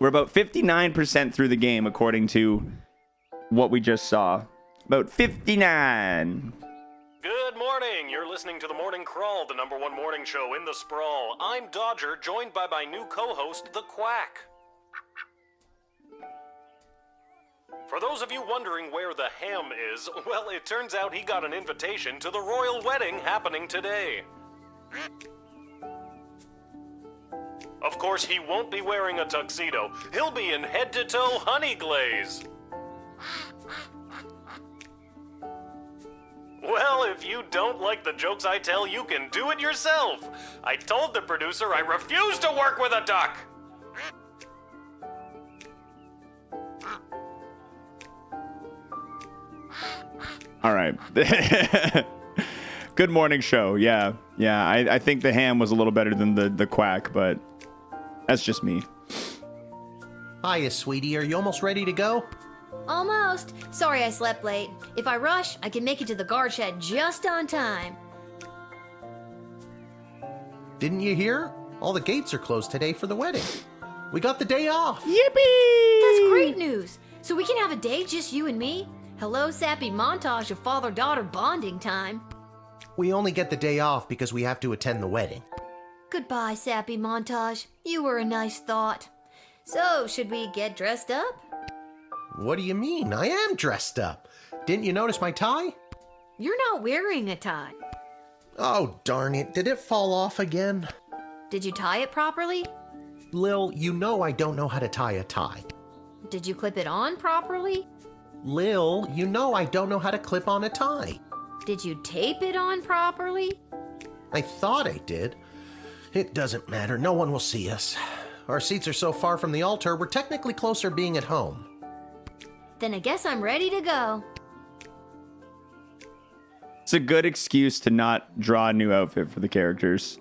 We're about 59% through the game, according to what we just saw. About 59. Good morning. You're listening to The Morning Crawl, the #1 morning show in the sprawl. I'm Dodger, joined by my new co-host, The Quack. For those of you wondering where the ham is, well, it turns out he got an invitation to the royal wedding happening today. Of course, he won't be wearing a tuxedo. He'll be in head-to-toe honey glaze. Well, if you don't like the jokes I tell, you can do it yourself. I told the producer I refuse to work with a duck. All right. Good morning show. Yeah. I think the ham was a little better than the quack, but that's just me. Hiya, sweetie. Are you almost ready to go? Almost. Sorry I slept late. If I rush, I can make it to the guard shed just on time. Didn't you hear? All the gates are closed today for the wedding. We got the day off. Yippee! That's great news. So we can have a day just you and me? Hello, sappy montage of father-daughter bonding time. We only get the day off because we have to attend the wedding. Goodbye, sappy montage. You were a nice thought. So, should we get dressed up? What do you mean? I am dressed up. Didn't you notice my tie? You're not wearing a tie. Oh, darn it. Did it fall off again? Did you tie it properly? Lil, you know I don't know how to tie a tie. Did you clip it on properly? Lil, you know I don't know how to clip on a tie. Did you tape it on properly? I thought I did. It doesn't matter. No one will see us. Our seats are so far from the altar, we're technically closer being at home. Then I guess I'm ready to go. It's a good excuse to not draw a new outfit for the characters.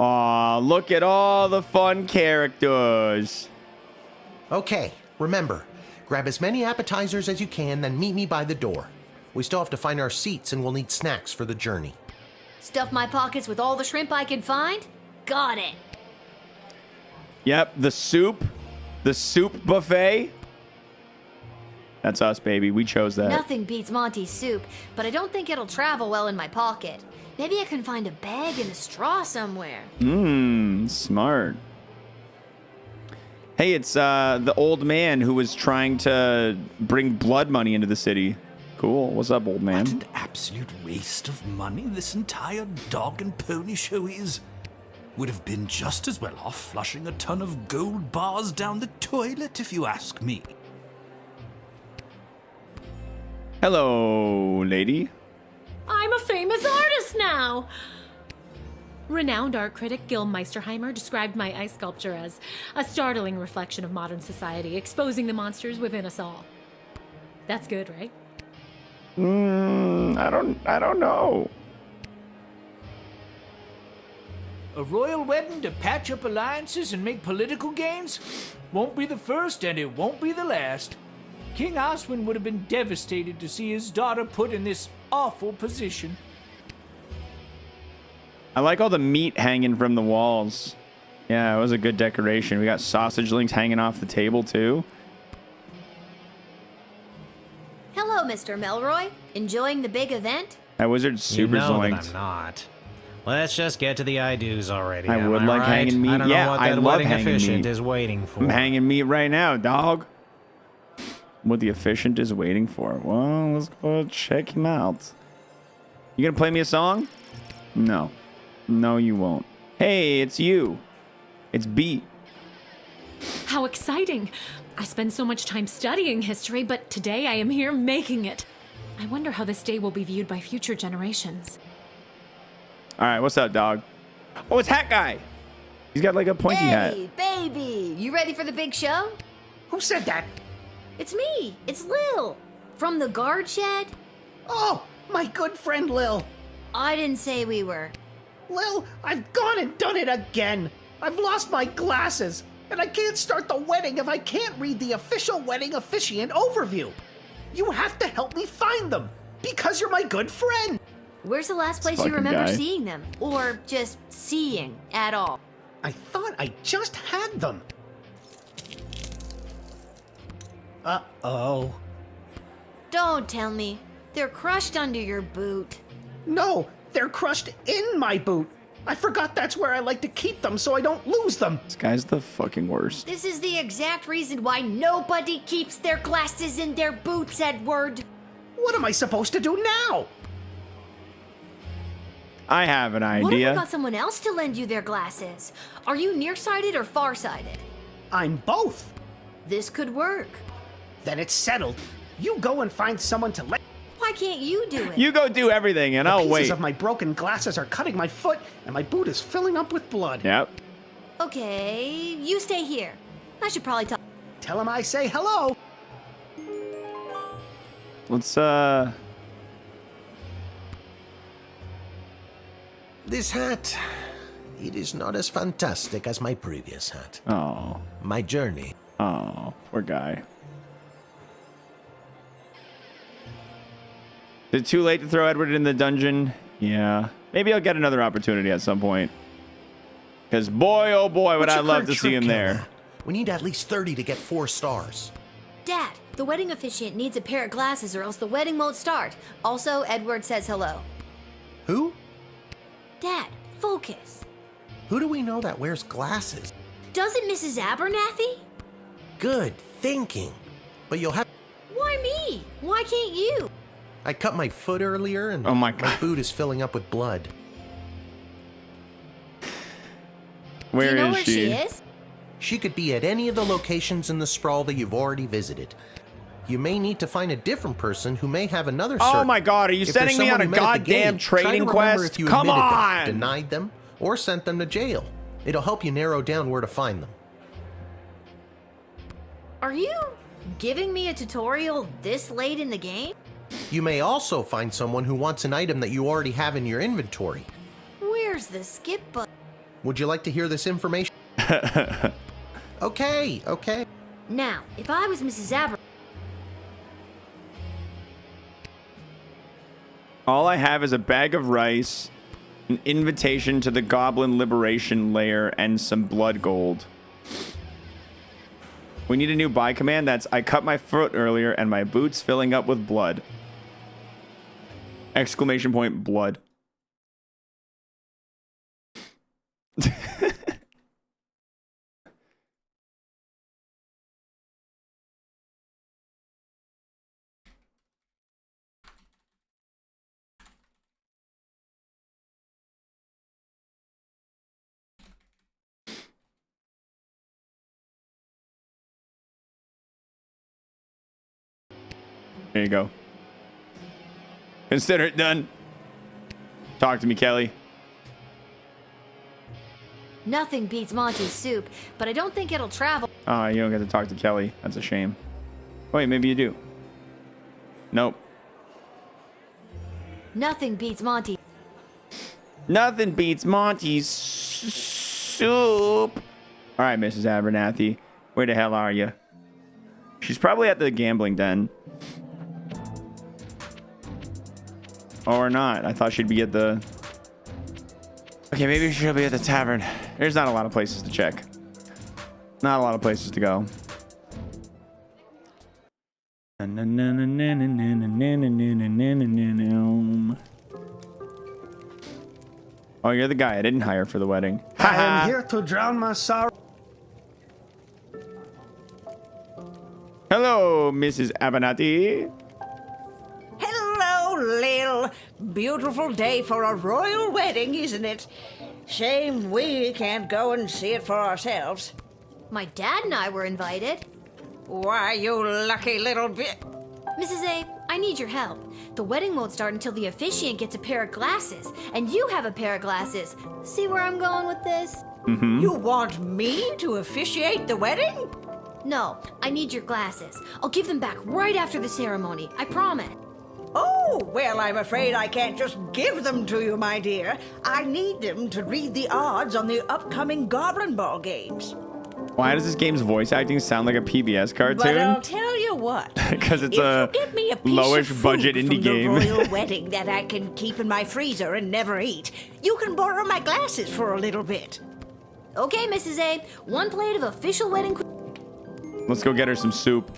Aw, look at all the fun characters. Okay, remember, grab as many appetizers as you can, then meet me by the door. We still have to find our seats and we'll need snacks for the journey. Stuff my pockets with all the shrimp I can find? Got it. Yep, the soup buffet. That's us, baby. We chose that. Nothing beats Monty's soup, but I don't think it'll travel well in my pocket. Maybe I can find a bag and a straw somewhere. Smart. Hey, it's the old man who was trying to bring blood money into the city. Cool. What's up, old man? What an absolute waste of money this entire dog and pony show is. Would have been just as well off flushing a ton of gold bars down the toilet, if you ask me. Hello, lady. I'm a famous artist now! Renowned art critic Gil Meisterheimer described my ice sculpture as a startling reflection of modern society, exposing the monsters within us all. That's good, right? I don't know. A royal wedding to patch up alliances and make political gains? Won't be the first and it won't be the last. King Oswin would have been devastated to see his daughter put in this awful position. I like all the meat hanging from the walls. Yeah, it was a good decoration. We got sausage links hanging off the table, too. Hello, Mr. Melroy. Enjoying the big event? That wizard's super You know zoinked. that I'm not. Let's just get to the I-dos already. I would like right? hanging meat. I don't Yeah, know what I that love wedding hanging efficient meat. is waiting for. I'm hanging meat right now, dog. What the efficient is waiting for. Well, let's go check him out. You gonna play me a song? No. No, you won't. Hey, it's you. It's B. How exciting! I spend so much time studying history, but today I am here making it. I wonder how this day will be viewed by future generations. All right, what's up, dog? Oh, it's Hat Guy. He's got like a pointy hat. Hey, baby! You ready for the big show? Who said that? It's me. It's Lil. From the guard shed. Oh, my good friend Lil. I didn't say we were. Lil, I've gone and done it again. I've lost my glasses. And I can't start the wedding if I can't read the official wedding officiant overview. You have to help me find them, because you're my good friend. Where's the last place you fucking remember guy. seeing them? Or just seeing at all? I thought I just had them. Uh-oh. Don't tell me. They're crushed under your boot. No, they're crushed in my boot. I forgot that's where I like to keep them so I don't lose them. This guy's the fucking worst. This is the exact reason why nobody keeps their glasses in their boots, Edward. What am I supposed to do now? I have an What if we idea. got someone else to lend you their glasses? Are you nearsighted or farsighted? I'm both. This could work. Then it's settled. You go and find someone to let. Why can't you do it? You go do everything and I'll Pieces wait. of my broken glasses are cutting my foot, and my boot is filling up with blood. Yep. Okay, you stay here. I should probably talk. Tell him I say hello. Let's, This hat, it is not as fantastic as my previous hat. Oh. My journey. Oh, poor guy. Is it too late to throw Edward in the dungeon? Yeah. Maybe I'll get another opportunity at some point. Because boy, oh boy, would What's I your love current to see trip him count there. at? We need at least 30 to get 4 stars. Dad, the wedding officiant needs a pair of glasses or else the wedding won't start. Also, Edward says hello. Who? Dad, focus. Who do we know that wears glasses? Doesn't Mrs. Abernathy? Good thinking. But you'll have... Why me? Why can't you? I cut my foot earlier, and Oh my my God. boot is filling up with blood. Where Do you know is where she? she is? She could be at any of the locations in the sprawl that you've already visited. You may need to find a different person who may have another Oh cert. my God, are you If sending there's me on someone a you met at the goddamn gate, try to trading remember quest? if you Come admitted them, on! denied them, or sent them to jail. It'll help you narrow down where to find them. Are you giving me a tutorial this late in the game? You may also find someone who wants an item that you already have in your inventory. Where's the skip button? Would you like to hear this information? Okay. Now, if I was Mrs. Aber... All I have is a bag of rice, an invitation to the Goblin Liberation Lair, and some blood gold. We need a new buy command. That's I cut my foot earlier and my boots filling up with blood. Exclamation point, blood. There you go. Consider it done. Talk to me, Kelly. Nothing beats Monty's soup, but I don't think it'll travel. Oh, you don't get to talk to Kelly. That's a shame. Wait, maybe you do. Nope. Nothing beats Monty. Nothing beats Monty's soup. All right, Mrs. Abernathy. Where the hell are you? She's probably at the gambling den. Or not. I thought she'd be at the... Okay, maybe she'll be at the tavern. There's not a lot of places to check. Not a lot of places to go. Oh, you're the guy I didn't hire for the wedding. I am here to drown my sorrow. Hello, Mrs. Abernathy. Hello, Lil. Beautiful day for a royal wedding, isn't it? Shame we can't go and see it for ourselves. My dad and I were invited. Why, you lucky little bit. Mrs. A, I need your help. The wedding won't start until the officiant gets a pair of glasses, and you have a pair of glasses. See where I'm going with this? You want me to officiate the wedding? No, I need your glasses. I'll give them back right after the ceremony. I promise. Oh, well, I'm afraid I can't just give them to you, my dear. I need them to read the odds on the upcoming Goblin Ball games. Why does this game's voice acting sound like a PBS But I'll cartoon? tell you what. Because it's If a you get me a piece lowish of food budget from indie the game. royal wedding that I can keep in my freezer and never eat, you can borrow my glasses for a little bit. Okay, Mrs. A, 1 plate of official wedding. Let's go get her some soup.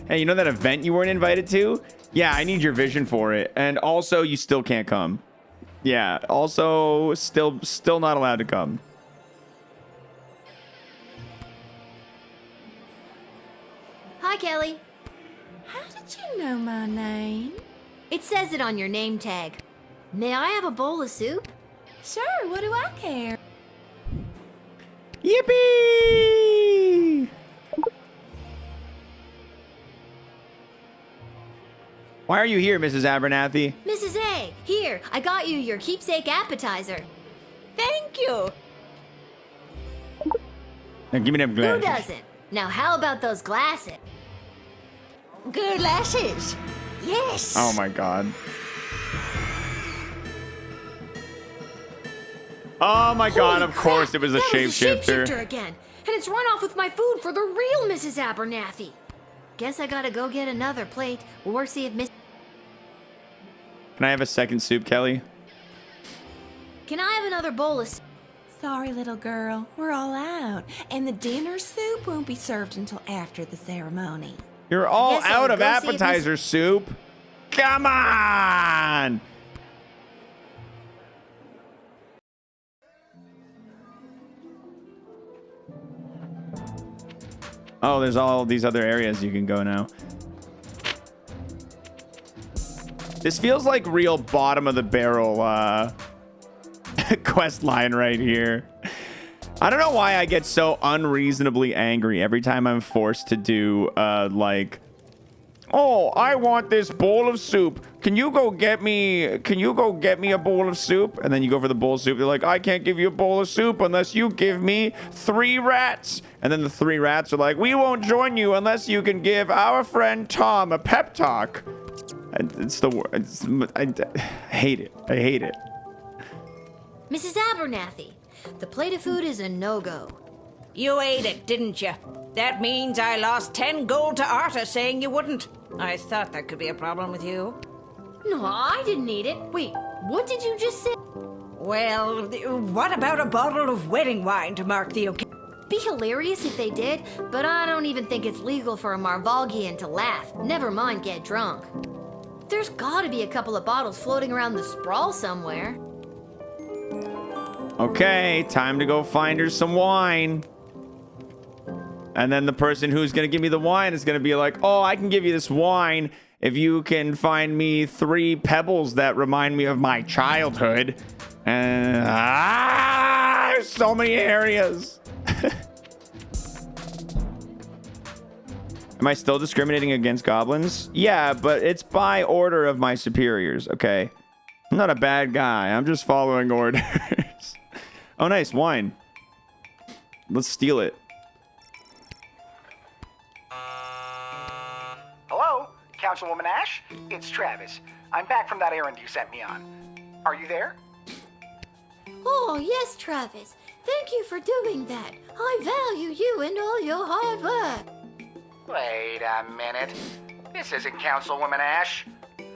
Hey, you know that event you weren't invited to? Yeah, I need your vision for it. And also, you still can't come. Yeah, also, still not allowed to come. Hi, Kelly. How did you know my name? It says it on your name tag. May I have a bowl of soup? Sure, what do I care? Yippee! Why are you here, Mrs. Abernathy? Mrs. A, here, I got you your keepsake appetizer. Thank you. Now give me them Who glasses. doesn't? Now, how about those glasses? Glasses. Yes. Oh my god. Oh my god, Holy of course crap, it was a that shapeshifter. shapeshifter again. And it's run off with my food for the real Mrs. Abernathy. Guess I gotta go get another plate or see if Miss... Can I have a second soup, Kelly? Can I have another bowl of... Sorry, little girl, we're all out. And the dinner soup won't be served until after the ceremony. You're all Guess I'll out of go see if Miss- appetizer soup. Come on! Oh, there's all these other areas you can go now. This feels like real bottom of the barrel quest line right here. I don't know why I get so unreasonably angry every time I'm forced to do like, oh, I want this bowl of soup. Can you go get me a bowl of soup? And then you go for the bowl of soup. They're like, I can't give you a bowl of soup unless you give me 3 rats. And then the 3 rats are like, we won't join you unless you can give our friend Tom a pep talk. And it's the worst. I hate it. I hate it. Mrs. Abernathy, the plate of food is a no-go. You ate it, didn't you? That means I lost 10 gold to Arta saying you wouldn't. I thought that could be a problem with you. No, I didn't eat it. Wait, what did you just say? Well, what about a bottle of wedding wine to mark the occasion? Be hilarious if they did, but I don't even think it's legal for a Marvalgian to laugh, never mind get drunk. There's gotta be a couple of bottles floating around the sprawl somewhere. Okay, time to go find her some wine. And then the person who's going to give me the wine is going to be like, oh, I can give you this wine if you can find me 3 pebbles that remind me of my childhood. And there's so many areas. Am I still discriminating against goblins? Yeah, but it's by order of my superiors, okay? I'm not a bad guy. I'm just following orders. Oh, nice. Wine. Let's steal it. Hello, Councilwoman Ash? It's Travis. I'm back from that errand you sent me on. Are you there? Oh, yes, Travis. Thank you for doing that. I value you and all your hard work. Wait a minute. This isn't Councilwoman Ash.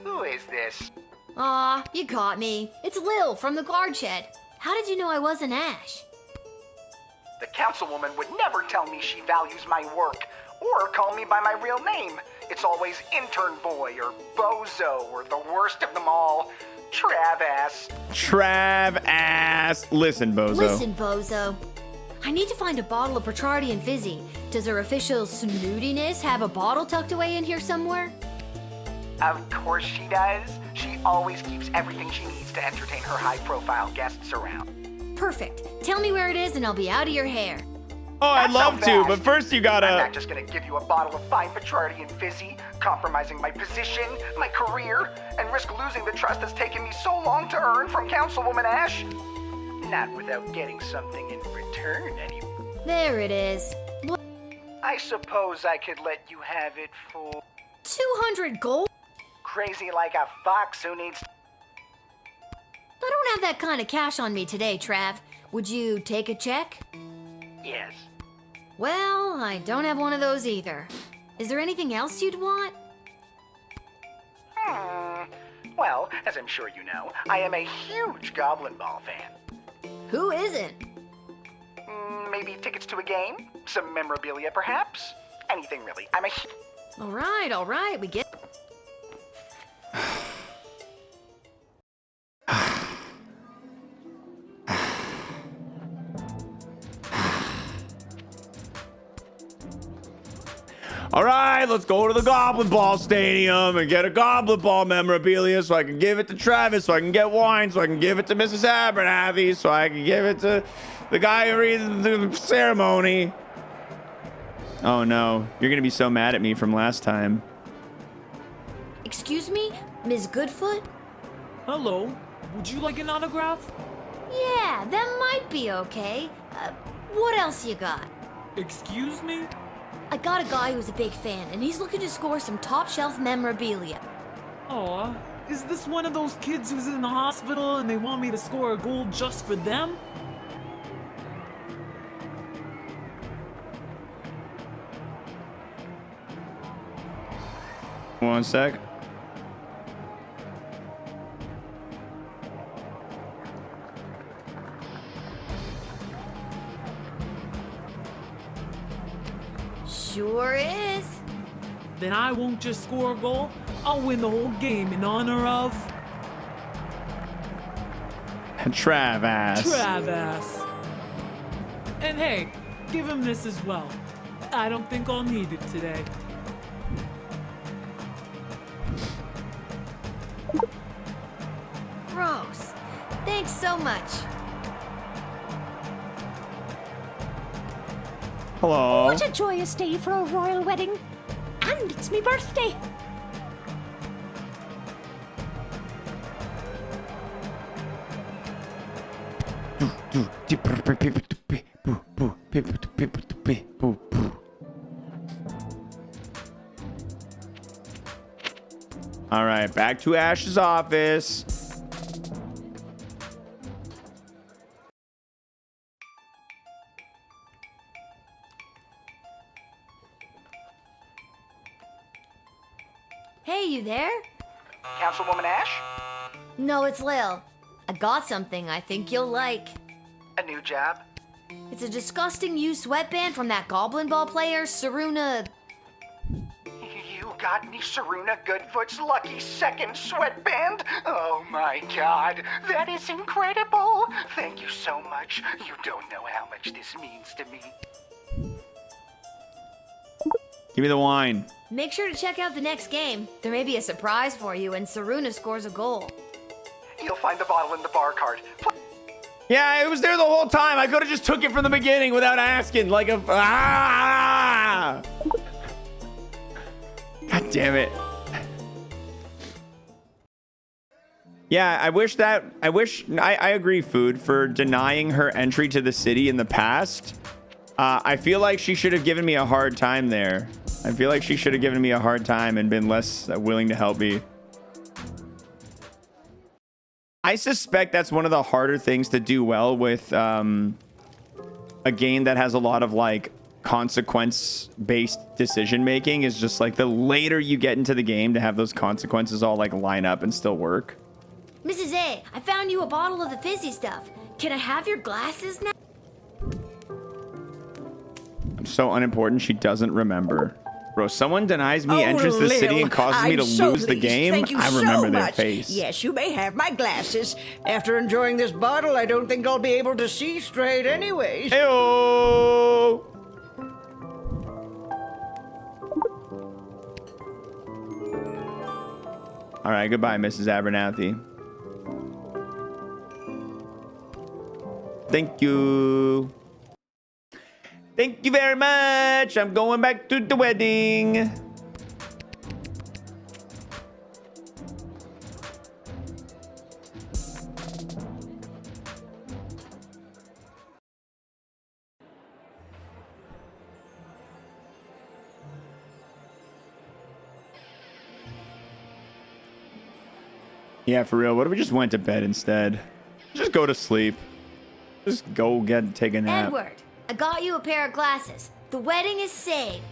Who is this? Aw, you caught me. It's Lil from the guard shed. How did you know I wasn't Ash? The Councilwoman would never tell me she values my work, or call me by my real name. It's always Intern Boy, or Bozo, or the worst of them all, Trav-ass. Trav-ass. Listen, Bozo. Listen, Bozo. I need to find a bottle of Petrardian Fizzy. Does her official snootiness have a bottle tucked away in here somewhere? Of course she does. She always keeps everything she needs to entertain her high-profile guests around. Perfect. Tell me where it is and I'll be out of your hair. Oh, I'd Not love so to, but fast. first you I'm gotta... not just gonna give you a bottle of fine Petrardian Fizzy, compromising my position, my career, and risk losing the trust that's taken me so long to earn from Councilwoman Ash. Not without getting something in return, anyway. There it is. I suppose I could let you have it for 200 gold? crazy like a fox who needs... I don't have that kind of cash on me today, Trav. Would you take a check? Yes. Well, I don't have one of those either. Is there anything else you'd want? Well, as I'm sure you know, I am a huge Goblin Ball fan. Who isn't? Maybe tickets to a game? Some memorabilia, perhaps? Anything, really. I'm a... All right, we get... All right, let's go to the Goblin Ball Stadium and get a Goblin Ball memorabilia so I can give it to Travis, so I can get wine, so I can give it to Mrs. Abernathy, so I can give it to the guy who reads the ceremony. Oh no, you're gonna be so mad at me from last time. Excuse me, Ms. Goodfoot? Hello, would you like an autograph? Yeah, that might be okay. What else you got? Excuse me? I got a guy who's a big fan, and he's looking to score some top-shelf memorabilia. Aw, is this one of those kids who's in the hospital and they want me to score a goal just for them? One sec. Sure is. Then I won't just score a goal, I'll win the whole game in honor of... Trav-ass. Trav-ass. And hey, give him this as well. I don't think I'll need it today. Gross. Thanks so much. Hello. What a joyous day for a royal wedding. And it's my birthday. All right, back to Ash's office. Hey, you there? Councilwoman Ash? No, it's Lil. I got something I think you'll like. A new job? It's a disgusting used sweatband from that Goblin Ball player, Saruna. You got me Saruna Goodfoot's lucky second sweatband? Oh my god, that is incredible! Thank you so much. You don't know how much this means to me. Give me the wine. Make sure to check out the next game. There may be a surprise for you and Saruna scores a goal. You'll find the bottle in the bar card. Yeah, it was there the whole time. I could have just took it from the beginning without asking. Like a... Ah! God damn it. Yeah, I agree, Food, for denying her entry to the city in the past. I feel like she should have given me a hard time there. I feel like she should have given me a hard time and been less willing to help me. I suspect that's one of the harder things to do well with a game that has a lot of like consequence-based decision making, is just like the later you get into the game to have those consequences all like line up and still work. Mrs. A, I found you a bottle of the fizzy stuff. Can I have your glasses now? I'm so unimportant, she doesn't remember. Bro, someone denies me entrance to the city and causes me to lose the game. Thank you I remember so their much. face. Yes, you may have my glasses. After enjoying this bottle, I don't think I'll be able to see straight anyways. Heyo! All right, goodbye, Mrs. Abernathy. Thank you. Thank you very much. I'm going back to the wedding. Yeah, for real. What if we just went to bed instead? Just go to sleep. Just go take a nap. Edward, I got you a pair of glasses. The wedding is saved.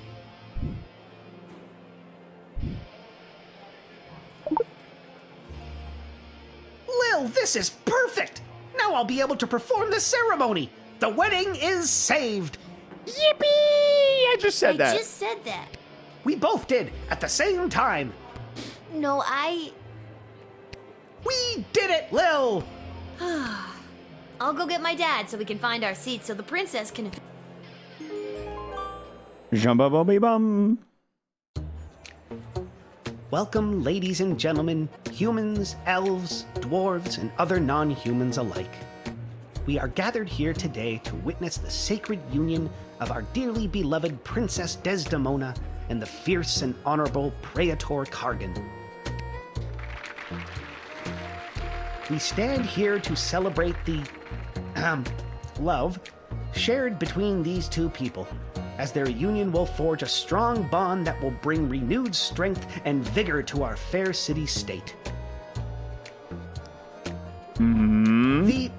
Lil, this is perfect! Now I'll be able to perform the ceremony. The wedding is saved. Yippee! I just said that. I just said that. We both did at the same time. No, We did it, Lil! I'll go get my dad so we can find our seats so the princess can... Jumba-bumby-bum. Welcome, ladies and gentlemen, humans, elves, dwarves, and other non-humans alike. We are gathered here today to witness the sacred union of our dearly beloved Princess Desdemona and the fierce and honorable Praetor Kargan. We stand here to celebrate the, love shared between these two people, as their union will forge a strong bond that will bring renewed strength and vigor to our fair city-state. The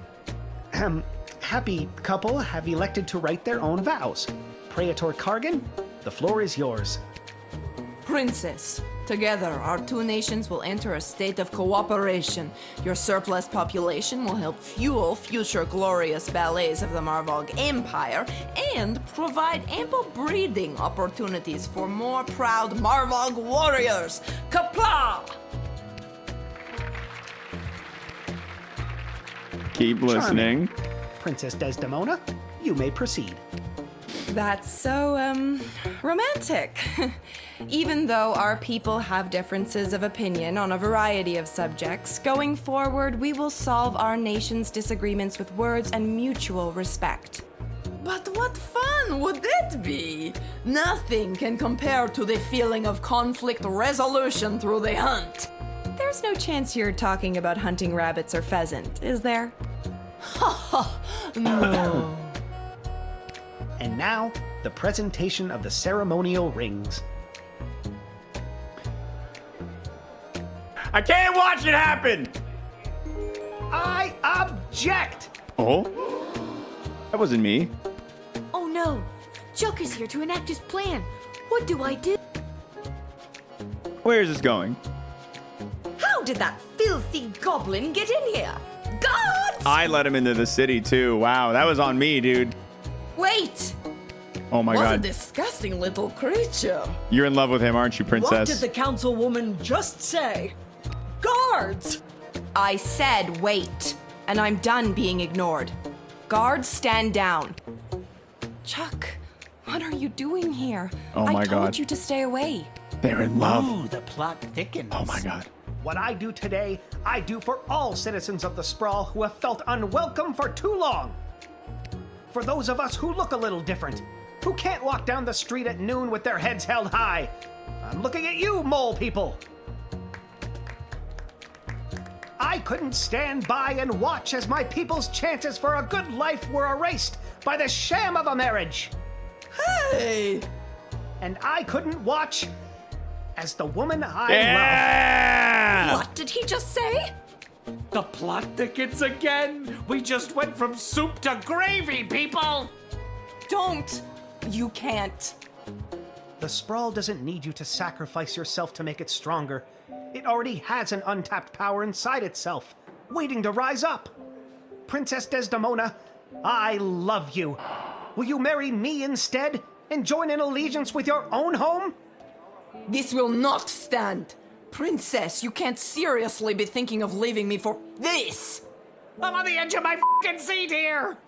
happy couple have elected to write their own vows. Praetor Kargan, the floor is yours. Princess, together our two nations will enter a state of cooperation. Your surplus population will help fuel future glorious ballets of the Marvog Empire and provide ample breeding opportunities for more proud Marvog warriors. Kapla! Keep listening. Princess Desdemona, you may proceed. That's so, romantic. Even though our people have differences of opinion on a variety of subjects, going forward, we will solve our nation's disagreements with words and mutual respect. But what fun would it be? Nothing can compare to the feeling of conflict resolution through the hunt. There's no chance you're talking about hunting rabbits or pheasant, is there? Ha ha, no. And now, the presentation of the ceremonial rings. I can't watch it happen! I object! Oh? That wasn't me. Oh no! Chuck is here to enact his plan. What do I do? Where is this going? How did that filthy goblin get in here? Guards! I let him into the city too. Wow, that was on me, dude. Wait! Oh my What god. a disgusting little creature. You're in love with him, aren't you, princess? What did the councilwoman just say? Guards! I said wait, and I'm done being ignored. Guards, stand down. Chuck, what are you doing here? Oh my I told God. you to stay away. They're in love. Ooh, the plot thickens. Oh my god. What I do today, I do for all citizens of the Sprawl who have felt unwelcome for too long. For those of us who look a little different, who can't walk down the street at noon with their heads held high. I'm looking at you, mole people. I couldn't stand by and watch as my people's chances for a good life were erased by the sham of a marriage. Hey! And I couldn't watch as the woman I love. What did he just say? The plot thickens again. We just went from soup to gravy, people. Don't. You can't. The Sprawl doesn't need you to sacrifice yourself to make it stronger. It already has an untapped power inside itself, waiting to rise up. Princess Desdemona, I love you. Will you marry me instead and join in allegiance with your own home? This will not stand. Princess, you can't seriously be thinking of leaving me for this. I'm on the edge of my f***ing seat here.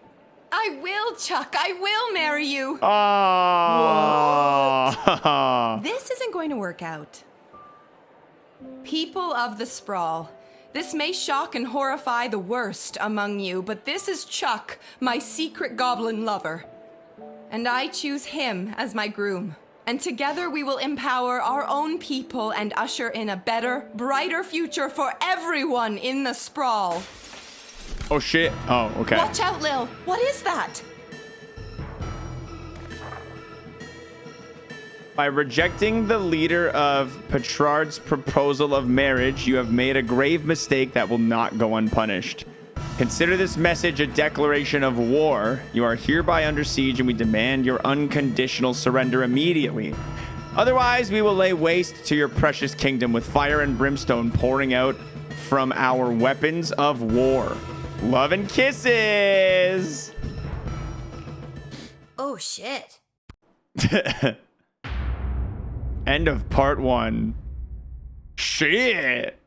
I will, Chuck. I will marry you. Oh. This isn't going to work out. People of the Sprawl, this may shock and horrify the worst among you, but this is Chuck, my secret goblin lover. And I choose him as my groom. And together we will empower our own people and usher in a better, brighter future for everyone in the Sprawl. Oh shit. Oh, okay. Watch out, Lil. What is that? By rejecting the leader of Petrard's proposal of marriage, you have made a grave mistake that will not go unpunished. Consider this message a declaration of war. You are hereby under siege and we demand your unconditional surrender immediately. Otherwise, we will lay waste to your precious kingdom with fire and brimstone pouring out from our weapons of war. Love and kisses! Oh, shit. End of part 1. Shit!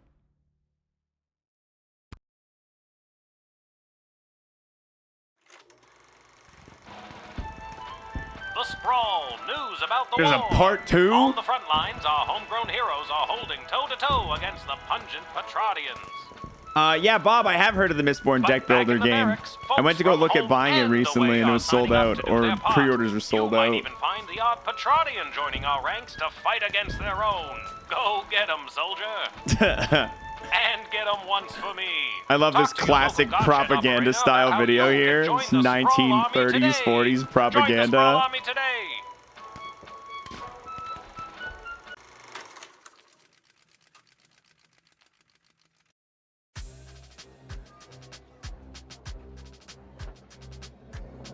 The Sprawl, news about the There's war. a part 2? On the front lines, our homegrown heroes are holding toe-to-toe against the pungent Petradians. Yeah, Bob, I have heard of the Mistborn deck builder game. I went to go look at buying it recently and it was sold out, or pre-orders were sold out. You might even find the odd Petradian joining our ranks to fight against their own. Go get 'em, soldier. And get 'em once for me. I love this classic propaganda style video here. It's 1930s, 40s propaganda.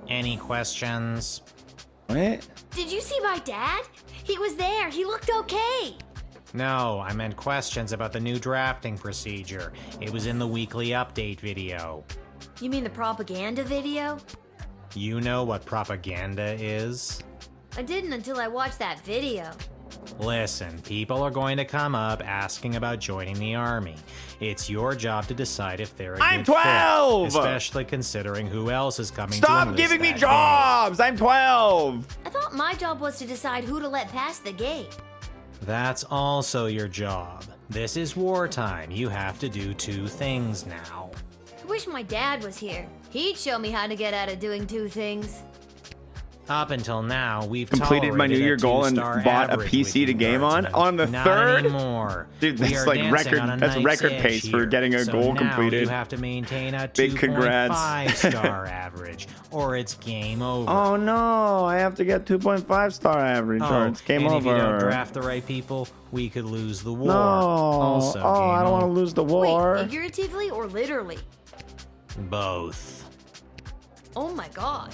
Any questions? What? Did you see my dad? He was there. He looked okay. No, I meant questions about the new drafting procedure. It was in the weekly update video. You mean the propaganda video? You know what propaganda is? I didn't until I watched that video. Listen, people are going to come up asking about joining the army. It's your job to decide if they're a I'm good 12! fit, especially considering who else is coming to Stop enlist giving me that jobs! I'm 12! I thought my job was to decide who to let pass the gate. That's also your job. This is wartime. You have to do 2 things now. I wish my dad was here. He'd show me how to get out of doing 2 things. Up until now, we've completed my New Year goal and bought a PC to game on. On the 3rd? Anymore. Dude, that's like record. That's record pace for getting a goal completed. You have to maintain a Big congrats. 2.5-star average, or it's game over. Oh no, I have to get 2.5-star average, or it's game and over. If you don't draft the right people, we could lose the war. No. Also, I don't want to lose the war. Wait, figuratively or literally? Both. Oh my god.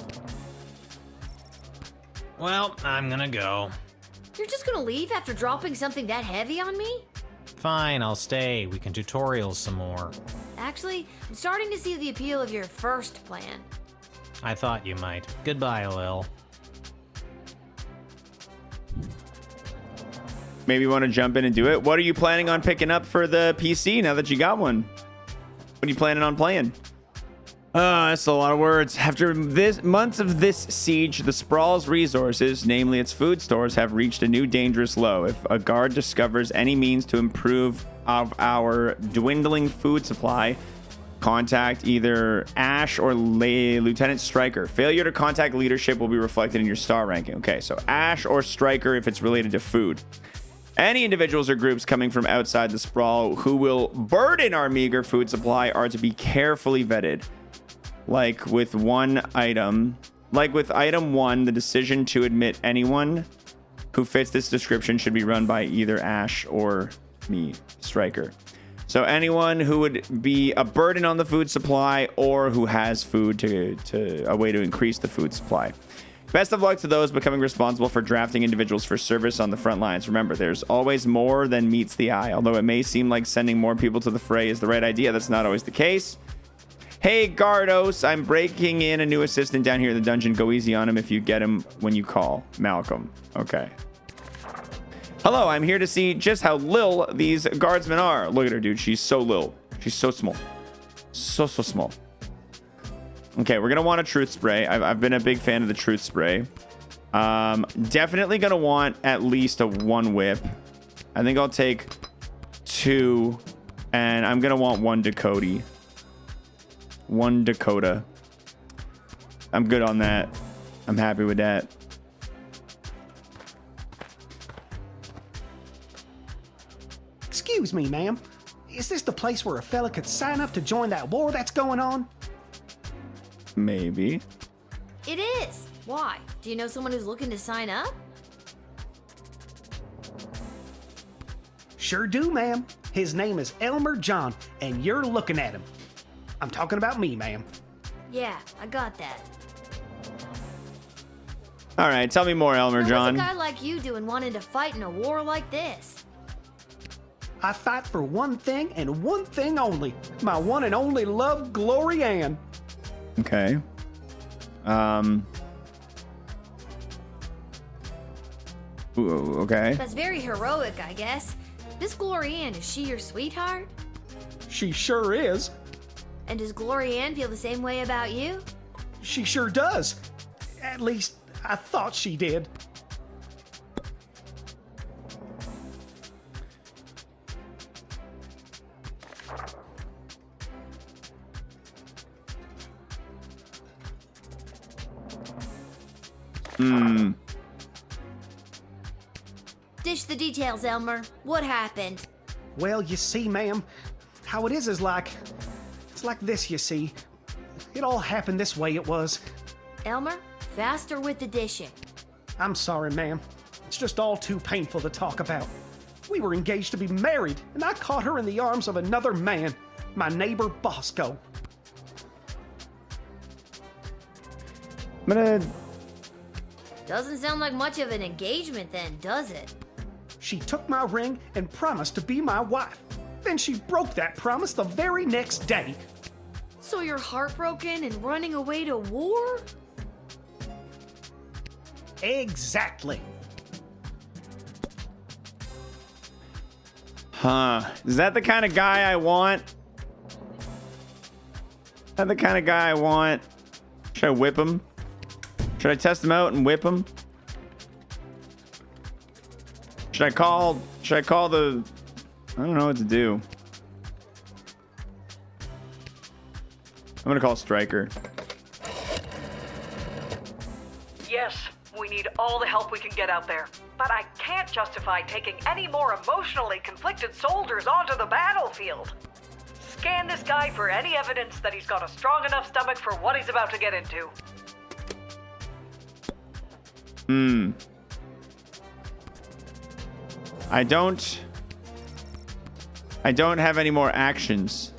Well, I'm gonna go. You're just gonna leave after dropping something that heavy on me? Fine, I'll stay. We can tutorial some more. Actually, I'm starting to see the appeal of your first plan. I thought you might. Goodbye, Lil. Maybe you want to jump in and do it. What are you planning on picking up for the PC now that you got one? What are you planning on playing? That's a lot of words. After months of this siege, the Sprawl's resources, namely its food stores, have reached a new dangerous low. If a guard discovers any means to improve of our dwindling food supply, contact either Ash or Lieutenant Stryker. Failure to contact leadership will be reflected in your star ranking. Okay, so Ash or Stryker if it's related to food. Any individuals or groups coming from outside the Sprawl who will burden our meager food supply are to be carefully vetted. Like with item 1, the decision to admit anyone who fits this description should be run by either Ash or me, Stryker. So anyone who would be a burden on the food supply or who has food to a way to increase the food supply. Best of luck to those becoming responsible for drafting individuals for service on the front lines. Remember, there's always more than meets the eye. Although it may seem like sending more people to the fray is the right idea, that's not always the case. Hey, Gardos, I'm breaking in a new assistant down here in the dungeon. Go easy on him if you get him when you call. Malcolm. Okay. Hello, I'm here to see just how lil these guardsmen are. Look at her, dude. She's so lil. She's so small. So small. Okay, we're going to want a truth spray. I've been a big fan of the truth spray. Definitely going to want at least a 1 whip. I think I'll take 2. And I'm going to want 1 Dakota. 1 Dakota. I'm good on that. I'm happy with that. Excuse me, ma'am. Is this the place where a fella could sign up to join that war that's going on? Maybe. It is. Why? Do you know someone who's looking to sign up? Sure do, ma'am. His name is Elmer John, and you're looking at him. I'm talking about me, ma'am. Yeah, I got that. All right, tell me more, Elmer John. What's a guy like you doing wanting to fight in a war like this? I fight for one thing and one thing only. My one and only love, Glory Ann. Okay. Ooh, okay. That's very heroic, I guess. This Glory Ann, is she your sweetheart? She sure is. And does Glory Ann feel the same way about you? She sure does. At least, I thought she did. Dish the details, Elmer. What happened? Well, you see, ma'am, how it is like... It's like this, you see. It all happened this way, it was. Elmer, faster with the dishing. I'm sorry, ma'am. It's just all too painful to talk about. We were engaged to be married, and I caught her in the arms of another man, my neighbor Bosco. I'm gonna... Doesn't sound like much of an engagement then, does it? She took my ring and promised to be my wife. Then she broke that promise the very next day. So you're heartbroken and running away to war? Exactly. Huh. Is that the kind of guy I want? Is that the kind of guy I want? Should I whip him? Should I test him out and whip him? Should I call the... I don't know what to do. I'm gonna call Stryker. Yes, we need all the help we can get out there. But I can't justify taking any more emotionally conflicted soldiers onto the battlefield. Scan this guy for any evidence that he's got a strong enough stomach for what he's about to get into. I don't have any more actions.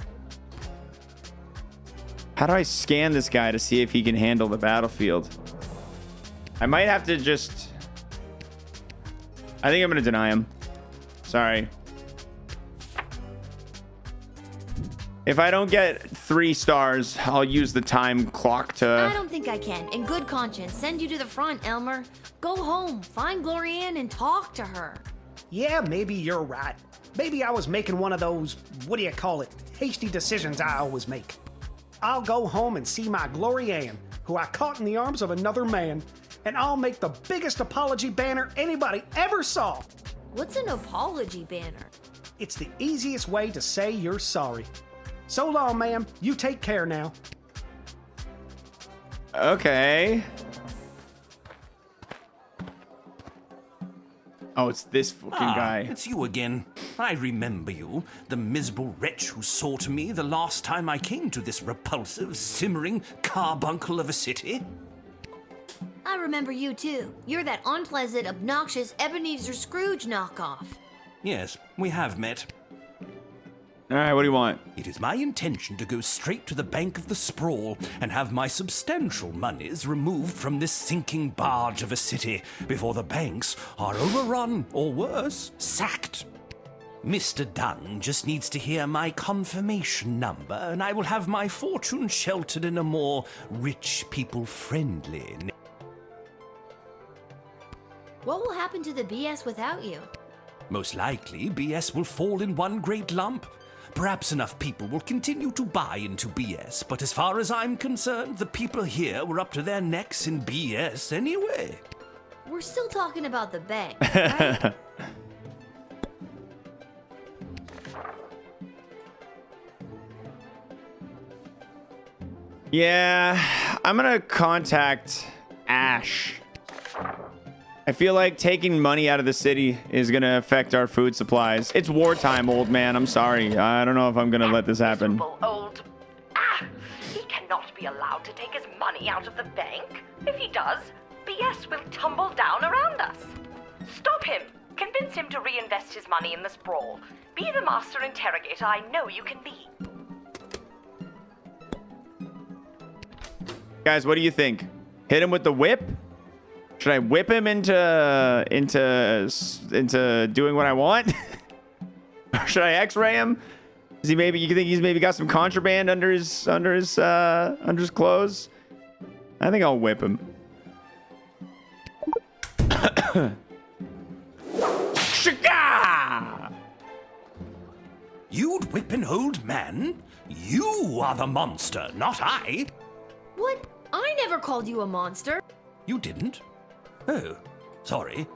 How do I scan this guy to see if he can handle the battlefield? I might have to just... I think I'm gonna deny him. Sorry. If I don't get 3 stars, I'll use the time clock to... I don't think I can, in good conscience, send you to the front, Elmer. Go home, find Glory Ann, and talk to her. Yeah, maybe you're right. Maybe I was making one of those, what do you call it, hasty decisions I always make. I'll go home and see my Glory Ann, who I caught in the arms of another man, and I'll make the biggest apology banner anybody ever saw. What's an apology banner? It's the easiest way to say you're sorry. So long, ma'am. You take care now. Okay. Oh, it's this fucking guy. It's you again. I remember you, the miserable wretch who saw to me the last time I came to this repulsive, simmering carbuncle of a city. I remember you too. You're that unpleasant, obnoxious Ebenezer Scrooge knockoff. Yes, we have met. All right, what do you want? It is my intention to go straight to the bank of the Sprawl and have my substantial monies removed from this sinking barge of a city before the banks are overrun, or worse, sacked. Mr. Dunn just needs to hear my confirmation number, and I will have my fortune sheltered in a more rich people-friendly... What will happen to the BS without you? Most likely, BS will fall in one great lump. Perhaps enough people will continue to buy into BS, but as far as I'm concerned, the people here were up to their necks in BS anyway. We're still talking about the bank, right? Yeah, I'm gonna contact Ash. I feel like taking money out of the city is gonna affect our food supplies. It's wartime, old man. I'm sorry. I don't know if I'm gonna let this happen. Old... he cannot be allowed to take his money out of the bank. If he does, BS will tumble down around us. Stop him. Convince convince him to reinvest his money in the sprawl. Be the master interrogator I know you can be. Guys, what do you think? Hit him with the whip? Should I whip him into doing what I want? Or should I X-ray him? Is he maybe, you think he's maybe got some contraband under his clothes? I think I'll whip him. Shaka! You'd whip an old man? You are the monster, not I. What? I never called you a monster. You didn't? Oh, sorry.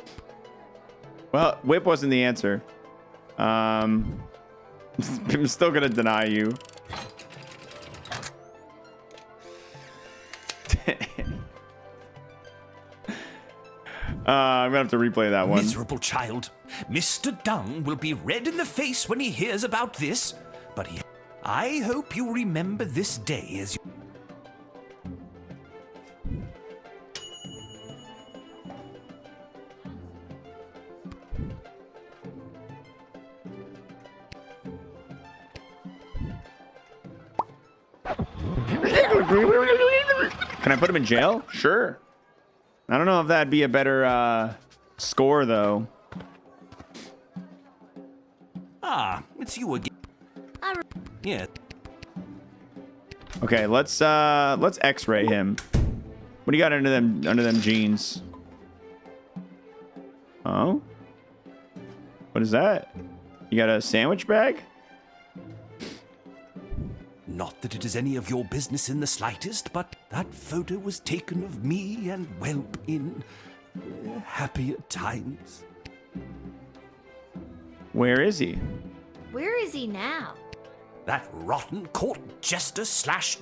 Well, whip wasn't the answer. I'm still gonna deny you. I'm gonna have to replay that one. Miserable child. Mr. Dung will be red in the face when he hears about this, but I hope you remember this day as you... Can I put him in jail? Sure. I don't know if that'd be a better score though. Ah, it's you again. Yeah. Okay, let's X-ray him. What do you got under them jeans? Oh? What is that? You got a sandwich bag? Not that it is any of your business in the slightest, but that photo was taken of me and Whelp in happier times. Where is he? Where is he now? That rotten court jester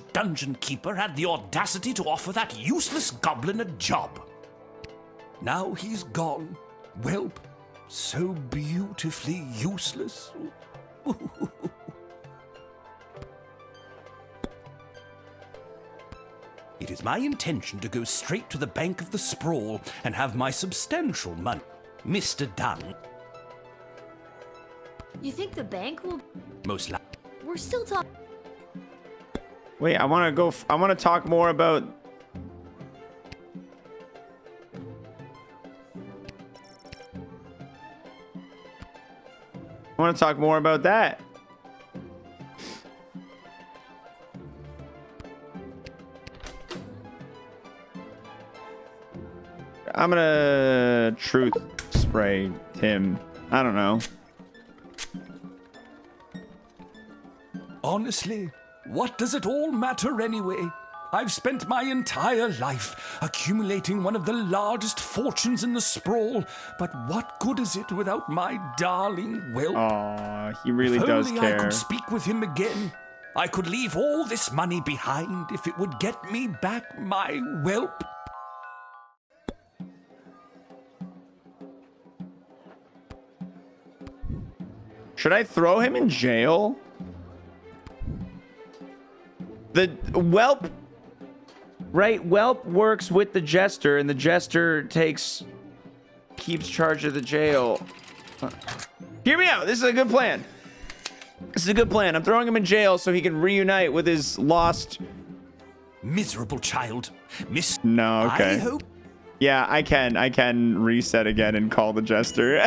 / dungeon keeper had the audacity to offer that useless goblin a job. Now he's gone. Whelp, so beautifully useless. It is my intention to go straight to the bank of the sprawl and have my substantial money. Mr. Dunn. You think the bank will... Most likely. We're still talking... Wait, I want to talk more about... I want to talk more about that. I'm gonna truth spray him. I don't know. Honestly, what does it all matter anyway? I've spent my entire life accumulating one of the largest fortunes in the sprawl, but what good is it without my darling Whelp? Aw, he really does If only care. I could speak with him again. I could leave all this money behind if it would get me back my Whelp. Should I throw him in jail? The Whelp, right? Whelp works with the jester, and the jester keeps charge of the jail. Hear me out. This is a good plan. This is a good plan. I'm throwing him in jail so he can reunite with his lost... Miserable child. No, okay. I hope... Yeah, I can reset again and call the jester.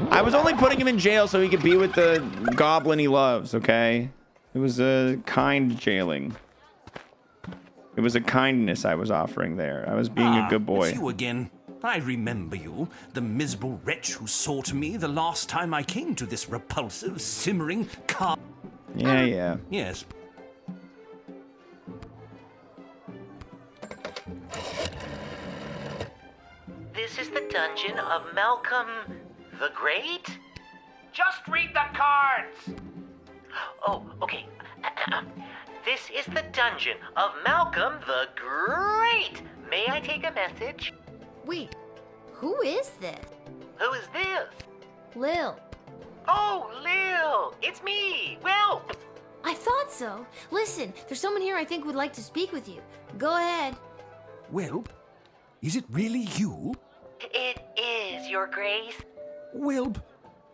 I was only putting him in jail so he could be with the goblin he loves, okay? It was a kind jailing. It was a kindness I was offering there. I was being a good boy. It's you again. I remember you, the miserable wretch who sought me the last time I came to this repulsive, simmering car. Yeah. Yes. This is the dungeon of Malcolm the Great? Just read the cards! Oh, okay. This is the dungeon of Malcolm the Great. May I take a message? Wait, who is this? Who is this? Lil. Oh, Lil! It's me, Whelp! I thought so. Listen, there's someone here I think would like to speak with you. Go ahead. Whelp, is it really you? It is, Your Grace. Whelp,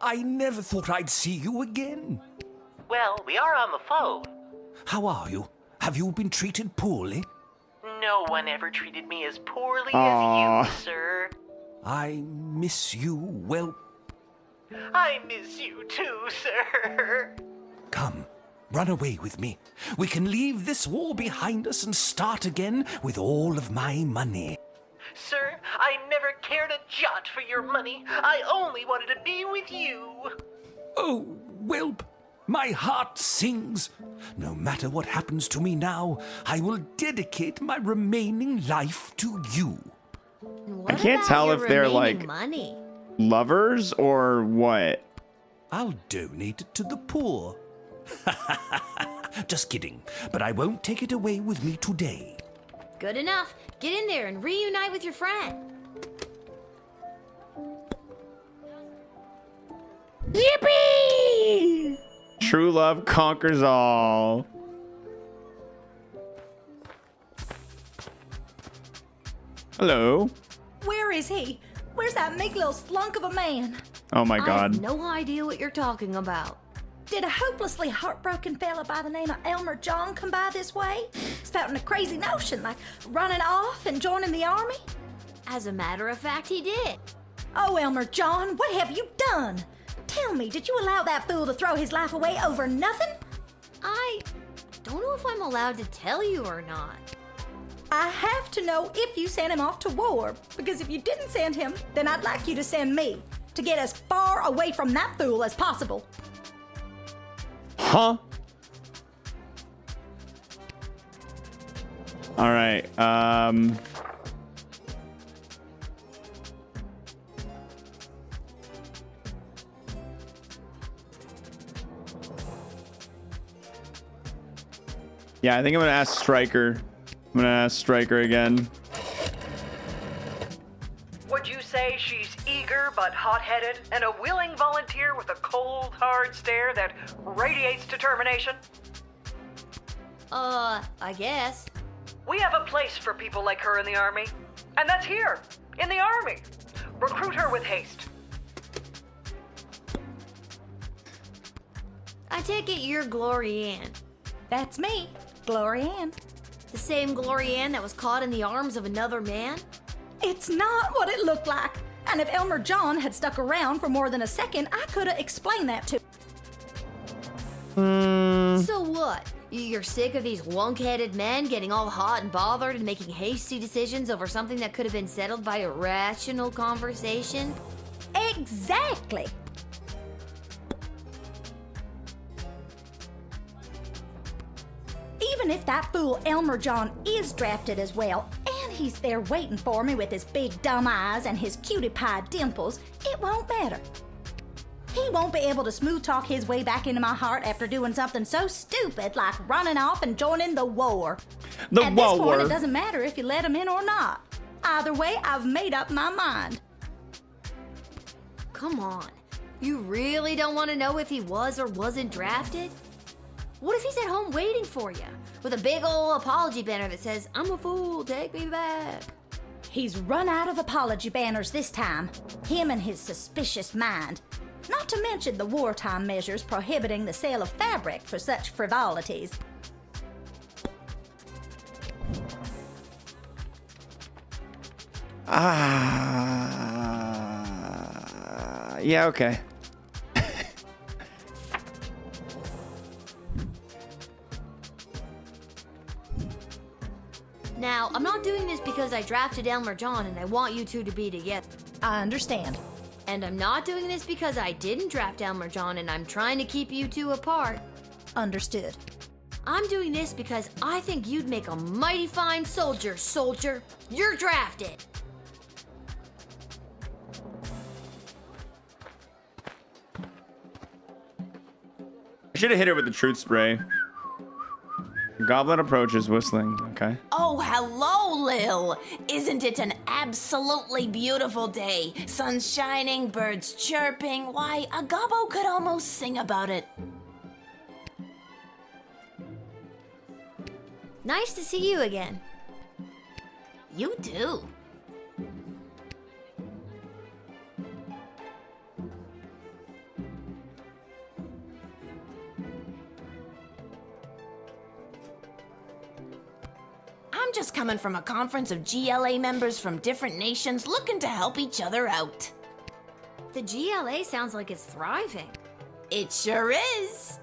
I never thought I'd see you again. Well, we are on the phone. How are you? Have you been treated poorly? No one ever treated me as poorly Aww. as you, sir. I miss you, Whelp. I miss you too, sir. Come, run away with me. We can leave this war behind us and start again with all of my money. Sir, I never cared a jot for your money. I only wanted to be with you. Oh, Whelp, my heart sings. No matter what happens to me now, I will dedicate my remaining life to you. What I can't about tell your if they're remaining like money? lovers or what. I'll donate it to the poor. Just kidding, but I won't take it away with me today. Good enough. Get in there and reunite with your friend. Yippee! True love conquers all. Hello. Where is he? Where's that meek little slunk of a man? Oh my I god. have no idea what you're talking about. Did a hopelessly heartbroken fella by the name of Elmer John come by this way? Spouting a crazy notion like running off and joining the army? As a matter of fact, he did. Oh, Elmer John, what have you done? Tell me, did you allow that fool to throw his life away over nothing? I don't know if I'm allowed to tell you or not. I have to know if you sent him off to war, because if you didn't send him, then I'd like you to send me to get as far away from that fool as possible. Huh? All right. Yeah, I think I'm gonna ask Stryker. I'm gonna ask Stryker again. Would you say she's eager but hot-headed and a willing volunteer with a cold, hard stare that radiates determination? I guess. We have a place for people like her in the Army, and that's here, in the Army. Recruit her with haste. I take it you're Glory Ann. That's me, Glory Ann. The same Glory Ann that was caught in the arms of another man? It's not what it looked like. And if Elmer John had stuck around for more than a second, I could have explained that to So what? You're sick of these wunk-headed men getting all hot and bothered and making hasty decisions over something that could have been settled by a rational conversation? Exactly. Even if that fool Elmer John is drafted as well, and he's there waiting for me with his big dumb eyes and his cutie pie dimples, it won't matter. He won't be able to smooth talk his way back into my heart after doing something so stupid like running off and joining the war. At this point, it doesn't matter if you let him in or not. Either way, I've made up my mind. Come on. You really don't want to know if he was or wasn't drafted? What if he's at home waiting for you with a big old apology banner that says, "I'm a fool, take me back"? He's run out of apology banners this time. Him and his suspicious mind. Not to mention the wartime measures prohibiting the sale of fabric for such frivolities. Yeah, okay. Now, I'm not doing this because I drafted Elmer John and I want you two to be together. I understand. And I'm not doing this because I didn't draft Elmer John and I'm trying to keep you two apart. Understood. I'm doing this because I think you'd make a mighty fine soldier, soldier. You're drafted. I should have hit her with the truth spray. The goblin approaches, whistling. Okay. Oh, hello, Lil. Isn't it an absolutely beautiful day? Sun's shining, birds chirping. Why, a gobbo could almost sing about it. Nice to see you again. You too. I'm just coming from a conference of GLA members from different nations looking to help each other out. The GLA sounds like it's thriving. It sure is.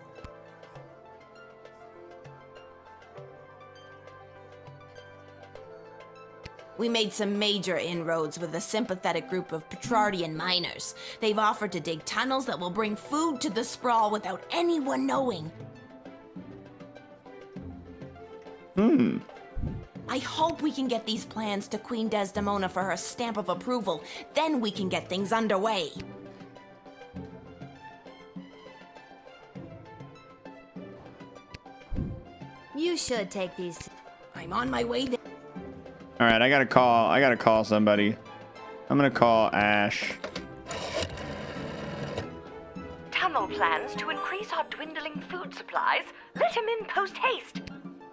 We made some major inroads with a sympathetic group of Petrardian miners. They've offered to dig tunnels that will bring food to the sprawl without anyone knowing. I hope we can get these plans to Queen Desdemona for her stamp of approval. Then we can get things underway. You should take these. I'm on my way there. All right, I gotta call somebody. I'm gonna call Ash. Tunnel plans to increase our dwindling food supplies? Let him in post-haste.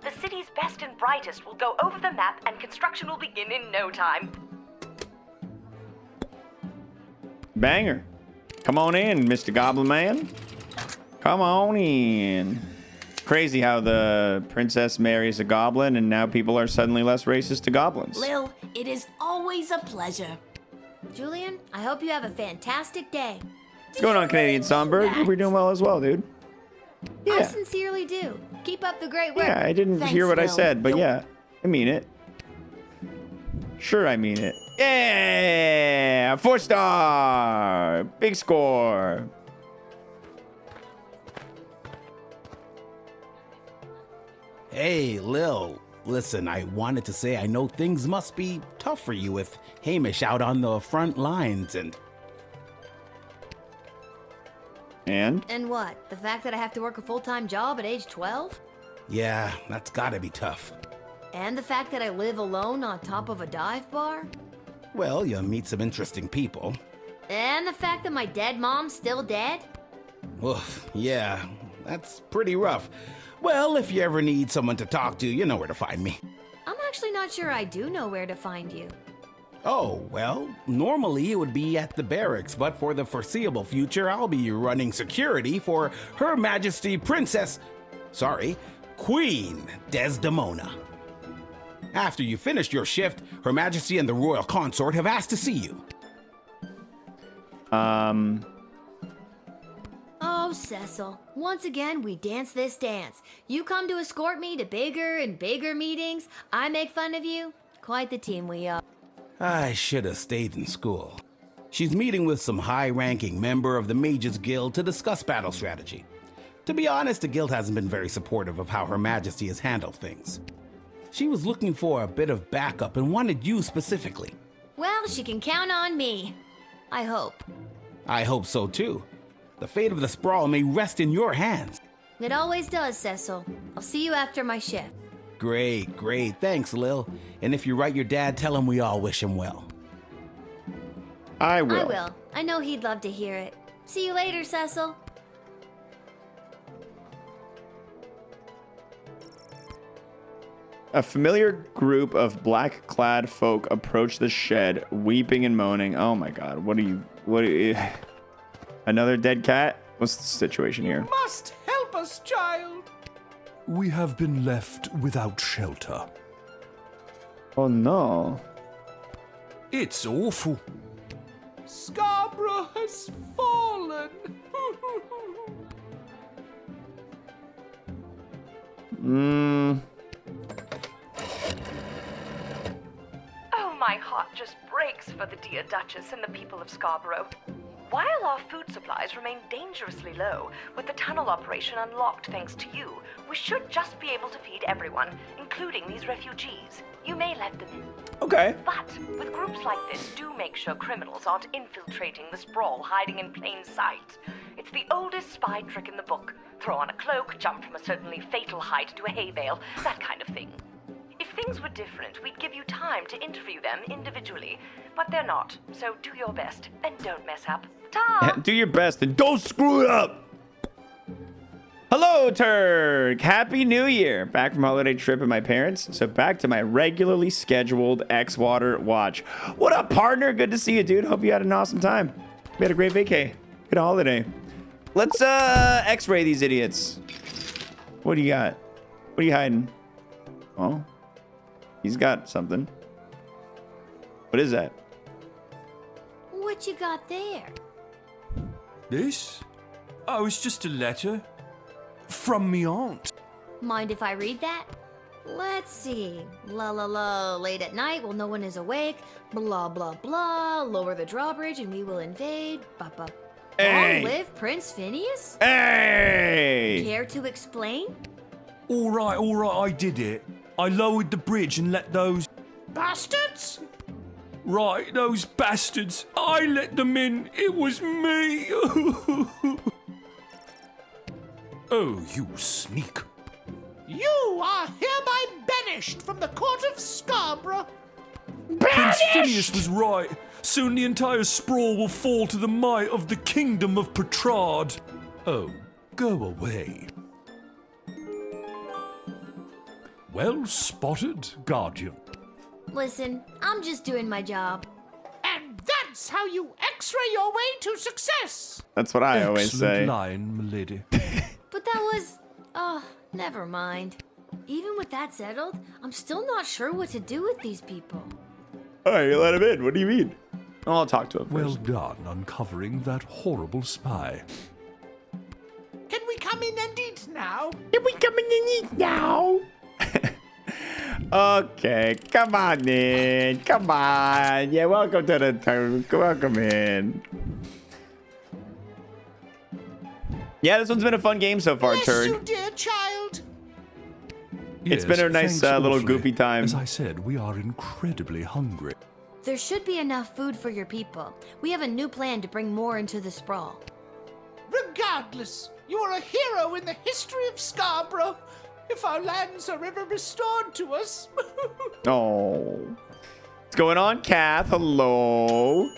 The city's best and brightest will go over the map and construction will begin in no time. Banger. Come on in, Mr. Goblin Man. Come on in. Crazy how the princess marries a goblin and now people are suddenly less racist to goblins. Lil, it is always a pleasure. Julian, I hope you have a fantastic day. What's going on, Canadian Songbird? Hope you're doing well as well, dude. I Yeah. sincerely do. Keep up the great work. Yeah, I didn't hear what I said, but yeah, I mean it. Sure, I mean it. Yeah! 4-star! Big score! Hey, Lil. Listen, I wanted to say I know things must be tough for you with Hamish out on the front lines and... And what? The fact that I have to work a full-time job at age 12? Yeah, that's gotta be tough. And the fact that I live alone on top of a dive bar? Well, you'll meet some interesting people. And the fact that my dead mom's still dead? Oof, yeah, that's pretty rough. Well, if you ever need someone to talk to, you know where to find me. I'm actually not sure I do know where to find you. Oh, well, normally it would be at the barracks, but for the foreseeable future, I'll be running security for Her Majesty Queen Desdemona. After you finish your shift, Her Majesty and the Royal Consort have asked to see you. Oh, Cecil. Once again, we dance this dance. You come to escort me to bigger and bigger meetings. I make fun of you. Quite the team we are. I should have stayed in school. She's meeting with some high-ranking member of the Mages Guild to discuss battle strategy. To be honest, the guild hasn't been very supportive of how Her Majesty has handled things. She was looking for a bit of backup and wanted you specifically. Well, she can count on me. I hope. I hope so too. The fate of the sprawl may rest in your hands. It always does, Cecil. I'll see you after my shift. Great. Thanks, Lil. And if you write your dad, tell him we all wish him well. I will. I will. I know he'd love to hear it. See you later, Cecil. A familiar group of black-clad folk approach the shed, weeping and moaning. Oh my god, what are you... Another dead cat? What's the situation here? Must help us, child. We have been left without shelter. Oh no. It's awful. Scarborough has fallen. Oh, my heart just breaks for the dear Duchess and the people of Scarborough. While our food supplies remain dangerously low, with the tunnel operation unlocked thanks to you, we should just be able to feed everyone, including these refugees. You may let them in. Okay. But with groups like this, do make sure criminals aren't infiltrating the sprawl, hiding in plain sight. It's the oldest spy trick in the book. Throw on a cloak, jump from a certainly fatal height to a hay bale, that kind of thing. If things were different, we'd give you time to interview them individually, but they're not, so do your best and don't mess up. Ta! Do your best and don't screw it up! Hello, Turk. Happy New Year. Back from holiday trip with my parents, so back to my regularly scheduled xwater watch. What up, partner? Good to see you, dude. Hope you had an awesome time. We had a great vacay. Good holiday. Let's x-ray these idiots. What do you got? What are you hiding? Oh, he's got something. What is that? What you got there? This? Oh, it's just a letter. From me aunt. Mind if I read that? Let's see. La la la, late at night while no one is awake. Blah blah blah. Lower the drawbridge and we will invade. Ba ba. Hey. Long live Prince Phineas? Hey! Care to explain? All right, I did it. I lowered the bridge and let those... Bastards? Right, those bastards. I let them in. It was me. Oh, you sneak. You are hereby banished from the court of Scarborough. Prince Phineas was right. Soon the entire sprawl will fall to the might of the kingdom of Petrard. Oh, go away. Well spotted, Guardian. Listen, I'm just doing my job. And that's how you x-ray your way to success. That's what I always say. Excellent line, milady. But that was... Oh, never mind. Even with that settled, I'm still not sure what to do with these people. Oh, you let him in. What do you mean? I'll talk to him first. Well done uncovering that horrible spy. Can we come in and eat now? Can we come in and eat now? Okay, come on in. Come on. Yeah, welcome to the town. Welcome in. Yeah, this one's been a fun game so far, Bless Turd. you, dear child. It's been a nice little goofy time. As I said, we are incredibly hungry. There should be enough food for your people. We have a new plan to bring more into the sprawl. Regardless, you are a hero in the history of Scarborough. If our lands are ever restored to us. Oh. What's going on, Kath? Hello.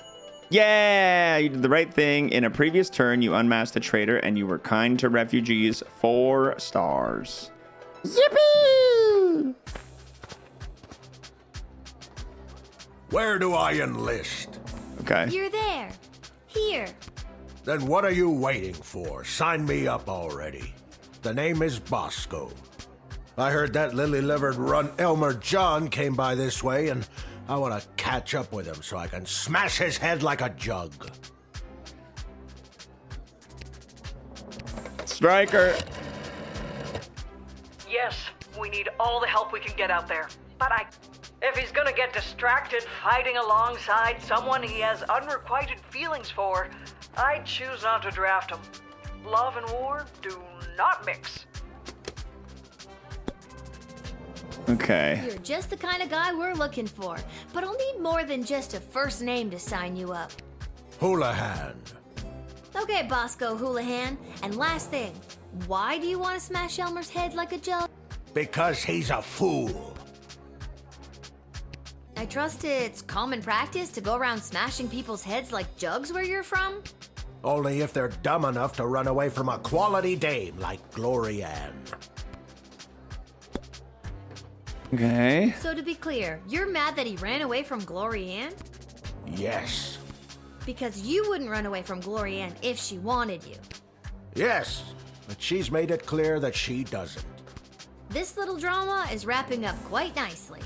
Yeah, you did the right thing. In a previous turn, you unmasked a traitor and you were kind to refugees. 4 stars. Yippee! Where do I enlist? Okay. You're there. Here. Then what are you waiting for? Sign me up already. The name is Bosco. I heard that lily-livered runt Elmer John came by this way, and I want to catch up with him so I can smash his head like a jug. Striker. Yes, we need all the help we can get out there. But if he's gonna get distracted fighting alongside someone he has unrequited feelings for, I'd choose not to draft him. Love and war do not mix. Okay. You're just the kind of guy we're looking for. But I'll need more than just a first name to sign you up. Houlihan. Okay, Bosco Houlihan. And last thing, why do you want to smash Elmer's head like a jug? Because he's a fool. I trust it's common practice to go around smashing people's heads like jugs where you're from? Only if they're dumb enough to run away from a quality dame like Glory Ann. Okay. So to be clear, you're mad that he ran away from Glory Ann? Yes. Because you wouldn't run away from Glory Ann if she wanted you. Yes, but she's made it clear that she doesn't. This little drama is wrapping up quite nicely.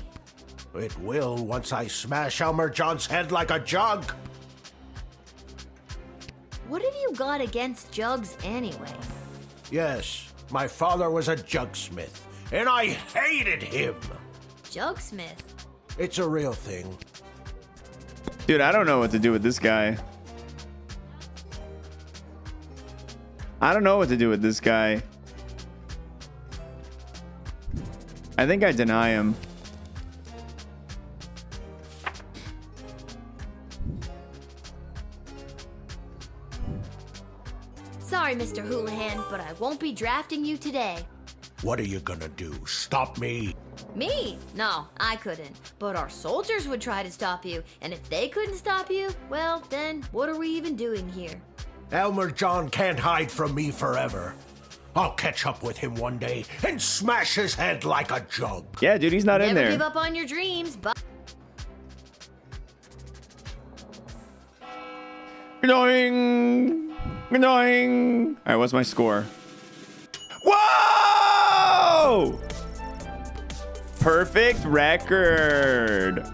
It will once I smash Elmer John's head like a jug. What have you got against jugs anyway? Yes, my father was a jugsmith, and I hated him. Jugsmith? It's a real thing. Dude, I don't know what to do with this guy. I don't know what to do with this guy. I think I deny him. Sorry, Mr. Houlihan, but I won't be drafting you today. What are you gonna do? Stop me? Me? No, I couldn't. But our soldiers would try to stop you, and if they couldn't stop you, well, then what are we even doing here? Elmer John can't hide from me forever. I'll catch up with him one day and smash his head like a jug. Yeah, dude, he's not in Never there. give up on your dreams, but Annoying. Annoying. All right, what's my score? Whoa! Perfect record.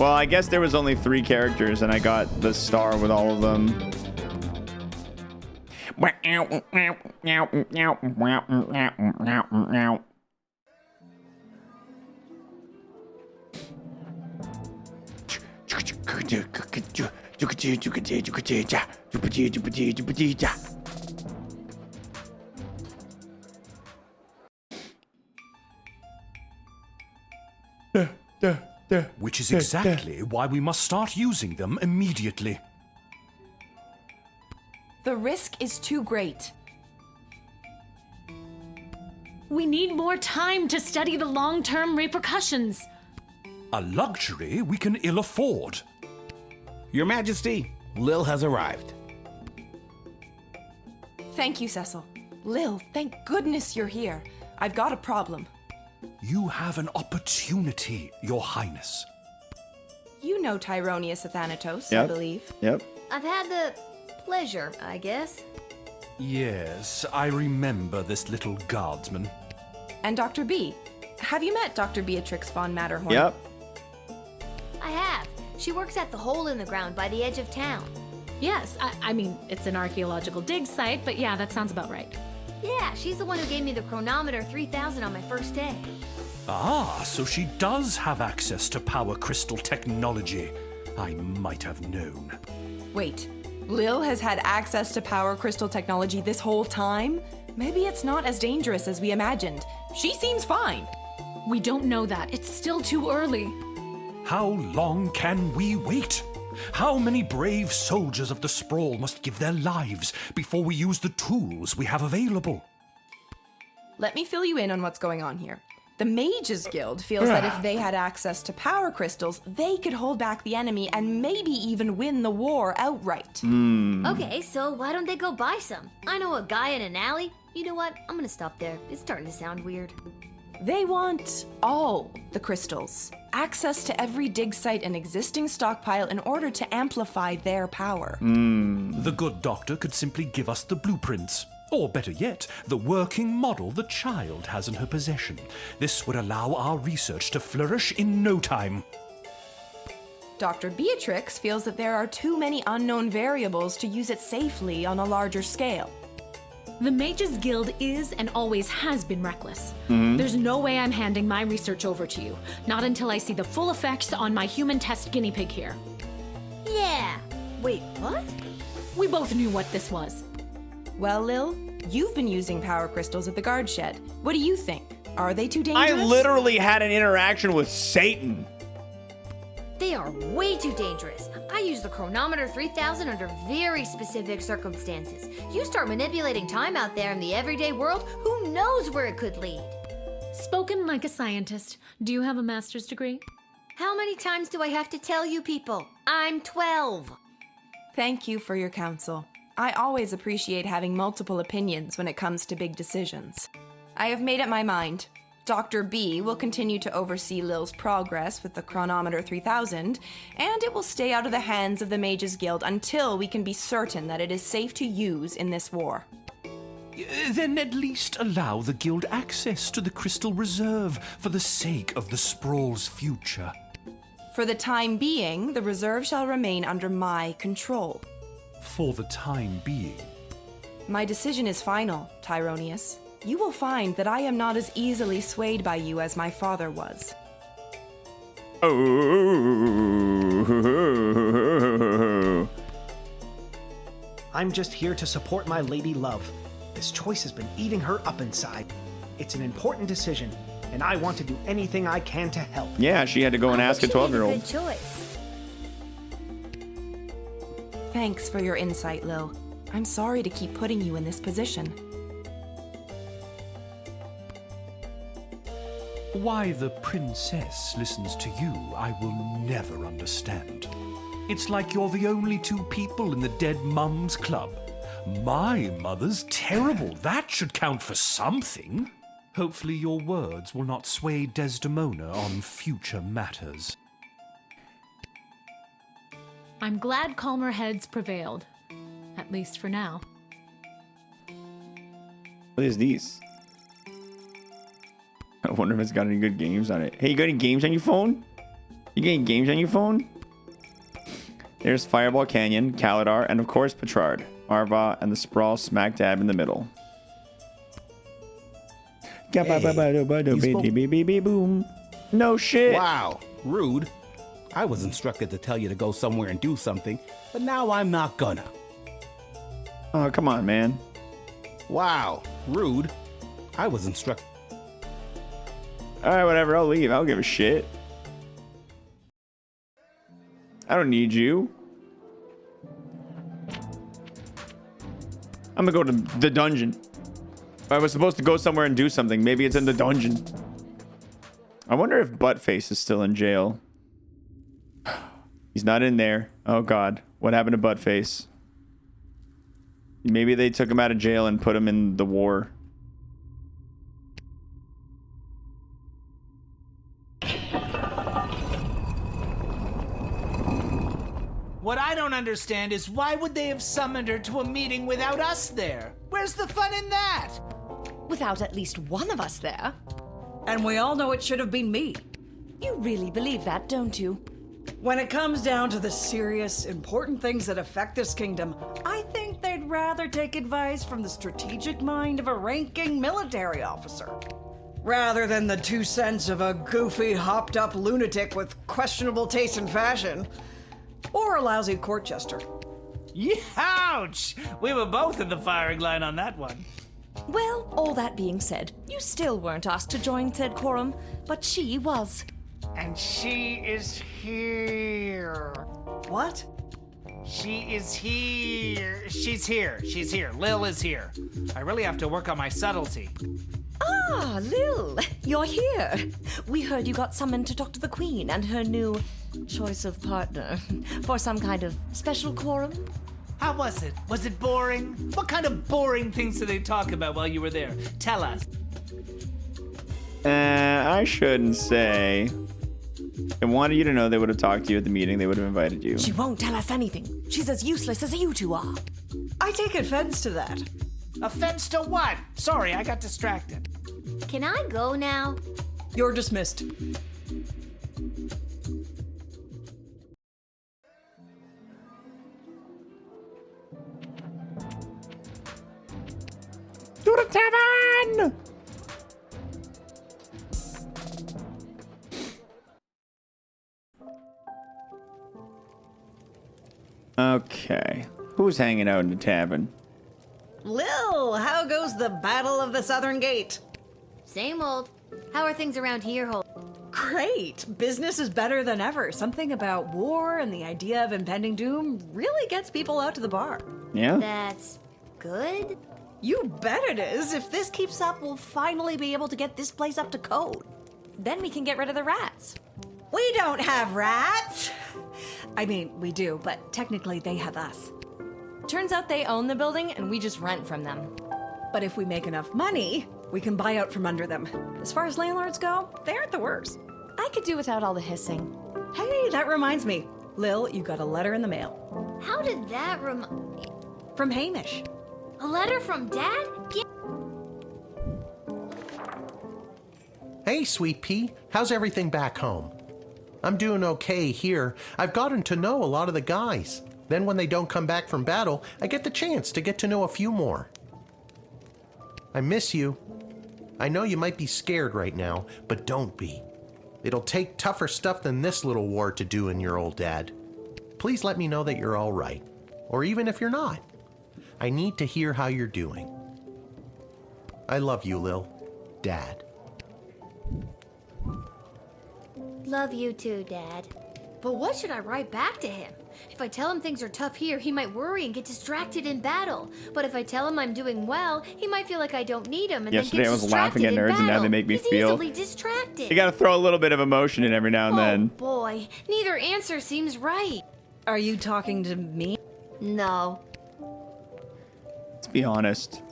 Well, I guess there was only 3 characters, and I got the star with all of them. Which is exactly why we must start using them immediately. The risk is too great. We need more time to study the long-term repercussions. A luxury we can ill afford. Your Majesty, Lil has arrived. Thank you, Cecil. Lil, thank goodness you're here. I've got a problem. You have an opportunity, Your Highness. You know Tyronius Athanatos, I Yep. believe. Yep. I've had the pleasure, I guess. Yes, I remember this little guardsman. And Dr. B. Have you met Dr. Beatrix von Matterhorn? Yep. I have. She works at the hole in the ground by the edge of town. Yes, I mean, it's an archaeological dig site, but yeah, that sounds about right. Yeah, she's the one who gave me the chronometer 3000 on my first day. Ah, so she does have access to power crystal technology. I might have known. Wait, Lil has had access to power crystal technology this whole time? Maybe it's not as dangerous as we imagined. She seems fine. We don't know that. It's still too early. How long can we wait? How many brave soldiers of the Sprawl must give their lives before we use the tools we have available? Let me fill you in on what's going on here. The Mages Guild feels that if they had access to power crystals, they could hold back the enemy and maybe even win the war outright. Okay, so why don't they go buy some? I know a guy in an alley. You know what? I'm gonna stop there. It's starting to sound weird. They want all the crystals. Access to every dig site and existing stockpile in order to amplify their power. The good doctor could simply give us the blueprints. Or better yet, the working model the child has in her possession. This would allow our research to flourish in no time. Dr. Beatrix feels that there are too many unknown variables to use it safely on a larger scale. The Mages Guild is and always has been reckless. There's no way I'm handing my research over to you. Not until I see the full effects on my human test guinea pig here. Yeah. Wait, what? We both knew what this was. Well, Lil, you've been using power crystals at the guard shed. What do you think? Are they too dangerous? I literally had an interaction with Satan. They are way too dangerous. I use the chronometer 3000 under very specific circumstances. You start manipulating time out there in the everyday world, who knows where it could lead? Spoken like a scientist. Do you have a master's degree? How many times do I have to tell you people? I'm 12. Thank you for your counsel. I always appreciate having multiple opinions when it comes to big decisions. I have made up my mind. Dr. B will continue to oversee Lil's progress with the chronometer 3000, and it will stay out of the hands of the Mages Guild until we can be certain that it is safe to use in this war. Then at least allow the guild access to the crystal reserve for the sake of the Sprawl's future. For the time being, the reserve shall remain under my control. For the time being. My decision is final, Tyronius. You will find that I am not as easily swayed by you as my father was. Oh. I'm just here to support my lady love. This choice has been eating her up inside. It's an important decision, and I want to do anything I can to help. Yeah, she had to go and ask a 12-year-old. Good choice. Thanks for your insight, Lil. I'm sorry to keep putting you in this position. Why the princess listens to you, I will never understand. It's like you're the only two people in the Dead Mums Club. My mother's terrible. That should count for something. Hopefully your words will not sway Desdemona on future matters. I'm glad calmer heads prevailed. At least for now. What is these? I wonder if it's got any good games on it. Hey, you got any games on your phone? You got any games on your phone? There's Fireball Canyon, Caladar, and of course Petrard, Arva, and the Sprawl smack dab in the middle. Boom. No shit. Wow, rude. I was instructed to tell you to go somewhere and do something, but now I'm not gonna. Oh, come on, man. Wow, rude. I was instructed. Alright, whatever, I'll leave. I don't give a shit. I don't need you. I'm gonna go to the dungeon. I was supposed to go somewhere and do something. Maybe it's in the dungeon. I wonder if Buttface is still in jail. He's not in there. Oh god. What happened to Buttface? Maybe they took him out of jail and put him in the war. What I don't understand is why would they have summoned her to a meeting without us there? Where's the fun in that? Without at least one of us there. And we all know it should have been me. You really believe that, don't you? When it comes down to the serious, important things that affect this kingdom, I think they'd rather take advice from the strategic mind of a ranking military officer, rather than the 2 cents of a goofy, hopped-up lunatic with questionable taste in fashion, or a lousy court jester. Ouch! We were both in the firing line on that one. Well, all that being said, you still weren't asked to join said quorum, but she was. And she is here. What? She is here. She's here. She's here. Lil is here. I really have to work on my subtlety. Ah, Lil, you're here. We heard you got summoned to talk to the Queen and her new choice of partner for some kind of special quorum. How was it? Was it boring? What kind of boring things did they talk about while you were there? Tell us. I shouldn't say. If I wanted you to know, they would have talked to you at the meeting. They would have invited you. She won't tell us anything. She's as useless as you two are. I take offense to that. Offense to what? Sorry, I got distracted. Can I go now? You're dismissed. To the tavern! Okay. Who's hanging out in the tavern? Lil, how goes the Battle of the Southern Gate? Same old. How are things around here, Holt? Great. Business is better than ever. Something about war and the idea of impending doom really gets people out to the bar. Yeah? That's good? You bet it is. If this keeps up, we'll finally be able to get this place up to code. Then we can get rid of the rats. We don't have rats. I mean, we do, but technically they have us. Turns out they own the building and we just rent from them. But if we make enough money, we can buy out from under them. As far as landlords go, they aren't the worst. I could do without all the hissing. Hey, that reminds me. Lil, you got a letter in the mail. How did that From Hamish. A letter from Dad? Hey, Sweet Pea. How's everything back home? I'm doing okay here. I've gotten to know a lot of the guys. Then when they don't come back from battle, I get the chance to get to know a few more. I miss you. I know you might be scared right now, but don't be. It'll take tougher stuff than this little war to do in your old dad. Please let me know that you're all right. Or even if you're not. I need to hear how you're doing. I love you, Lil. Dad. Love you too, Dad. But what should I write back to him? If I tell him things are tough here, he might worry and get distracted in battle. But if I tell him I'm doing well, he might feel like I don't need him and Yesterday I then was gets laughing distracted at nerds in and now battle. they make me He's feel. easily distracted. You gotta throw a little bit of emotion in every now and then. Boy, neither answer seems right. Are you talking to me? No. be honest.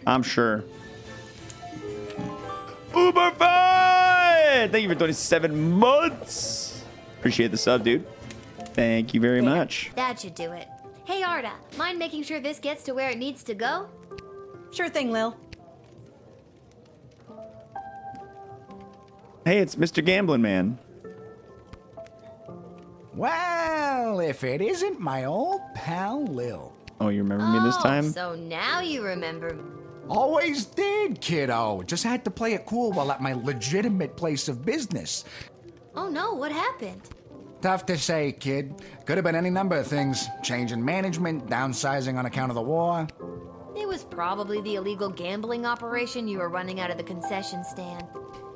I'm sure. Uber Fun! Thank you for 27 months. Appreciate the sub, dude. Thank you very much. That should do it. Hey, Arda, mind making sure this gets to where it needs to go? Sure thing, Lil. Hey, it's Mr. Gambling Man. Well, if it isn't my old pal Lil. Oh, you remember me this time? So now you remember. Always did, kiddo. Just had to play it cool while at my legitimate place of business. Oh no, what happened? Tough to say, kid. Could have been any number of things. Change in management, downsizing on account of the war. It was probably the illegal gambling operation you were running out of the concession stand.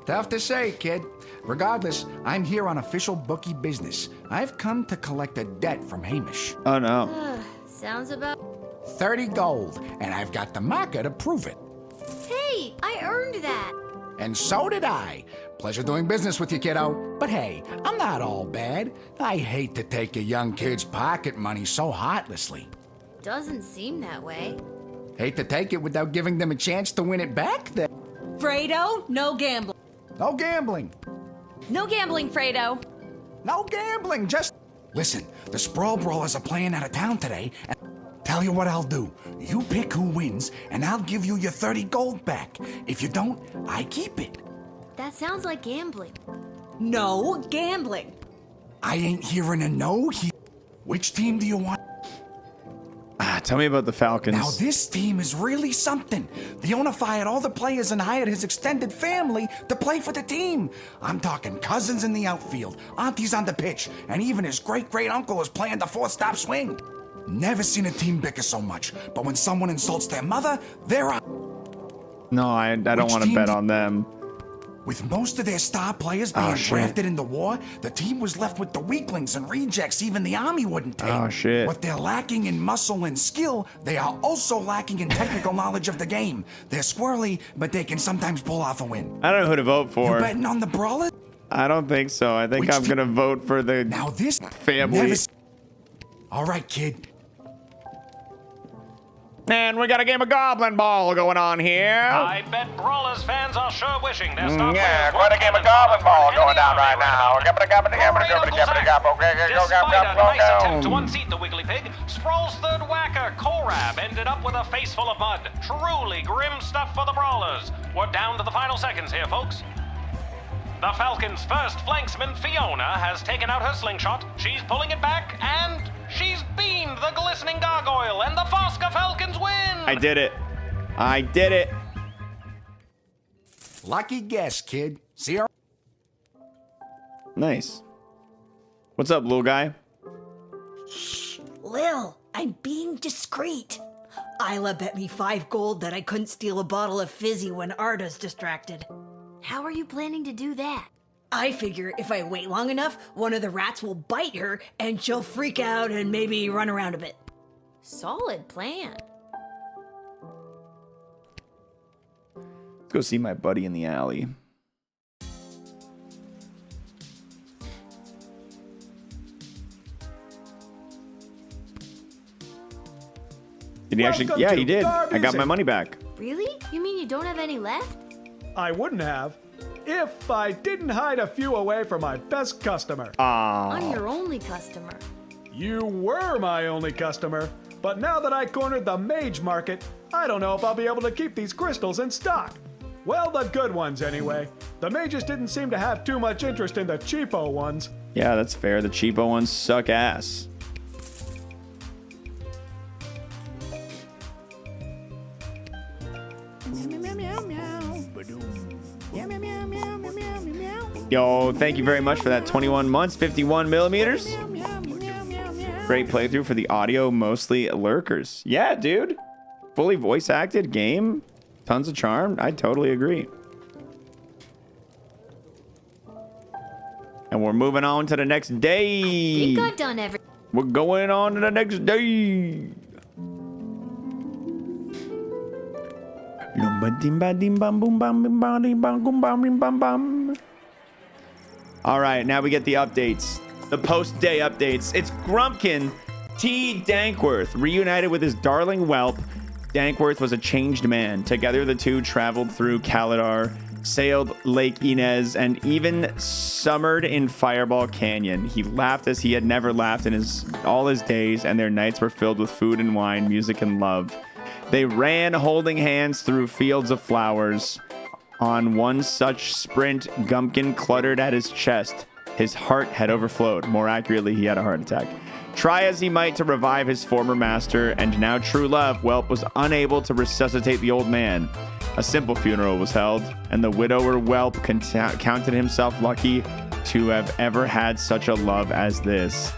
Tough to say, kid. Regardless, I'm here on official bookie business. I've come to collect a debt from Hamish. Oh, no. Sounds about... 30 gold, and I've got the marker to prove it. Hey, I earned that. And so did I. Pleasure doing business with you, kiddo. But hey, I'm not all bad. I hate to take a young kid's pocket money so heartlessly. Doesn't seem that way. Hate to take it without giving them a chance to win it back then. Fredo, no gambling. No gambling. No gambling, Fredo. No gambling, just... Listen, the Sprawl Brawlers are playing out of town today, and tell you what I'll do. You pick who wins, and I'll give you your 30 gold back. If you don't, I keep it. That sounds like gambling. No gambling. I ain't hearing a no here. Which team do you want? Tell me about the Falcons. Now this team is really something. The owner fired all the players and hired his extended family to play for the team. I'm talking cousins in the outfield, aunties on the pitch, and even his great-great-uncle is playing the fourth-stop swing. Never seen a team bicker so much, but when someone insults their mother, they're out. No, I don't want to bet on them. With most of their star players being drafted in the war, the team was left with the weaklings and rejects even the army wouldn't take. Oh, shit. What they're lacking in muscle and skill, they are also lacking in technical knowledge of the game. They're squirrely, but they can sometimes pull off a win. I don't know who to vote for. You betting on the Brawlers? I don't think so. I think I'm going to vote for the family. All right, kid. Man, we got a game of Goblin Ball going on here. I bet Brawlers fans are sure wishing their star Yeah, players quite a game of Goblin Ball going down right now. Despite a nice attempt to unseat the Wiggly Pig, Sprawl's third whacker, Korab, ended up with a face full of mud. Truly grim stuff for the Brawlers. We're down to the final seconds here, folks. The Falcons' first flanksman, Fiona, has taken out her slingshot. She's pulling it back, and she's beamed the glistening gargoyle, and the Fosca Falcons win! I did it. I did it. Lucky guess, kid. See ya. Nice. What's up, little guy? Lil, I'm being discreet. Isla bet me 5 gold that I couldn't steal a bottle of fizzy when Arda's distracted. How are you planning to do that? I figure if I wait long enough, one of the rats will bite her and she'll freak out and maybe run around a bit. Solid plan. Let's go see my buddy in the alley. Did he actually? Yeah, he did. I got my money back. Really? You mean you don't have any left? I wouldn't have if I didn't hide a few away for my best customer. I'm your only customer. You were my only customer, but now that I cornered the mage market, I don't know if I'll be able to keep these crystals in stock. Well, the good ones anyway. The mages didn't seem to have too much interest in the cheapo ones. Yeah, that's fair. The cheapo ones suck ass. Yo, thank you very much for that 21 months, 51 millimeters. Great playthrough for the audio, mostly lurkers. Yeah, dude. Fully voice acted game. Tons of charm. I totally agree. And we're moving on to the next day. I think I've done everything. We're going on to the next day. All right, now we get the updates. The post-day updates. It's Grumpkin T. Dankworth, reunited with his darling whelp, Dankworth was a changed man. Together, the two traveled through Caladar, sailed Lake Inez, and even summered in Fireball Canyon. He laughed as he had never laughed in all his days, and their nights were filled with food and wine, music and love. They ran holding hands through fields of flowers. On one such sprint, Gumpkin cluttered at his chest. His heart had overflowed. More accurately, he had a heart attack. Try as he might to revive his former master and now true love, Whelp was unable to resuscitate the old man. A simple funeral was held, and the widower Whelp counted himself lucky to have ever had such a love as this.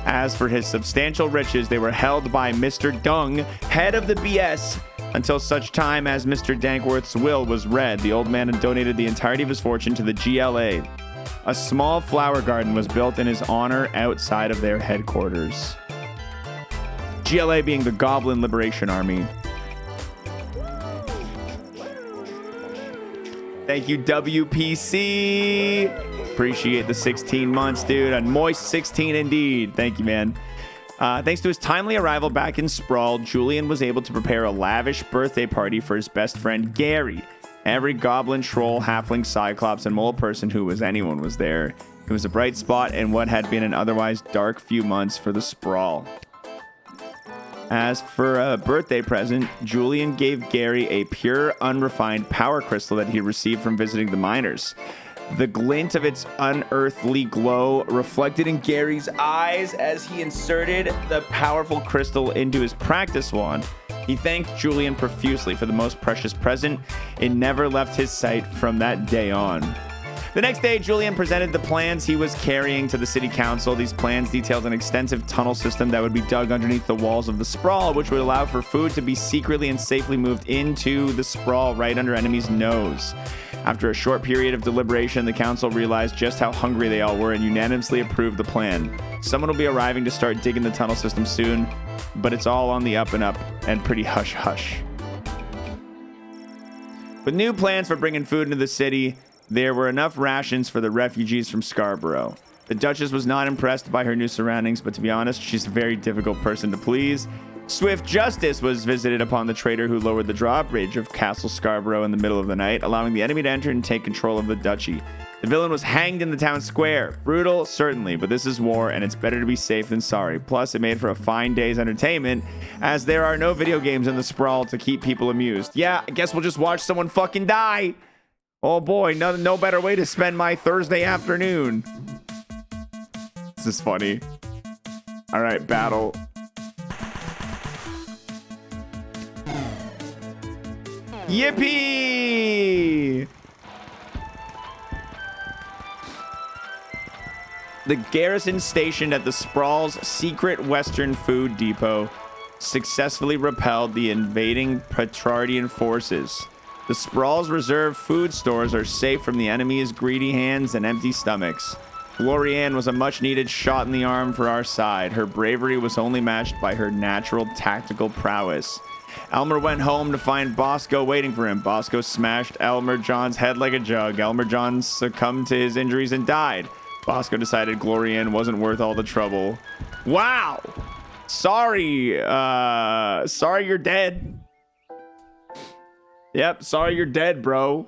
As for his substantial riches, they were held by Mr. Dung, head of the BS, until such time as Mr. Dankworth's will was read. The old man had donated the entirety of his fortune to the GLA. A small flower garden was built in his honor outside of their headquarters. GLA being the Goblin Liberation Army. Thank you, WPC. Appreciate the 16 months, dude. A moist 16 indeed. Thank you, man. Thanks to his timely arrival back in Sprawl, Julian was able to prepare a lavish birthday party for his best friend, Gary. Every goblin, troll, halfling, cyclops, and mole person who was anyone was there. It was a bright spot in what had been an otherwise dark few months for the Sprawl. As for a birthday present, Julian gave Gary a pure, unrefined power crystal that he received from visiting the miners. The glint of its unearthly glow reflected in Gary's eyes as he inserted the powerful crystal into his practice wand. He thanked Julian profusely for the most precious present. It never left his sight from that day on. The next day, Julian presented the plans he was carrying to the city council. These plans detailed an extensive tunnel system that would be dug underneath the walls of the Sprawl, which would allow for food to be secretly and safely moved into the Sprawl right under enemies' nose. After a short period of deliberation, the council realized just how hungry they all were and unanimously approved the plan. Someone will be arriving to start digging the tunnel system soon, but it's all on the up and up and pretty hush-hush. With new plans for bringing food into the city, there were enough rations for the refugees from Scarborough. The Duchess was not impressed by her new surroundings, but to be honest, she's a very difficult person to please. Swift justice was visited upon the traitor who lowered the drawbridge of Castle Scarborough in the middle of the night, allowing the enemy to enter and take control of the duchy. The villain was hanged in the town square. Brutal, certainly, but this is war, and it's better to be safe than sorry. Plus, it made for a fine day's entertainment, as there are no video games in the Sprawl to keep people amused. Yeah, I guess we'll just watch someone fucking die. Oh boy, no better way to spend my Thursday afternoon. This is funny. All right, battle. Yippee! The garrison stationed at the Sprawl's secret western food depot successfully repelled the invading Petrardian forces. The Sprawl's reserve food stores are safe from the enemy's greedy hands and empty stomachs. Glorianne was a much-needed shot in the arm for our side. Her bravery was only matched by her natural tactical prowess. Elmer went home to find Bosco waiting for him. Bosco smashed Elmer John's head like a jug. Elmer John succumbed to his injuries and died. Bosco decided Glorianne wasn't worth all the trouble. Wow! Sorry you're dead. Yep, sorry you're dead, bro.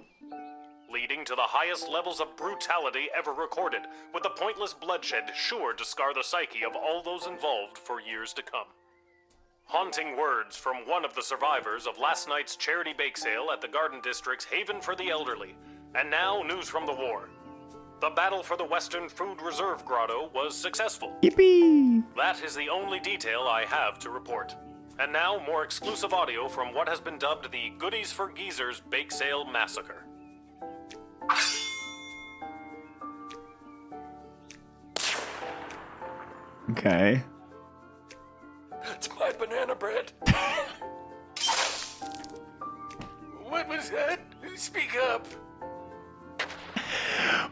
Leading to the highest levels of brutality ever recorded, with the pointless bloodshed sure to scar the psyche of all those involved for years to come. Haunting words from one of the survivors of last night's charity bake sale at the Garden District's Haven for the Elderly. And now, news from the war. The battle for the Western Food Reserve Grotto was successful. Yippee! That is the only detail I have to report. And now, more exclusive audio from what has been dubbed the Goodies for Geezers Bake Sale Massacre. Okay. That's my banana bread. What was that? Speak up.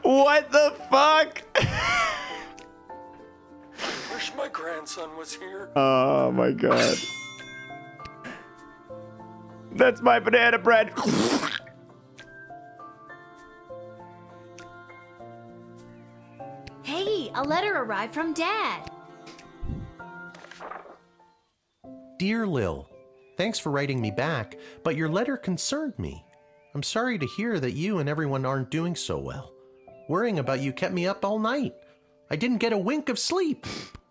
What the fuck? Wish my grandson was here. Oh my god. That's my banana bread. Hey, a letter arrived from Dad. Dear Lil, thanks for writing me back, but your letter concerned me. I'm sorry to hear that you and everyone aren't doing so well. Worrying about you kept me up all night. I didn't get a wink of sleep.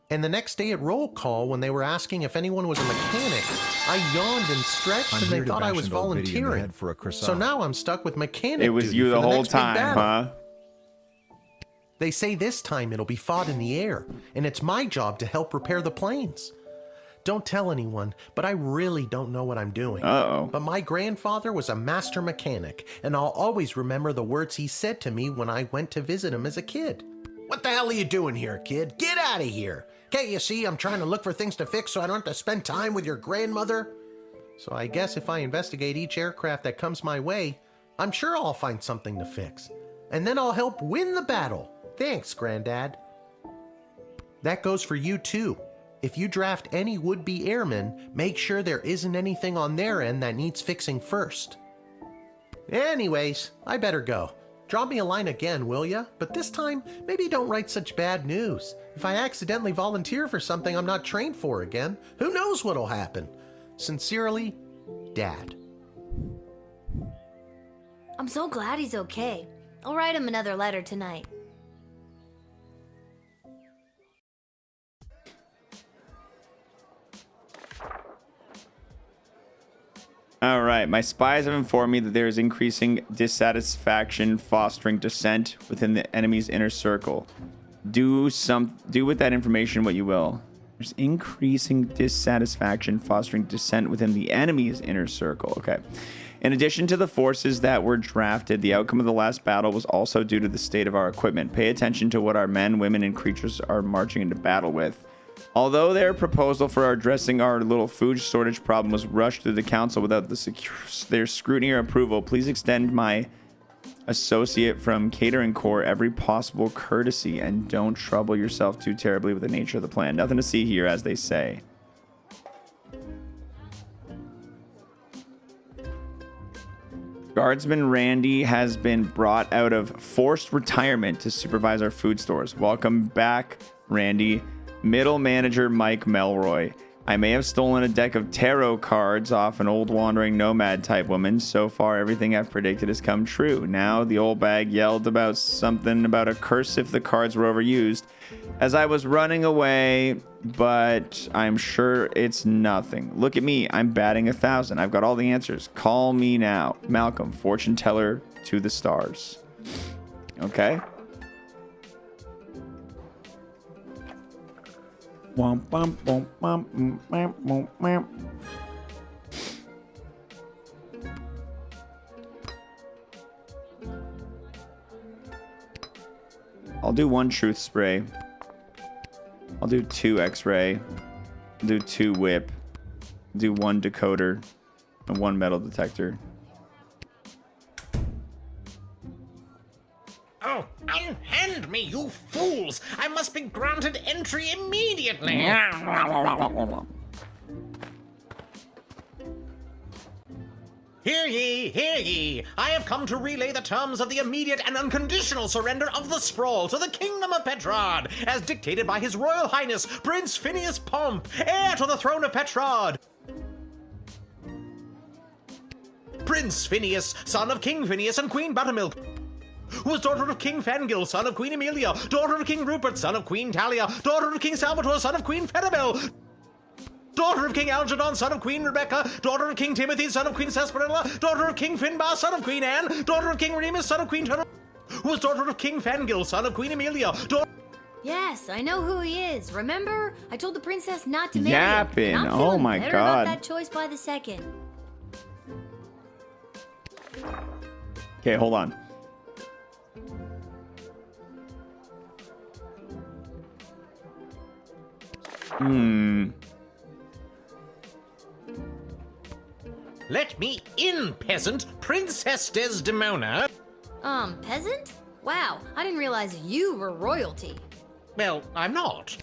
And the next day at roll call, when they were asking if anyone was a mechanic, I yawned and stretched and they thought I was volunteering. So now I'm stuck with mechanic. It was you the whole time, huh? They say this time it'll be fought in the air, and it's my job to help repair the planes. Don't tell anyone, but I really don't know what I'm doing. Uh-oh. But my grandfather was a master mechanic, and I'll always remember the words he said to me when I went to visit him as a kid. What the hell are you doing here, kid? Get out of here! Can't you see I'm trying to look for things to fix so I don't have to spend time with your grandmother? So I guess if I investigate each aircraft that comes my way, I'm sure I'll find something to fix. And then I'll help win the battle. Thanks, Granddad. That goes for you too. If you draft any would-be airmen, make sure there isn't anything on their end that needs fixing first. Anyways, I better go. Drop me a line again, will ya? But this time, maybe don't write such bad news. If I accidentally volunteer for something I'm not trained for again, who knows what'll happen? Sincerely, Dad. I'm so glad he's okay. I'll write him another letter tonight. All right, my spies have informed me that there is increasing dissatisfaction fostering dissent within the enemy's inner circle. Do with that information what you will. There's increasing dissatisfaction fostering dissent within the enemy's inner circle. Okay. In addition to the forces that were drafted, the outcome of the last battle was also due to the state of our equipment. Pay attention to what our men, women, and creatures are marching into battle with. Although their proposal for addressing our little food shortage problem was rushed through the council without their scrutiny or approval, please extend my associate from Catering Corps every possible courtesy and don't trouble yourself too terribly with the nature of the plan. Nothing to see here, as they say. Guardsman Randy has been brought out of forced retirement to supervise our food stores. Welcome back, Randy. Middle manager Mike Melroy. I may have stolen a deck of tarot cards off an old wandering nomad type woman. So far, everything I've predicted has come true. Now, the old bag yelled about something about a curse if the cards were overused as I was running away, but I'm sure it's nothing. Look at me. I'm batting 1,000. I've got all the answers. Call me now. Malcolm, fortune teller to the stars. Okay. I'll do 1 truth spray. I'll do 2 x-ray. I'll do 2 whip. I'll do 1 decoder and 1 metal detector. Oh, unhand me, you fools! I must be granted entry immediately! Hear ye, hear ye! I have come to relay the terms of the immediate and unconditional surrender of the sprawl to the Kingdom of Petrod, as dictated by His Royal Highness, Prince Phineas Pomp, heir to the throne of Petrod! Prince Phineas, son of King Phineas and Queen Buttermilk, who was daughter of King Fangil, son of Queen Amelia, daughter of King Rupert, son of Queen Talia, daughter of King Salvatore, son of Queen Fedibel, daughter of King Algernon, son of Queen Rebecca, daughter of King Timothy, son of Queen Sesperilla, daughter of King Finbar, son of Queen Anne, daughter of King Remus, son of Queen Turtle, who was daughter of King Fangil, son of Queen Amelia, Yes, I know who he is. Remember? I told the princess not to marry Yapping. him. Oh my better God. about that choice by the second. Okay, hold on. Let me in, peasant! Princess Desdemona! Peasant? Wow, I didn't realize you were royalty. Well, I'm not.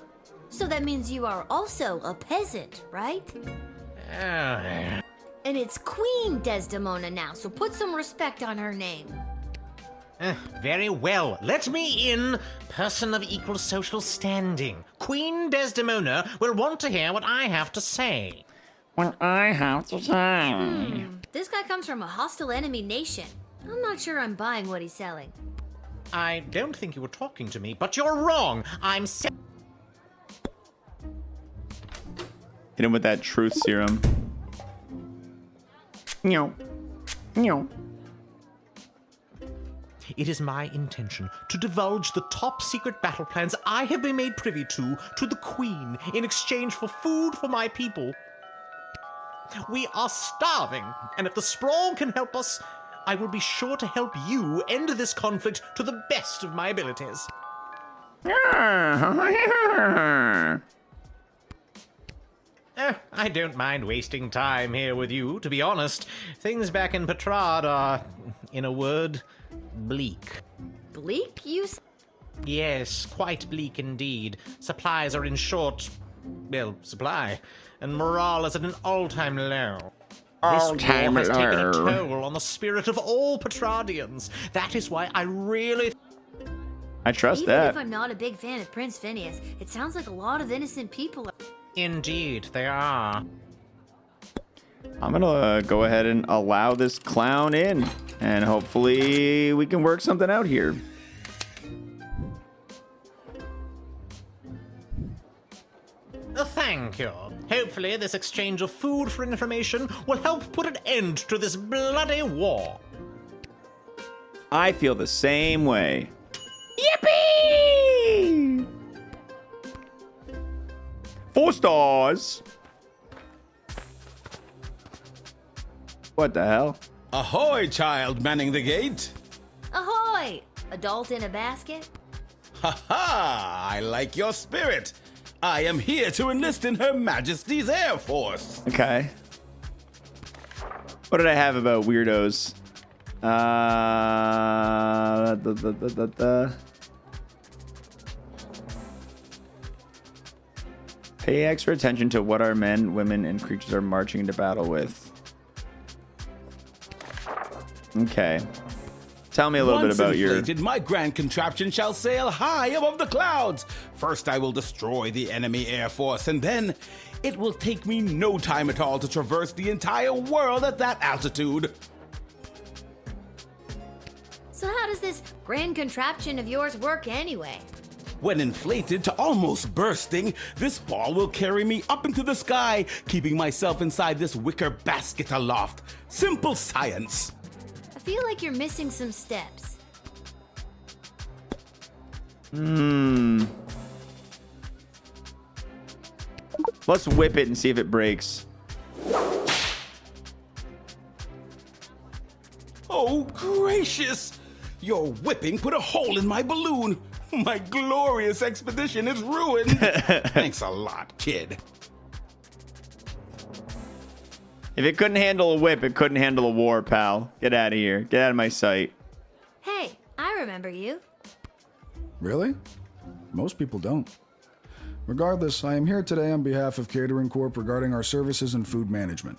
So that means you are also a peasant, right? And it's Queen Desdemona now, so put some respect on her name. Very well. Let me in, person of equal social standing. Queen Desdemona will want to hear what I have to say. When I have to say. This guy comes from a hostile enemy nation. I'm not sure I'm buying what he's selling. I don't think you were talking to me, but you're wrong. Hit him with that truth serum. No. It is my intention to divulge the top secret battle plans I have been made privy to the Queen in exchange for food for my people. We are starving, and if the Sprawl can help us, I will be sure to help you end this conflict to the best of my abilities. I don't mind wasting time here with you, to be honest. Things back in Petrard are, in a word, bleak. Bleak, you Yes, quite bleak indeed. Supplies are in short, supply, and morale is at an all-time low. This war has taken a toll on the spirit of all Petrardians. That is why I really... I trust Even that. if I'm not a big fan of Prince Phineas, it sounds like a lot of innocent people are... Indeed, they are. I'm gonna go ahead and allow this clown in, and hopefully we can work something out here. Thank you. Hopefully this exchange of food for information will help put an end to this bloody war. I feel the same way. Yippee! 4 stars. What the hell? Ahoy, child manning the gate. Ahoy! Adult in a basket? Ha ha! I like your spirit. I am here to enlist in Her Majesty's Air Force. Okay. What did I have about weirdos? Pay extra attention to what our men, women, and creatures are marching into battle with. Okay. Tell me a little bit about your... Once inflated, my grand contraption shall sail high above the clouds. First, I will destroy the enemy air force, and then it will take me no time at all to traverse the entire world at that altitude. So how does this grand contraption of yours work anyway? When inflated to almost bursting, this ball will carry me up into the sky, keeping myself inside this wicker basket aloft. Simple science. I feel like you're missing some steps. Let's whip it and see if it breaks. Oh, gracious! Your whipping put a hole in my balloon. My glorious expedition is ruined. Thanks a lot, kid. If it couldn't handle a whip, it couldn't handle a war, pal. Get out of here. Get out of my sight. Hey, I remember you. Really? Most people don't. Regardless, I am here today on behalf of Catering Corp regarding our services and food management.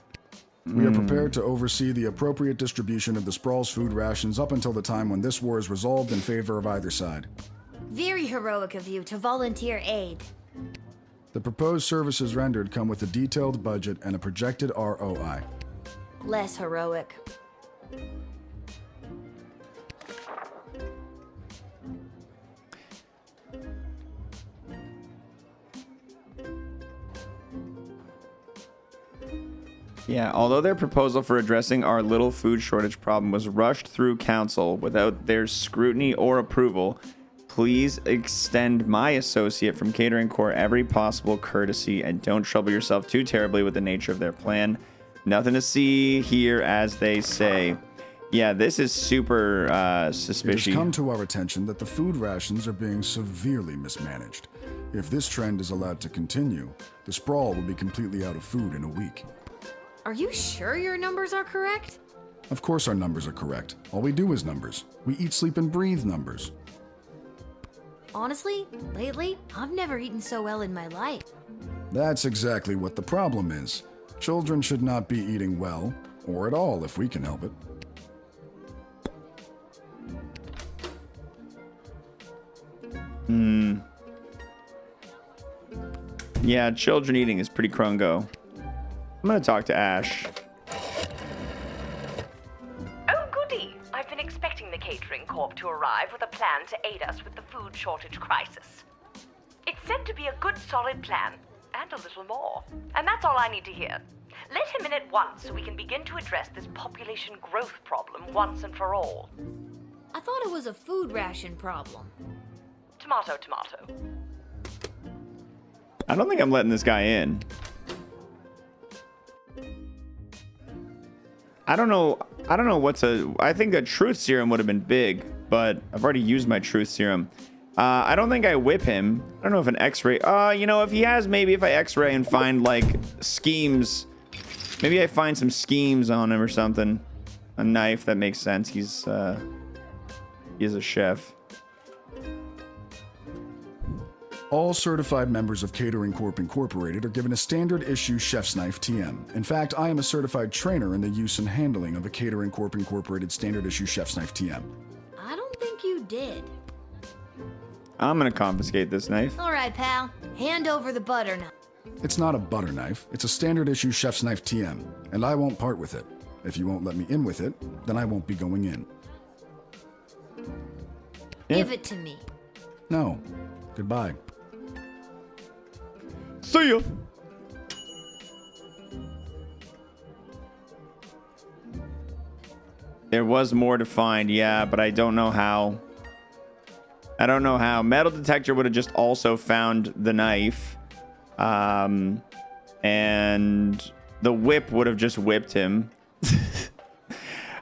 We are prepared to oversee the appropriate distribution of the Sprawl's food rations up until the time when this war is resolved in favor of either side. Very heroic of you to volunteer aid. The proposed services rendered come with a detailed budget and a projected ROI. Less heroic. Yeah, although their proposal for addressing our little food shortage problem was rushed through council without their scrutiny or approval, please extend my associate from Catering Corps every possible courtesy and don't trouble yourself too terribly with the nature of their plan. Nothing to see here, as they say. Yeah, this is super suspicious. It has come to our attention that the food rations are being severely mismanaged. If this trend is allowed to continue, the Sprawl will be completely out of food in a week. Are you sure your numbers are correct? Of course our numbers are correct. All we do is numbers. We eat, sleep, and breathe numbers. Honestly, lately, I've never eaten so well in my life. That's exactly what the problem is. Children should not be eating well, or at all if we can help it. Yeah, children eating is pretty crungo. I'm gonna talk to Ash. Oh, goody. I've been expecting the catering corp to arrive with a plan to aid us with the food shortage crisis. It's said to be a good, solid plan, and a little more. And that's all I need to hear. Let him in at once so we can begin to address this population growth problem once and for all. I thought it was a food ration problem. Tomato, tomato. I don't think I'm letting this guy in. I don't know what's I think a truth serum would have been big, but I've already used my truth serum. I don't think I whip him. I don't know if an x-ray, you know, if he has, maybe if I x-ray and find like schemes, maybe I find some schemes on him or something. A knife, that makes sense. He's a chef. All certified members of Catering Corp Incorporated are given a standard issue chef's knife TM. In fact, I am a certified trainer in the use and handling of a Catering Corp Incorporated standard issue chef's knife TM. I don't think you did. I'm gonna confiscate this knife. All right, pal. Hand over the butter knife. It's not a butter knife, it's a standard issue chef's knife TM, and I won't part with it. If you won't let me in with it, then I won't be going in. Give it to me. No. Goodbye. See ya. There was more to find, yeah, but I don't know how. I don't know how. Metal detector would have just also found the knife. And the whip would have just whipped him.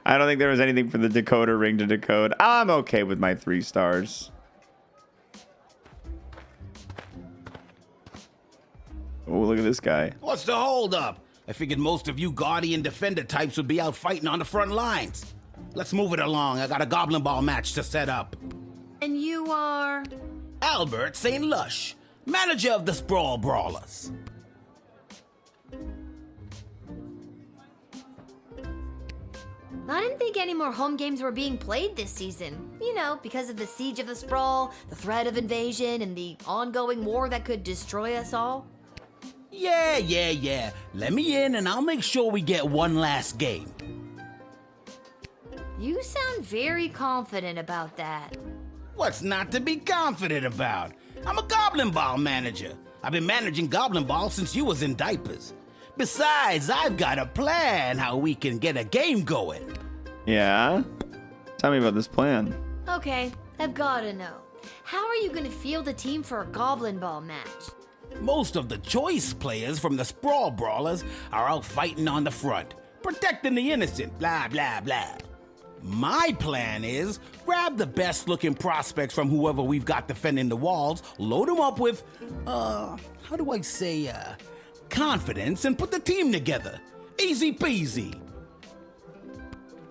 I don't think there was anything for the decoder ring to decode. I'm okay with my 3 stars. Oh, look at this guy. What's the holdup? I figured most of you Guardian Defender types would be out fighting on the front lines. Let's move it along. I got a Goblin Ball match to set up. And you are? Albert St. Lush, manager of the Sprawl Brawlers. I didn't think any more home games were being played this season. You know, because of the siege of the Sprawl, the threat of invasion, and the ongoing war that could destroy us all. Yeah. Let me in and I'll make sure we get one last game. You sound very confident about that. What's not to be confident about? I'm a Goblin Ball manager. I've been managing Goblin Ball since you was in diapers. Besides, I've got a plan how we can get a game going. Yeah? Tell me about this plan. Okay, I've gotta know. How are you gonna field a team for a Goblin Ball match? Most of the choice players from the Sprawl Brawlers are out fighting on the front, protecting the innocent, blah, blah, blah. My plan is grab the best looking prospects from whoever we've got defending the walls, load them up with, how do I say, confidence, and put the team together. Easy peasy.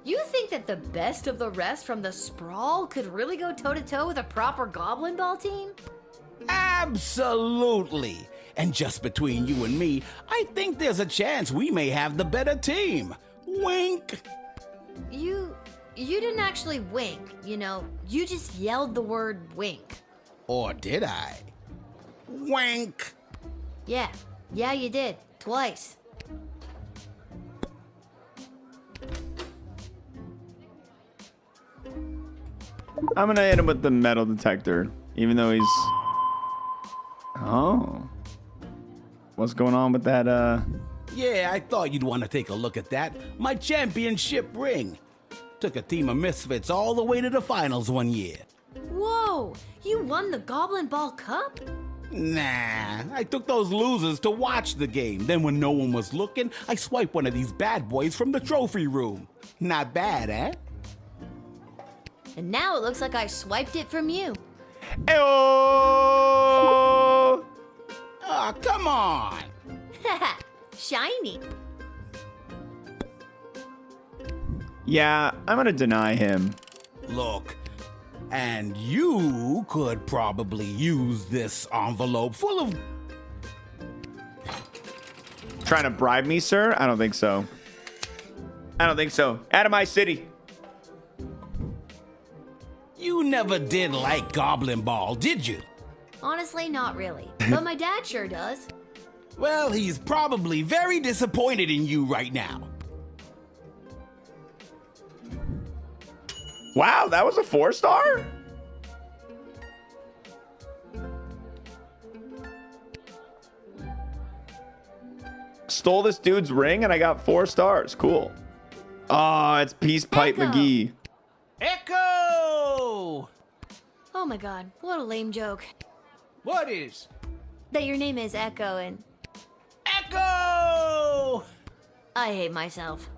You think that the best of the rest from the Sprawl could really go toe-to-toe with a proper Goblin Ball team? Absolutely. And just between you and me, I think there's a chance we may have the better team. Wink. You didn't actually wink, you know. You just yelled the word wink. Or did I? Wink. Yeah, you did. Twice. I'm gonna hit him with the metal detector, even though he's... Oh. What's going on with that, Yeah, I thought you'd want to take a look at that. My championship ring. Took a team of misfits all the way to the finals one year. Whoa! You won the Goblin Ball Cup? Nah, I took those losers to watch the game. Then when no one was looking, I swiped one of these bad boys from the trophy room. Not bad, eh? And now it looks like I swiped it from you. Oh, come on. Shiny. Yeah, I'm gonna deny him. Look, and you could probably use this envelope full of... Trying to bribe me, sir? I don't think so. I don't think so. Out of my city. You never did like Goblin Ball, did you? Honestly, not really. But my dad sure does. Well, he's probably very disappointed in you right now. Wow, that was a 4-star? Stole this dude's ring and I got 4 stars. Cool. Oh, it's Peace Pipe Echo. McGee. Echo! Oh my god, what a lame joke. What is? That your name is Echo and Echo! I hate myself.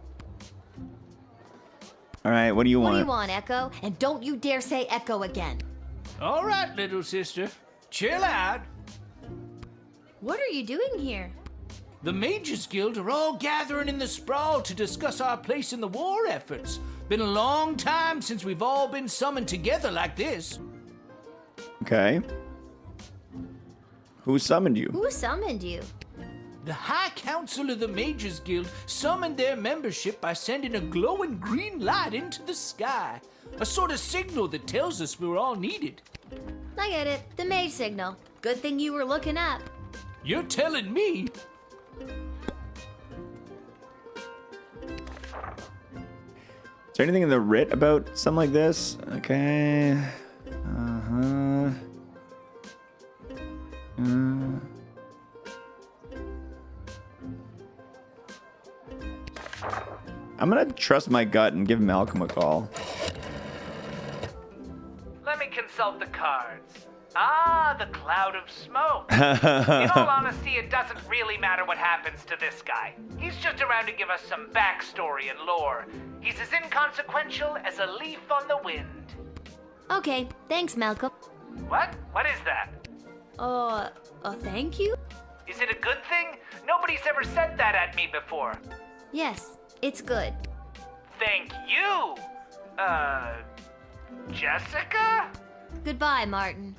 All right, what do you What want? do you want, Echo? And don't you dare say Echo again. All right, little sister. Chill out. What are you doing here? The Mages Guild are all gathering in the sprawl to discuss our place in the war efforts. Been a long time since we've all been summoned together like this. Okay. Who summoned you? Who summoned you? The High Council of the Mages Guild summoned their membership by sending a glowing green light into the sky. A sort of signal that tells us we're all needed. I get it. The mage signal. Good thing you were looking up. You're telling me? Is there anything in the writ about something like this? Okay. Uh-huh. I'm gonna trust my gut and give Malcolm a call. Let me consult the cards. Ah, the cloud of smoke. In all honesty, it doesn't really matter what happens to this guy. He's just around to give us some backstory and lore. He's as inconsequential as a leaf on the wind. Okay, thanks, Malcolm. What? What is that? Thank you? Is it a good thing? Nobody's ever said that at me before. Yes, it's good. Thank you. Jessica? Goodbye, Martin.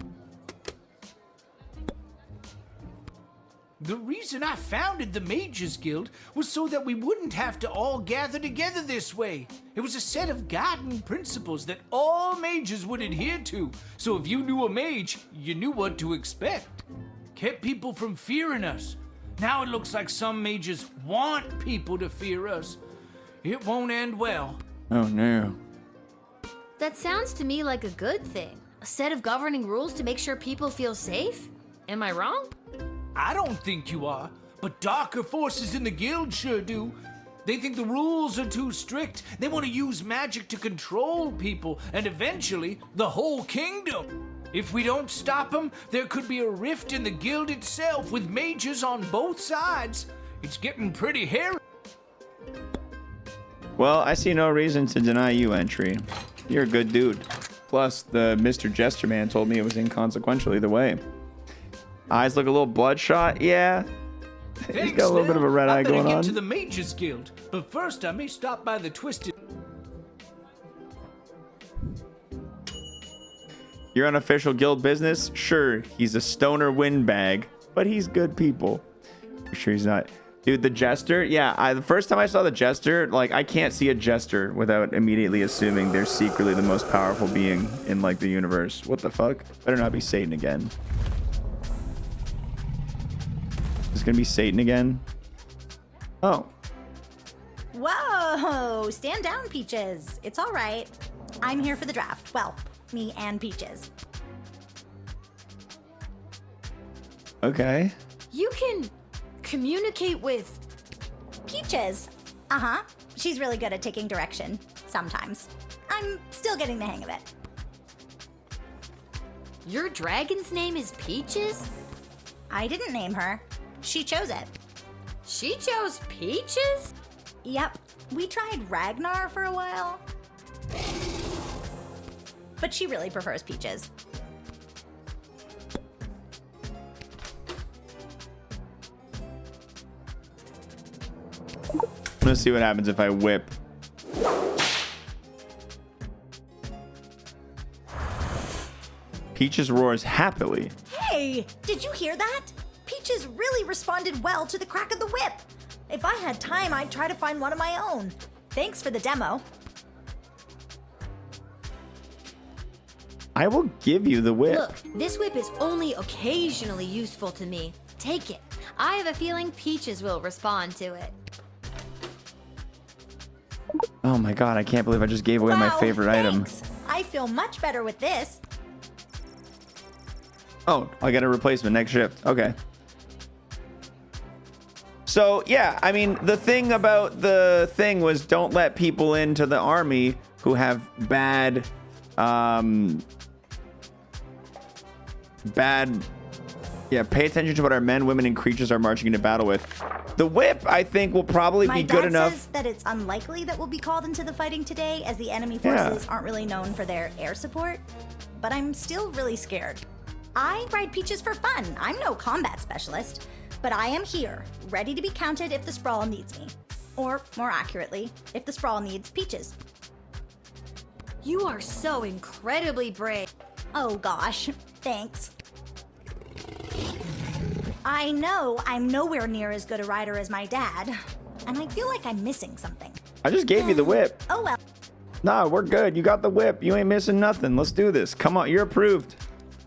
The reason I founded the Mages Guild was so that we wouldn't have to all gather together this way. It was a set of guiding principles that all mages would adhere to. So if you knew a mage, you knew what to expect. Kept people from fearing us. Now it looks like some mages want people to fear us. It won't end well. Oh no. That sounds to me like a good thing. A set of governing rules to make sure people feel safe? Am I wrong? I don't think you are, but darker forces in the guild sure do. They think the rules are too strict. They want to use magic to control people, and eventually, the whole kingdom. If we don't stop them, there could be a rift in the guild itself with mages on both sides. It's getting pretty hairy. Well, I see no reason to deny you entry. You're a good dude. Plus, the Mr. Jester man told me it was inconsequential either way. Eyes look a little bloodshot, yeah. He's got a little bit of a red eye going I better on. get to the Mages Guild, but first I may stop by the Twisted. Your unofficial guild business? Sure, he's a stoner windbag, but he's good people. I'm sure he's not. Dude, the Jester? Yeah, the first time I saw the Jester, like, I can't see a Jester without immediately assuming they're secretly the most powerful being in, like, the universe. What the fuck? Better not be Satan again. Is it gonna be Satan again? Oh. Whoa! Stand down, Peaches. It's all right. I'm here for the draft. Well, me and Peaches. Okay. You can communicate with Peaches. Uh-huh. She's really good at taking direction. Sometimes. I'm still getting the hang of it. Your dragon's name is Peaches? I didn't name her. She chose it. She chose Peaches? Yep. We tried Ragnar for a while. But she really prefers Peaches. I'm gonna see what happens if I whip. Peaches roars happily. Hey! Did you hear that? Peaches really responded well to the crack of the whip. If I had time, I'd try to find one of my own. Thanks for the demo. I will give you the whip. Look, this whip is only occasionally useful to me. Take it. I have a feeling Peaches will respond to it. Oh my god, I can't believe I just gave away my favorite item. I feel much better with this. Oh, I'll get a replacement next shift. Okay. So, yeah, I mean, the thing about the thing was don't let people into the army who have bad, pay attention to what our men, women, and creatures are marching into battle with. The whip, I think, will probably be good enough. My dad says that it's unlikely that we'll be called into the fighting today, as the enemy forces aren't really known for their air support. But I'm still really scared. I ride Peaches for fun. I'm no combat specialist. But I am here, ready to be counted if the Sprawl needs me. Or, more accurately, if the Sprawl needs Peaches. You are so incredibly brave. Oh gosh, thanks. I know I'm nowhere near as good a rider as my dad, and I feel like I'm missing something. I just gave you the whip. Oh well. Nah, we're good. You got the whip. You ain't missing nothing. Let's do this. Come on, you're approved.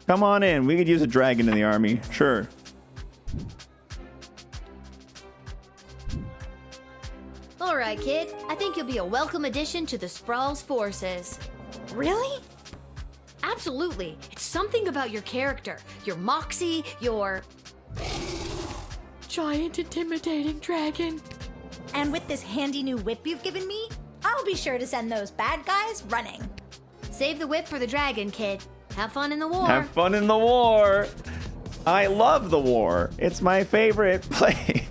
Come on in. We could use a dragon in the army. Sure. All right, kid. I think you'll be a welcome addition to the Sprawl's forces. Really? Absolutely. It's something about your character, your moxie, your giant intimidating dragon. And with this handy new whip you've given me, I'll be sure to send those bad guys running. Save the whip for the dragon, kid. Have fun in the war. Have fun in the war. I love the war. It's my favorite play.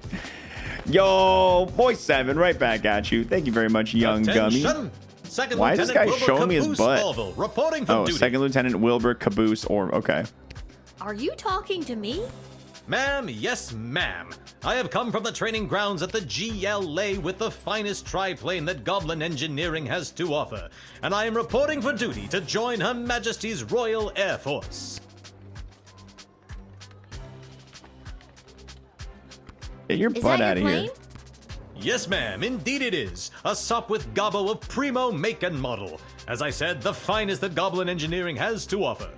Yo, boy 7, right back at you. Thank you very much, young gummy. Second Why is this guy Lieutenant showing me his Caboose butt? Orville, reporting from duty. Second Lieutenant Wilbur Caboose okay. Are you talking to me? Ma'am, yes, ma'am. I have come from the training grounds at the GLA with the finest triplane that Goblin Engineering has to offer, and I am reporting for duty to join Her Majesty's Royal Air Force. Get your butt out of here. Yes, ma'am, indeed it is. A sup with gobbo of primo make and model. As I said, the finest that Goblin Engineering has to offer.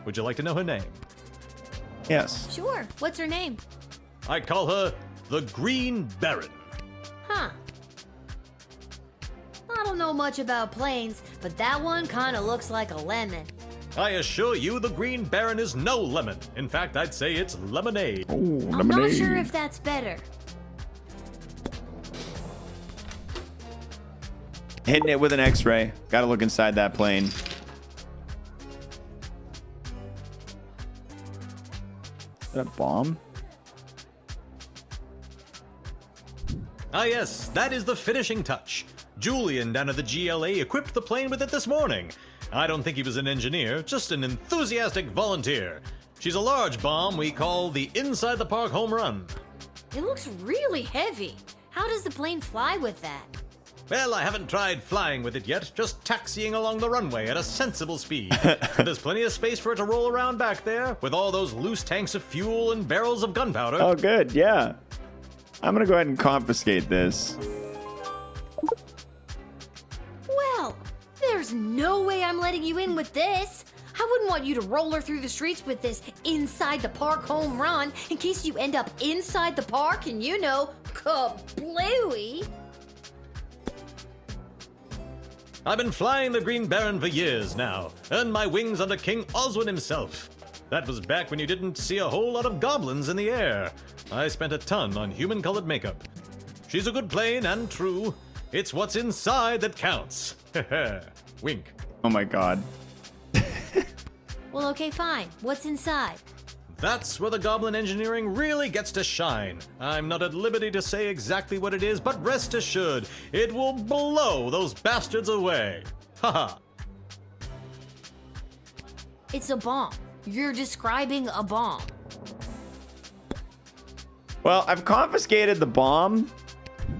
Would you like to know her name? Yes. Sure. What's her name? I call her the Green Baron. Huh. I don't know much about planes, but that one kind of looks like a lemon. I assure you the Green Baron is no lemon. In fact, I'd say it's lemonade. Ooh, I'm not sure if that's better. Hitting it with an X-ray. Gotta look inside that plane. Is that a bomb? Ah yes, that is the finishing touch. Julian down at the GLA equipped the plane with it this morning. I don't think he was an engineer, just an enthusiastic volunteer. She's a large bomb we call the Inside the Park Home Run. It looks really heavy. How does the plane fly with that? Well, I haven't tried flying with it yet, just taxiing along the runway at a sensible speed. But there's plenty of space for it to roll around back there, with all those loose tanks of fuel and barrels of gunpowder. Oh, good, yeah. I'm gonna go ahead and confiscate this. Well, there's no way I'm letting you in with this. I wouldn't want you to roll her through the streets with this Inside the Park home run in case you end up inside the park and, you know, kablooey. I've been flying the Green Baron for years now. Earned my wings under King Oswin himself. That was back when you didn't see a whole lot of goblins in the air. I spent a ton on human-colored makeup. She's a good plane and true. It's what's inside that counts. Wink. Oh my god. Well, okay, fine. What's inside? That's where the Goblin Engineering really gets to shine. I'm not at liberty to say exactly what it is, but rest assured, it will blow those bastards away. Haha. It's a bomb. You're describing a bomb. Well, I've confiscated the bomb,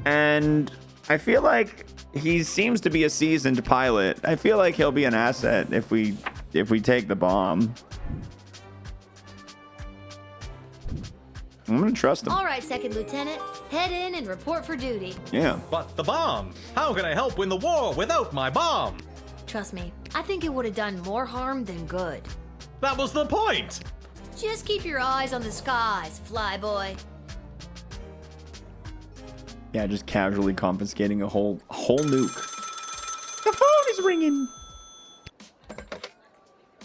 and I feel like he seems to be a seasoned pilot. I feel like he'll be an asset if we take the bomb. I'm gonna trust him. All right, Second Lieutenant. Head in and report for duty. Yeah. But the bomb! How can I help win the war without my bomb? Trust me, I think it would have done more harm than good. That was the point! Just keep your eyes on the skies, flyboy. Yeah, just casually confiscating a whole nuke. The phone is ringing.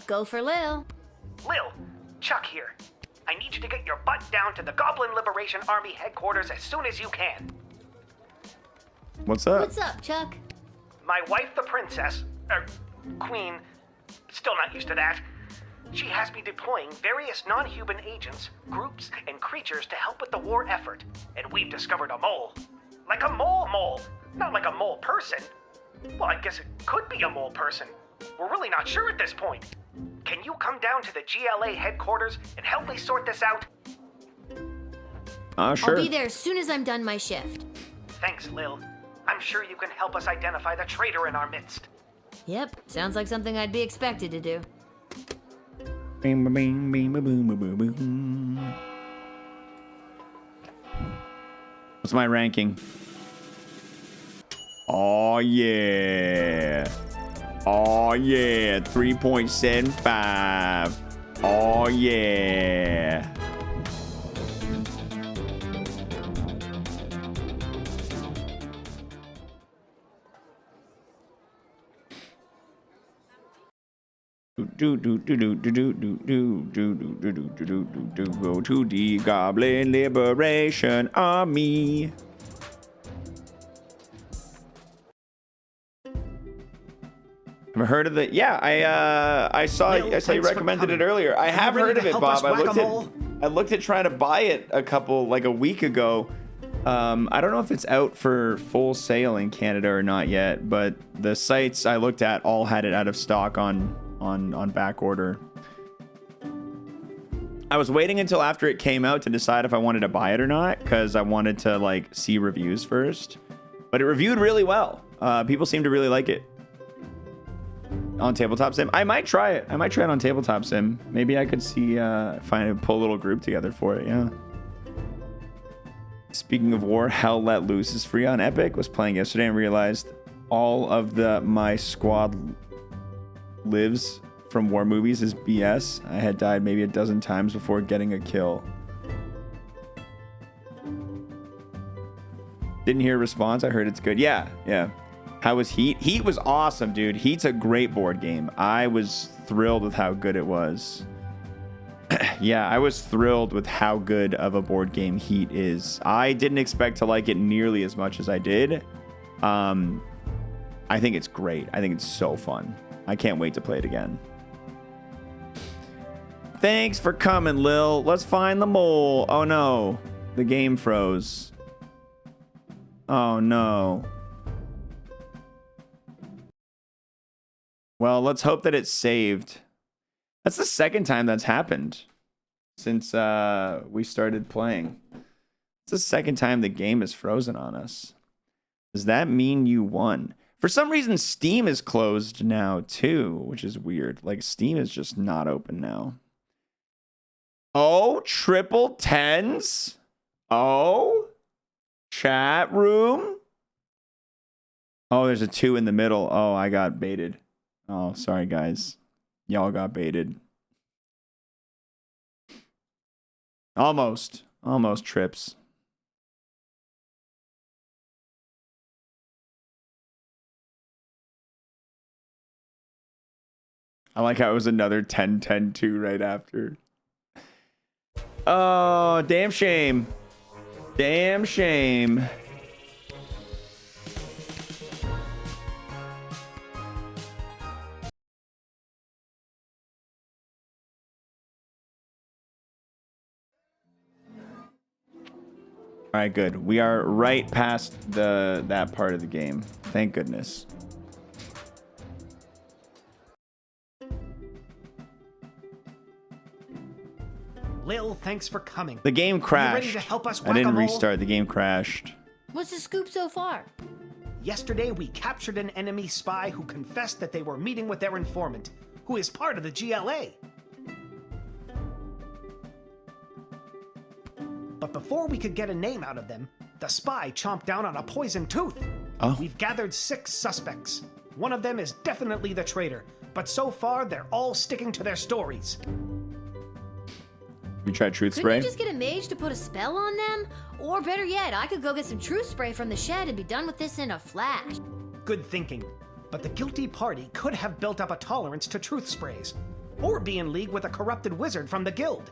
Go for Lil. Lil, Chuck here. I need you to get your butt down to the Goblin Liberation Army headquarters as soon as you can. What's up? What's up, Chuck? My wife, the princess, queen, still not used to that. She has me deploying various non-human agents, groups, and creatures to help with the war effort. And we've discovered a mole. Like a mole. Not like a mole person. Well, I guess it could be a mole person. We're really not sure at this point. Can you come down to the GLA headquarters and help me sort this out? Sure. I'll be there as soon as I'm done my shift. Thanks, Lil. I'm sure you can help us identify the traitor in our midst. Yep, sounds like something I'd be expected to do. What's my ranking? Oh yeah. Oh yeah. 3.75. Oh yeah. Go to the Goblin Liberation Army. Ever heard of it? Yeah, I saw you recommended it earlier. I have heard of it, Bob. I looked at trying to buy it a week ago. I don't know if it's out for full sale in Canada or not yet, but the sites I looked at all had it out of stock on back order. I was waiting until after it came out to decide if I wanted to buy it or not, because I wanted to see reviews first. But it reviewed really well. People seem to really like it on Tabletop Sim. I might try it. I might try it on Tabletop Sim. Maybe I could pull a little group together for it. Yeah. Speaking of war, Hell Let Loose is free on Epic. Was playing yesterday and realized all of my squad lives from war movies is BS. I had died maybe a dozen times before getting a kill. Didn't hear a response. I heard it's good. Yeah. How was Heat? Heat was awesome, dude. Heat's a great board game. I was thrilled with how good it was. Yeah, I was thrilled with how good of a board game Heat is. I didn't expect to like it nearly as much as I did. I think it's great. I think it's so fun. I can't wait to play it again. Thanks for coming, Lil. Let's find the mole. Oh no, the game froze. Oh no. Well, let's hope that it's saved. That's the second time that's happened since we started playing. It's the second time the game is frozen on us. Does that mean you won? For some reason, Steam is closed now too, which is weird. Steam is just not open now. Oh, triple tens. Oh, chat room. Oh, there's a 2 in the middle. Oh, I got baited. Oh, sorry, guys. Y'all got baited. Almost trips. I like how it was another 10-10-2 right after. Oh, damn shame. Damn shame. All right, good. We are right past that part of the game. Thank goodness. Lil, thanks for coming. The game crashed. Are you ready to help us I didn't whack-a-mole? restart. The game crashed. What's the scoop so far? Yesterday, we captured an enemy spy who confessed that they were meeting with their informant, who is part of the GLA. But before we could get a name out of them, the spy chomped down on a poisoned tooth. Oh. We've gathered 6 suspects. One of them is definitely the traitor, but so far they're all sticking to their stories. You tried truth Couldn't spray? you just get a mage to put a spell on them? Or better yet, I could go get some truth spray from the shed and be done with this in a flash. Good thinking. But the guilty party could have built up a tolerance to truth sprays, or be in league with a corrupted wizard from the guild.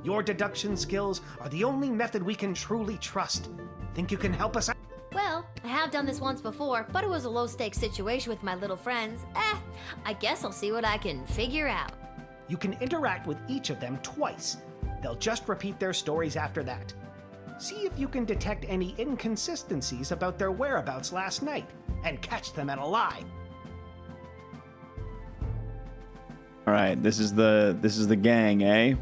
Your deduction skills are the only method we can truly trust. Think you can help us out? Well, I have done this once before, but it was a low-stakes situation with my little friends. I guess I'll see what I can figure out. You can interact with each of them twice. They'll just repeat their stories after that. See if you can detect any inconsistencies about their whereabouts last night, and catch them at a lie. All right, this is the gang, eh?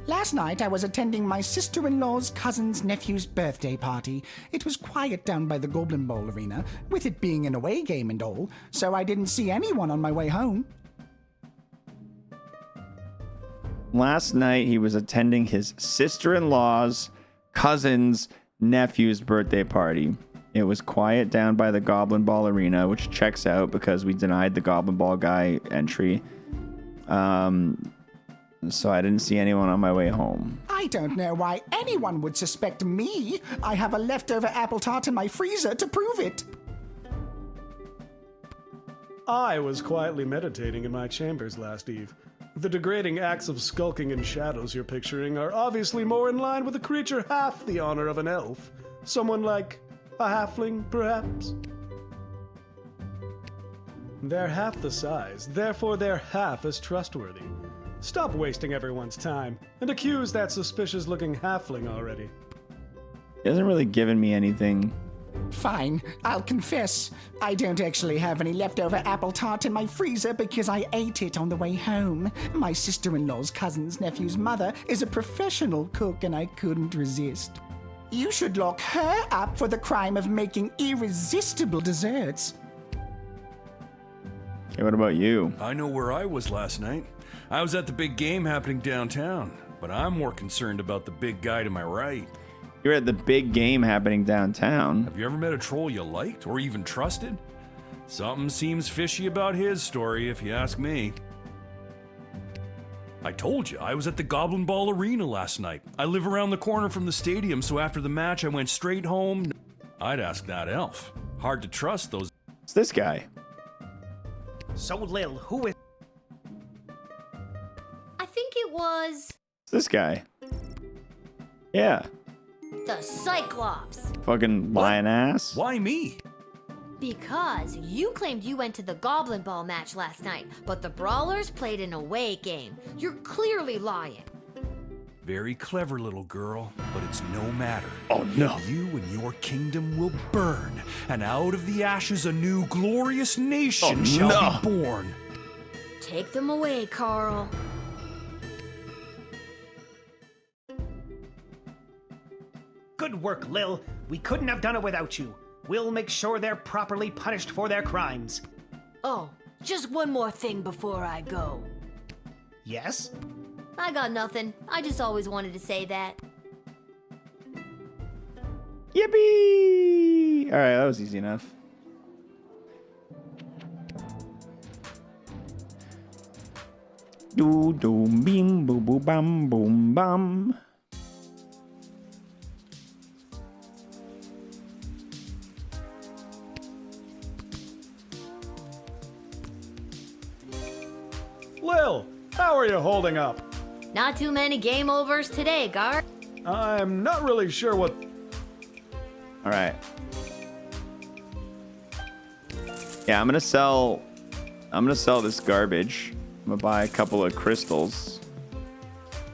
Last night I was attending my sister-in-law's cousin's nephew's birthday party. It was quiet down by the Goblin Bowl arena, with it being an away game and all, so I didn't see anyone on my way home. Last night he was attending his sister-in-law's cousin's nephew's birthday party. It was quiet down by the Goblin Ball arena, which checks out because we denied the Goblin Ball guy entry. So I didn't see anyone on my way home. I don't know why anyone would suspect me. I have a leftover apple tart in my freezer to prove it. I was quietly meditating in my chambers last eve. The degrading acts of skulking in shadows you're picturing are obviously more in line with a creature half the honor of an elf. Someone like a halfling, perhaps? They're half the size, therefore they're half as trustworthy. Stop wasting everyone's time and accuse that suspicious-looking halfling already. He hasn't really given me anything. Fine, I'll confess. I don't actually have any leftover apple tart in my freezer because I ate it on the way home. My sister-in-law's cousin's nephew's mother is a professional cook and I couldn't resist. You should lock her up for the crime of making irresistible desserts. Okay, what about you? I know where I was last night. I was at the big game happening downtown, but I'm more concerned about the big guy to my right. You're at the big game happening downtown. Have you ever met a troll you liked or even trusted? Something seems fishy about his story, if you ask me. I told you, I was at the Goblin Ball Arena last night. I live around the corner from the stadium, so after the match I went straight home. I'd ask that elf. Hard to trust those. It's this guy. So, Lil, who is... I think it was It's this guy. Yeah. the Cyclops. Fucking lion ass. Why me? Because you claimed you went to the Goblin Ball match last night, but the Brawlers played an away game. You're clearly lying. Very clever, little girl, but it's no matter. Oh no. You and your kingdom will burn, and out of the ashes a new glorious nation shall be born. Take them away, Carl. Good work, Lil. We couldn't have done it without you. We'll make sure they're properly punished for their crimes. Oh, just one more thing before I go. Yes? I got nothing. I just always wanted to say that. Yippee! All right, that was easy enough. Do do bim boo boo bam boom bam. Lil, how are you holding up? Not too many game overs today, Gar. I'm not really sure what... All right. Yeah, I'm gonna sell this garbage. I'm gonna buy a couple of crystals.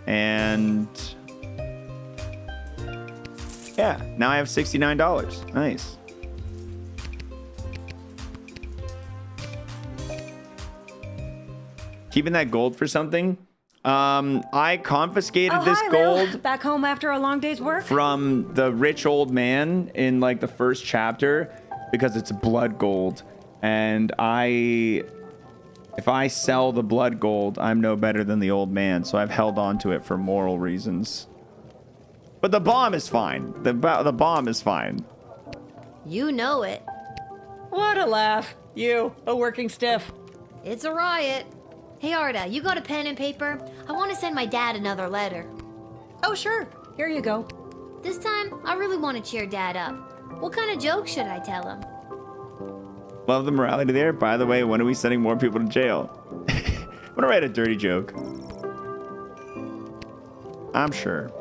And yeah, now I have $69. Nice. Keeping that gold for something. I confiscated this gold. Lil. Back home after a long day's work? From the rich old man in like the first chapter because it's blood gold. And if I sell the blood gold, I'm no better than the old man. So I've held on to it for moral reasons. But the bomb is fine. The bomb is fine. You know it. What a laugh. You, a working stiff. It's a riot. Hey Arda, you got a pen and paper? I want to send my dad another letter. Oh, sure. Here you go. This time, I really want to cheer Dad up. What kind of joke should I tell him? Love the morality there. By the way, when are we sending more people to jail? I'm gonna write a dirty joke. I'm sure.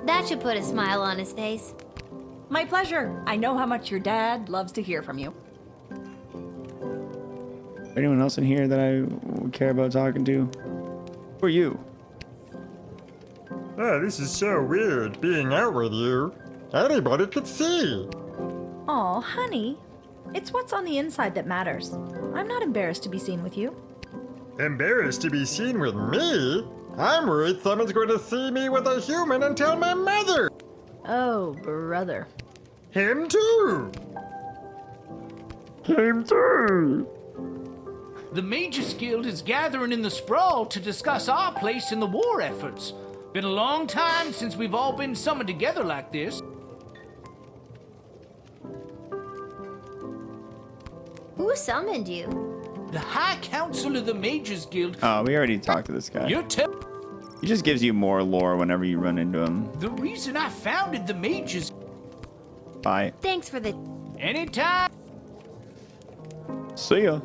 That should put a smile on his face. My pleasure. I know how much your dad loves to hear from you. Anyone else in here that I would care about talking to? Who are you? Oh, this is so weird, being out with you. Anybody could see. Aw, honey. It's what's on the inside that matters. I'm not embarrassed to be seen with you. Embarrassed to be seen with me? I'm worried someone's going to see me with a human and tell my mother. Oh, brother. Him too. Him too. The Mages Guild is gathering in the Sprawl to discuss our place in the war efforts. Been a long time since we've all been summoned together like this. Who summoned you? The High Council of the Mages Guild. Oh, we already talked to this guy. He just gives you more lore whenever you run into him. The reason I founded the Mages. Bye. Thanks for the... Anytime. See ya.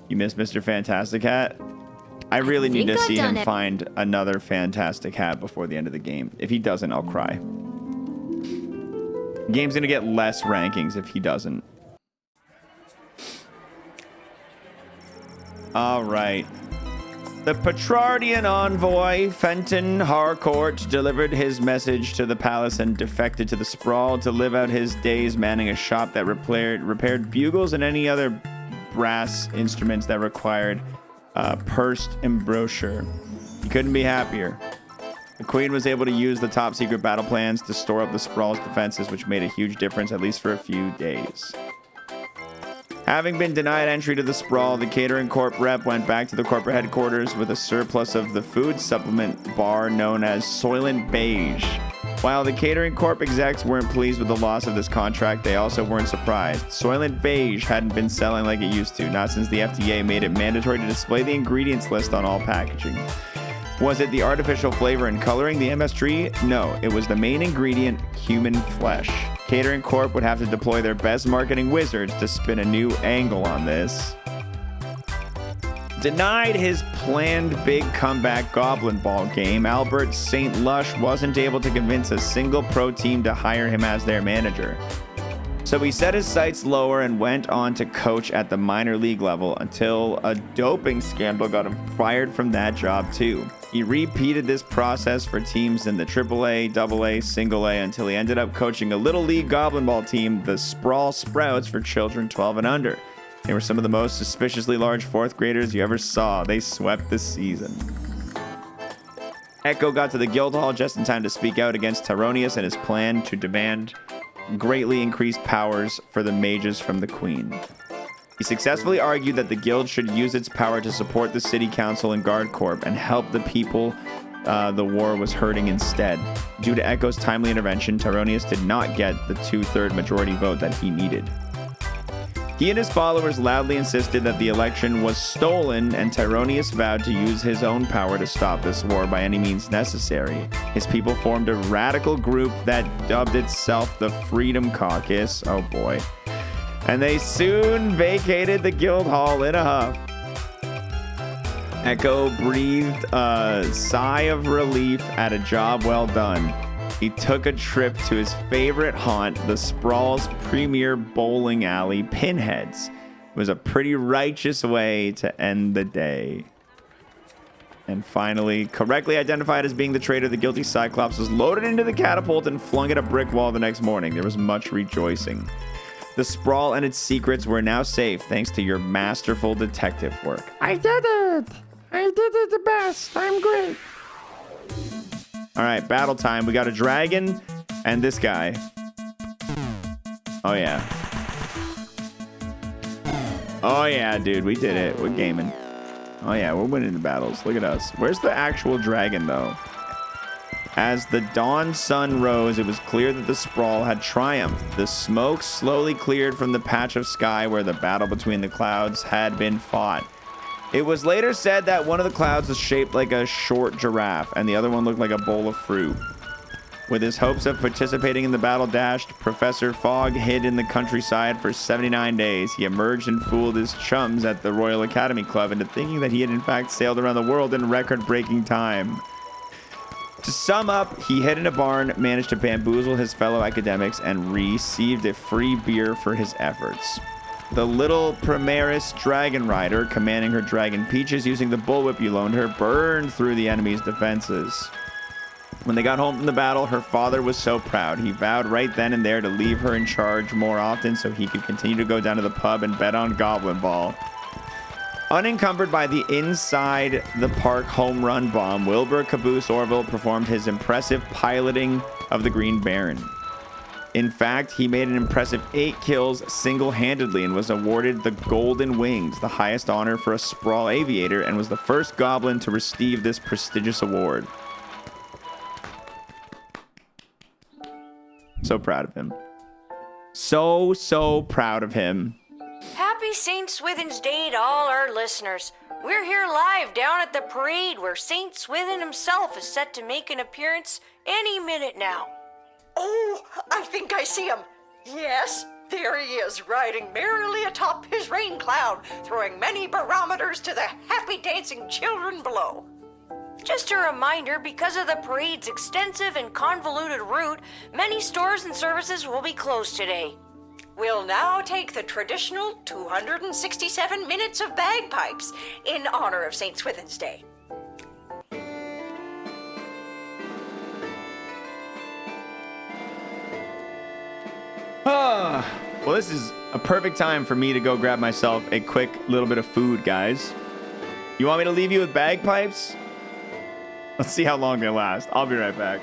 You missed Mr. Fantastic Hat? I really need to see him find another Fantastic Hat before the end of the game. If he doesn't, I'll cry. The game's gonna get less rankings if he doesn't. All right. The Petrardian envoy, Fenton Harcourt, delivered his message to the palace and defected to the Sprawl to live out his days manning a shop that repaired bugles and any other brass instruments that required pursed embouchure. He couldn't be happier. The Queen was able to use the top secret battle plans to store up the Sprawl's defenses, which made a huge difference, at least for a few days. Having been denied entry to the Sprawl, the Catering Corp rep went back to the corporate headquarters with a surplus of the food supplement bar known as Soylent Beige. While the Catering Corp execs weren't pleased with the loss of this contract, they also weren't surprised. Soylent Beige hadn't been selling like it used to, not since the FDA made it mandatory to display the ingredients list on all packaging. Was it the artificial flavor and coloring, the MS-tree? No, it was the main ingredient, human flesh. Catering Corp would have to deploy their best marketing wizards to spin a new angle on this. Denied his planned big comeback Goblin Ball game, Albert St. Lush wasn't able to convince a single pro team to hire him as their manager. So he set his sights lower and went on to coach at the minor league level until a doping scandal got him fired from that job too. He repeated this process for teams in the AAA, AA, Single A until he ended up coaching a little league Goblin Ball team, the Sprawl Sprouts, for children 12 and under. They were some of the most suspiciously large fourth graders you ever saw. They swept the season. Echo got to the guild hall just in time to speak out against Tyronius and his plan to demand greatly increased powers for the mages from the Queen. He successfully argued that the guild should use its power to support the city council and guard corps and help the people the war was hurting instead. Due to Echo's timely intervention, Tyronius did not get the 2/3 majority vote that he needed. He and his followers loudly insisted that the election was stolen, and Tyronius vowed to use his own power to stop this war by any means necessary. His people formed a radical group that dubbed itself the Freedom Caucus. Oh boy. And they soon vacated the guild hall in a huff. Echo breathed a sigh of relief at a job well done. He took a trip to his favorite haunt, the Sprawl's premier bowling alley, Pinheads. It was a pretty righteous way to end the day. And finally, correctly identified as being the traitor, the guilty Cyclops was loaded into the catapult and flung at a brick wall the next morning. There was much rejoicing. The Sprawl and its secrets were now safe thanks to your masterful detective work. I did it! I did it the best! I'm great! All right, battle time. We got a dragon and this guy. Oh, yeah. Oh, yeah, dude. We did it. We're gaming. Oh, yeah. We're winning the battles. Look at us. Where's the actual dragon, though? As the dawn sun rose, it was clear that the sprawl had triumphed. The smoke slowly cleared from the patch of sky where the battle between the clouds had been fought. It was later said that one of the clouds was shaped like a short giraffe, and the other one looked like a bowl of fruit. With his hopes of participating in the battle dashed, Professor Fogg hid in the countryside for 79 days. He emerged and fooled his chums at the Royal Academy Club into thinking that he had in fact sailed around the world in record-breaking time. To sum up, he hid in a barn, managed to bamboozle his fellow academics, and received a free beer for his efforts. The little Primaris dragon rider, commanding her dragon Peaches using the bullwhip you loaned her, burned through the enemy's defenses. When they got home from the battle, her father was so proud. He vowed right then and there to leave her in charge more often so he could continue to go down to the pub and bet on Goblin Ball. Unencumbered by the inside the park home run bomb, Wilbur Caboose Orville performed his impressive piloting of the Green Baron. In fact, he made an impressive 8 kills single-handedly and was awarded the Golden Wings, the highest honor for a Sprawl aviator, and was the first goblin to receive this prestigious award. So proud of him. So proud of him. Happy St. Swithin's Day to all our listeners. We're here live down at the parade where St. Swithin himself is set to make an appearance any minute now. Oh, I think I see him. Yes, there he is, riding merrily atop his rain cloud, throwing many barometers to the happy dancing children below. Just a reminder, because of the parade's extensive and convoluted route, many stores and services will be closed today. We'll now take the traditional 267 minutes of bagpipes in honor of St. Swithin's Day. Well, this is a perfect time for me to go grab myself a quick little bit of food, guys. You want me to leave you with bagpipes? Let's see how long they last. I'll be right back.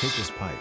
Take his pipe.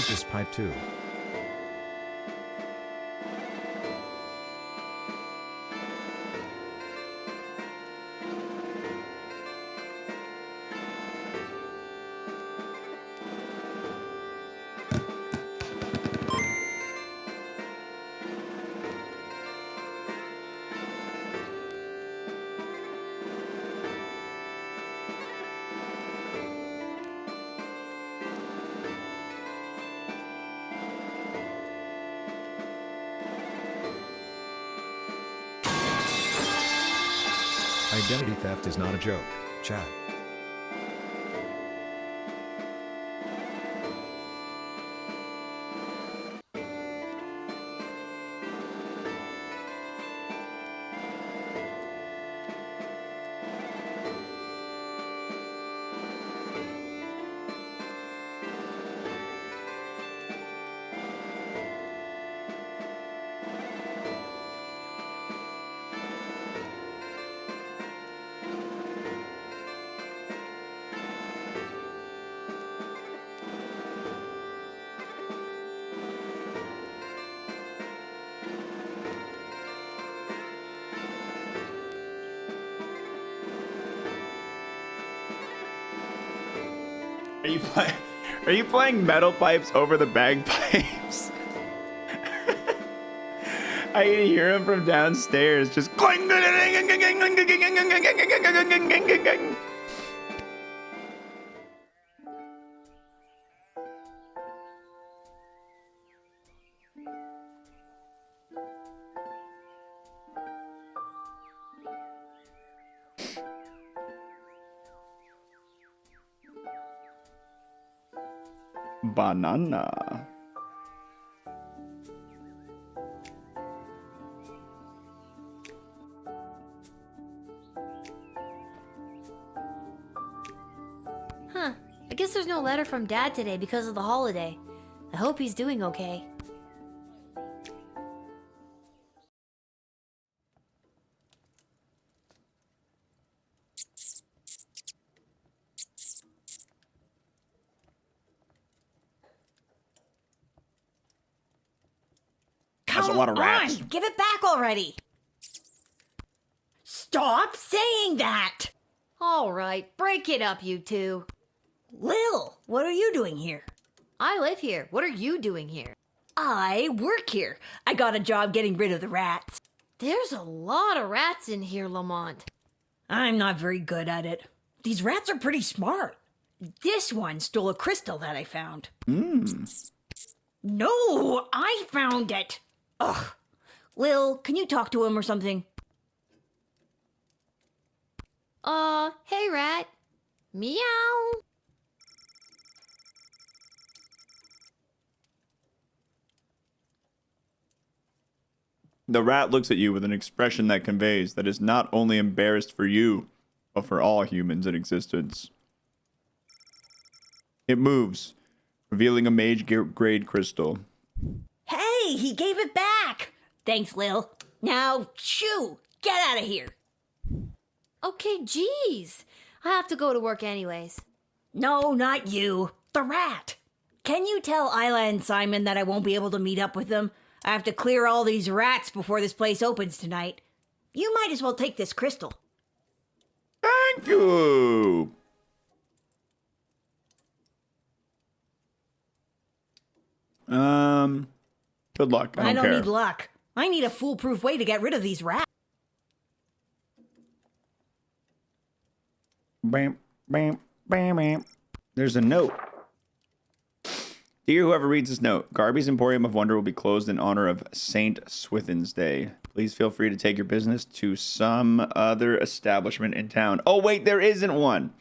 Take this pipe too. Identity theft is not a joke, chat. Are you playing metal pipes over the bagpipes? I can hear him from downstairs, just clang. Banana. Huh. I guess there's no letter from Dad today because of the holiday. I hope he's doing okay. That's a lot of rats. Give it back already. Stop saying that. All right, break it up, you two. Lil, what are you doing here? I live here. What are you doing here? I work here. I got a job getting rid of the rats. There's a lot of rats in here, Lamont. I'm not very good at it. These rats are pretty smart. This one stole a crystal that I found. No, I found it. Ugh. Lil, can you talk to him or something? Hey, rat. Meow. The rat looks at you with an expression that conveys that is not only embarrassed for you, but for all humans in existence. It moves, revealing a mage-grade crystal. Hey, he gave it back. Thanks, Lil. Now, shoo, get out of here. Okay, geez. I have to go to work anyways. No, not you. The rat. Can you tell Isla and Simon that I won't be able to meet up with them? I have to clear all these rats before this place opens tonight. You might as well take this crystal. Thank you. Good luck. I don't care. need luck. I need a foolproof way to get rid of these rats. Bam, bam, bam, bam. There's a note. Dear whoever reads this note, Garby's Emporium of Wonder will be closed in honor of St. Swithin's Day. Please feel free to take your business to some other establishment in town. Oh, wait, there isn't one.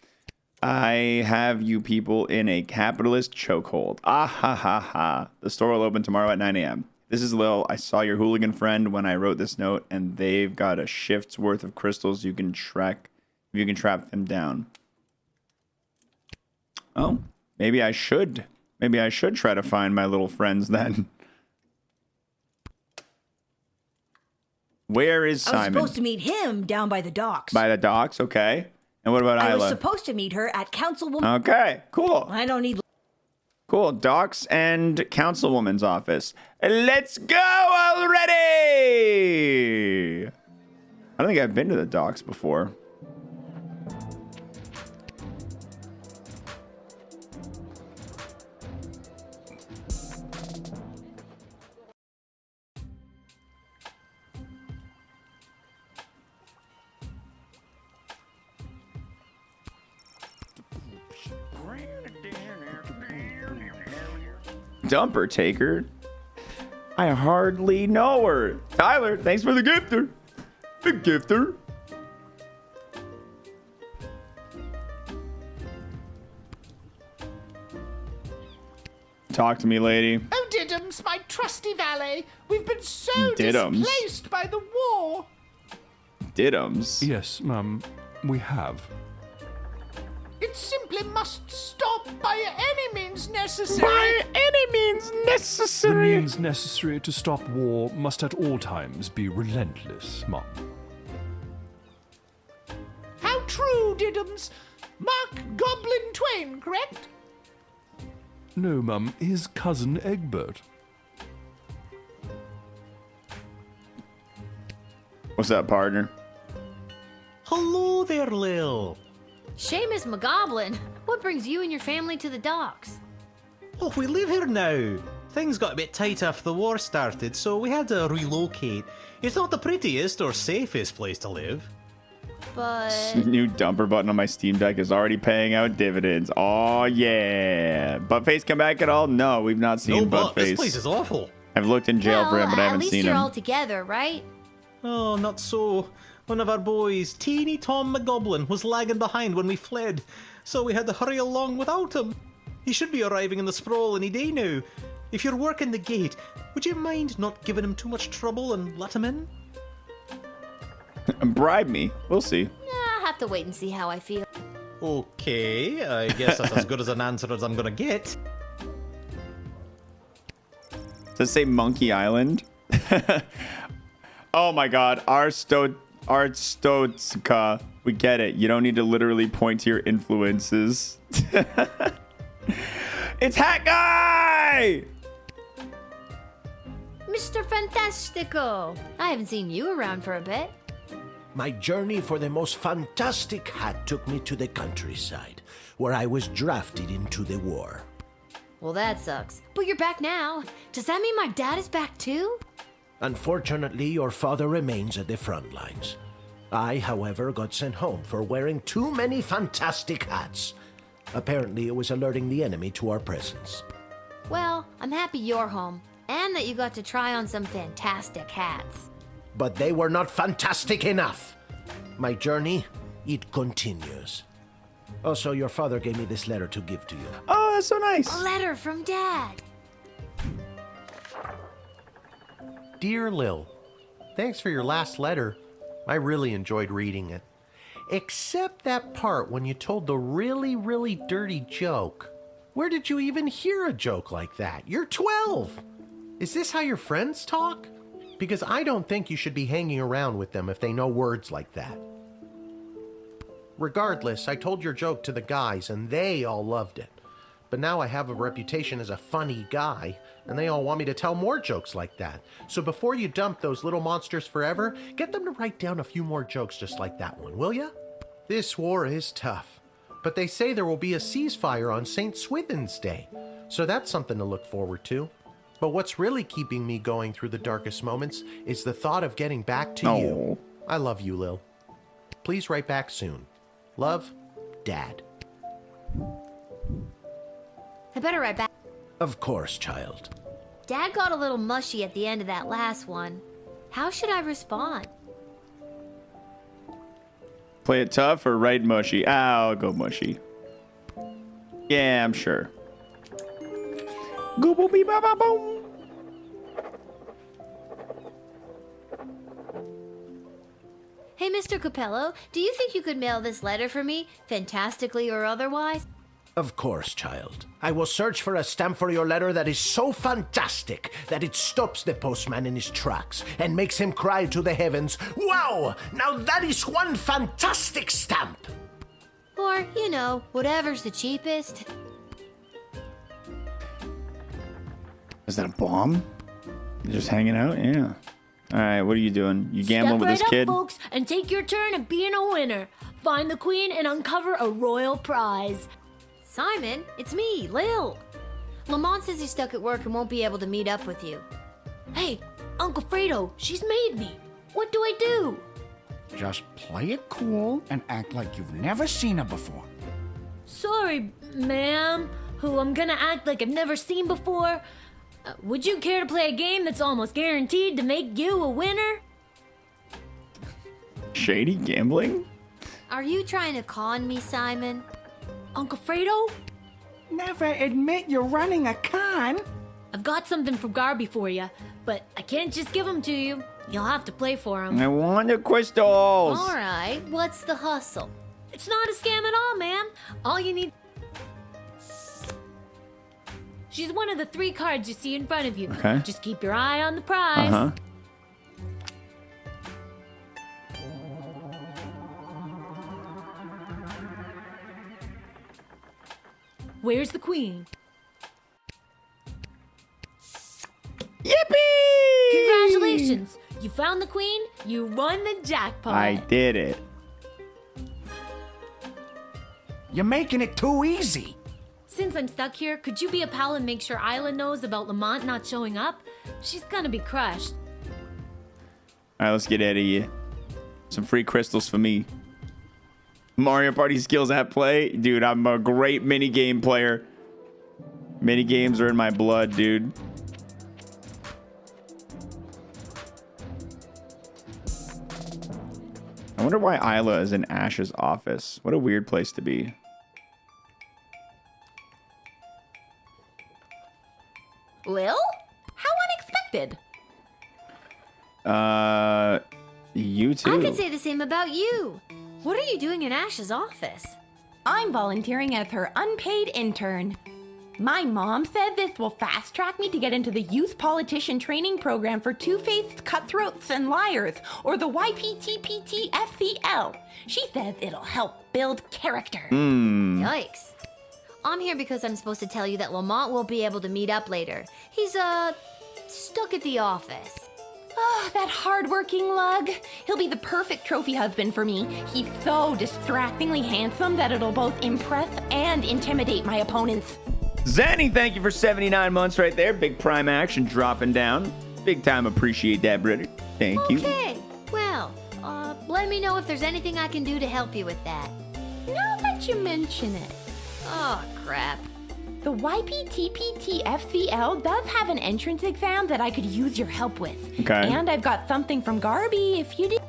I have you people in a capitalist chokehold. Ah, ha, ha, ha. The store will open tomorrow at 9 a.m. This is Lil. I saw your hooligan friend when I wrote this note, and they've got a shift's worth of crystals you can track. You can trap them down. Oh, maybe I should. Maybe I should try to find my little friends then. Where is Simon? I was supposed to meet him down by the docks. By the docks, okay. And what about Isla? I was supposed to meet her at Councilwoman. Okay, cool. I don't need... Cool. Docks and councilwoman's office. Let's go already! I don't think I've been to the docks before. Dumper taker? I hardly know her. Tyler, thanks for the gifter. The gifter. Talk to me, lady. Oh, Diddums, my trusty valet. We've been so Diddums. displaced by the war. Diddums? Yes, we have. It simply must stop by any means necessary. By any means necessary. The means necessary to stop war must at all times be relentless, Mum. How true, Diddums. Mark Goblin Twain, correct? No, Mum, his cousin Egbert. What's up, partner? Hello there, Lil. Seamus McGoblin, what brings you and your family to the docks? Oh, we live here now. Things got a bit tight after the war started, so we had to relocate. It's not the prettiest or safest place to live. But... New dumper button on my Steam Deck is already paying out dividends. Oh, yeah. Buttface come back at all? No, we've not seen Buttface. This place is awful. I've looked in jail for him, but I haven't seen At least you're him. all together, right? Oh, not so. One of our boys, teeny Tom McGoblin, was lagging behind when we fled, so we had to hurry along without him. He should be arriving in the sprawl any day now. If you're working the gate, would you mind not giving him too much trouble and let him in? Bribe me. We'll see. I'll have to wait and see how I feel. Okay, I guess that's as good as an answer as I'm gonna get. Does it say Monkey Island? Oh my god, Arstotzka. We get it. You don't need to literally point to your influences. It's Hat Guy! Mr. Fantastico, I haven't seen you around for a bit. My journey for the most fantastic hat took me to the countryside, where I was drafted into the war. Well, that sucks. But you're back now. Does that mean my dad is back too? Unfortunately, your father remains at the front lines. I, however, got sent home for wearing too many fantastic hats. Apparently, it was alerting the enemy to our presence. Well, I'm happy you're home, and that you got to try on some fantastic hats. But they were not fantastic enough. My journey, it continues. Also, your father gave me this letter to give to you. Oh, that's so nice. A letter from Dad. Dear Lil, thanks for your last letter. I really enjoyed reading it. Except that part when you told the really, really dirty joke. Where did you even hear a joke like that? You're 12! Is this how your friends talk? Because I don't think you should be hanging around with them if they know words like that. Regardless, I told your joke to the guys and they all loved it. But now I have a reputation as a funny guy, and they all want me to tell more jokes like that. So before you dump those little monsters forever, get them to write down a few more jokes just like that one, will ya? This war is tough, but they say there will be a ceasefire on St. Swithin's Day, so that's something to look forward to. But what's really keeping me going through the darkest moments is the thought of getting back to you. I love you, Lil. Please write back soon. Love, Dad. I better write back. Of course, child. Dad got a little mushy at the end of that last one. How should I respond? Play it tough or write mushy? I'll go mushy. Yeah, I'm sure. Gooble bee ba ba boom. Hey, Mr. Capello, do you think you could mail this letter for me, fantastically or otherwise? Of course, child. I will search for a stamp for your letter that is so fantastic that it stops the postman in his tracks and makes him cry to the heavens, "Wow! Now that is one fantastic stamp!" Or, you know, whatever's the cheapest. Is that a bomb? You're just hanging out? Yeah. All right, what are you doing? You gambling with this kid? Step right up, folks, and take your turn at being a winner. Find the queen and uncover a royal prize. Simon, it's me, Lil. Lamont says he's stuck at work and won't be able to meet up with you. Hey, Uncle Fredo, she's made me. What do I do? Just play it cool and act like you've never seen her before. Sorry, ma'am, who I'm gonna act like I've never seen before. Would you care to play a game that's almost guaranteed to make you a winner? Shady gambling? Are you trying to con me, Simon? Uncle Fredo? Never admit you're running a con. I've got something from Garby for you, but I can't just give them to you. You'll have to play for them. I want the crystals. All right, what's the hustle? It's not a scam at all, ma'am. All you need... She's one of the 3 cards you see in front of you. Okay. Just keep your eye on the prize. Uh-huh. Where's the queen? Yippee! Congratulations! You found the queen, you won the jackpot. I did it. You're making it too easy. Since I'm stuck here, could you be a pal and make sure Isla knows about Lamont not showing up? She's gonna be crushed. All right, let's get out of here. Some free crystals for me. Mario Party skills at play. Dude, I'm a great minigame player. Minigames are in my blood, dude. I wonder why Isla is in Ash's office. What a weird place to be. Lil? How unexpected. You too. I could say the same about you. What are you doing in Ash's office? I'm volunteering as her unpaid intern. My mom said this will fast track me to get into the Youth Politician Training Program for Two-Faced Cutthroats and Liars, or the YPTPT-FCL. She says it'll help build character. Yikes. I'm here because I'm supposed to tell you that Lamont won't be able to meet up later. He's, stuck at the office. Oh, that hard-working lug. He'll be the perfect trophy husband for me. He's so distractingly handsome that it'll both impress and intimidate my opponents. Zanny, thank you for 79 months right there. Big prime action dropping down. Big time appreciate that, brother. Thank you. Okay, well, let me know if there's anything I can do to help you with that. Now that you mention it. Oh, crap. The YPTPT-FCL does have an entrance exam that I could use your help with. Okay. And I've got something from Garby if you did.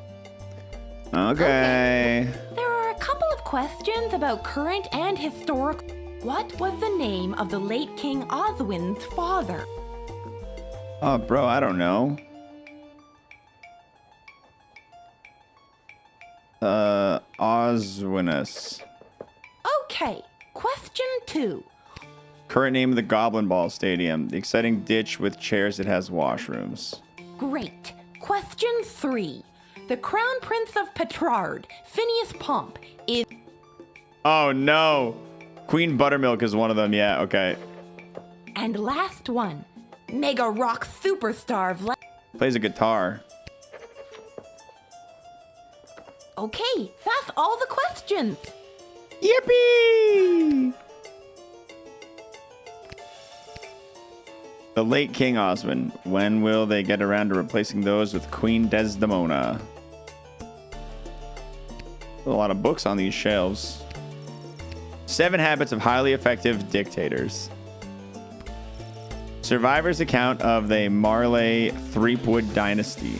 Okay. There are a couple of questions about current and historical. What was the name of the late King Oswin's father? Oh, bro, I don't know. Oswinus. Okay, question 2. Current name of the Goblin Ball Stadium. The exciting ditch with chairs that has washrooms. Great. Question 3. The Crown Prince of Petrard, Phineas Pomp, is... Oh, no. Queen Buttermilk is one of them. Yeah, okay. And last one. Mega rock superstar Plays a guitar. Okay, that's all the questions. Yippee! The late King Osmond. When will they get around to replacing those with Queen Desdemona? A lot of books on these shelves. 7 Habits of Highly Effective Dictators. Survivor's account of the Marley Threepwood Dynasty.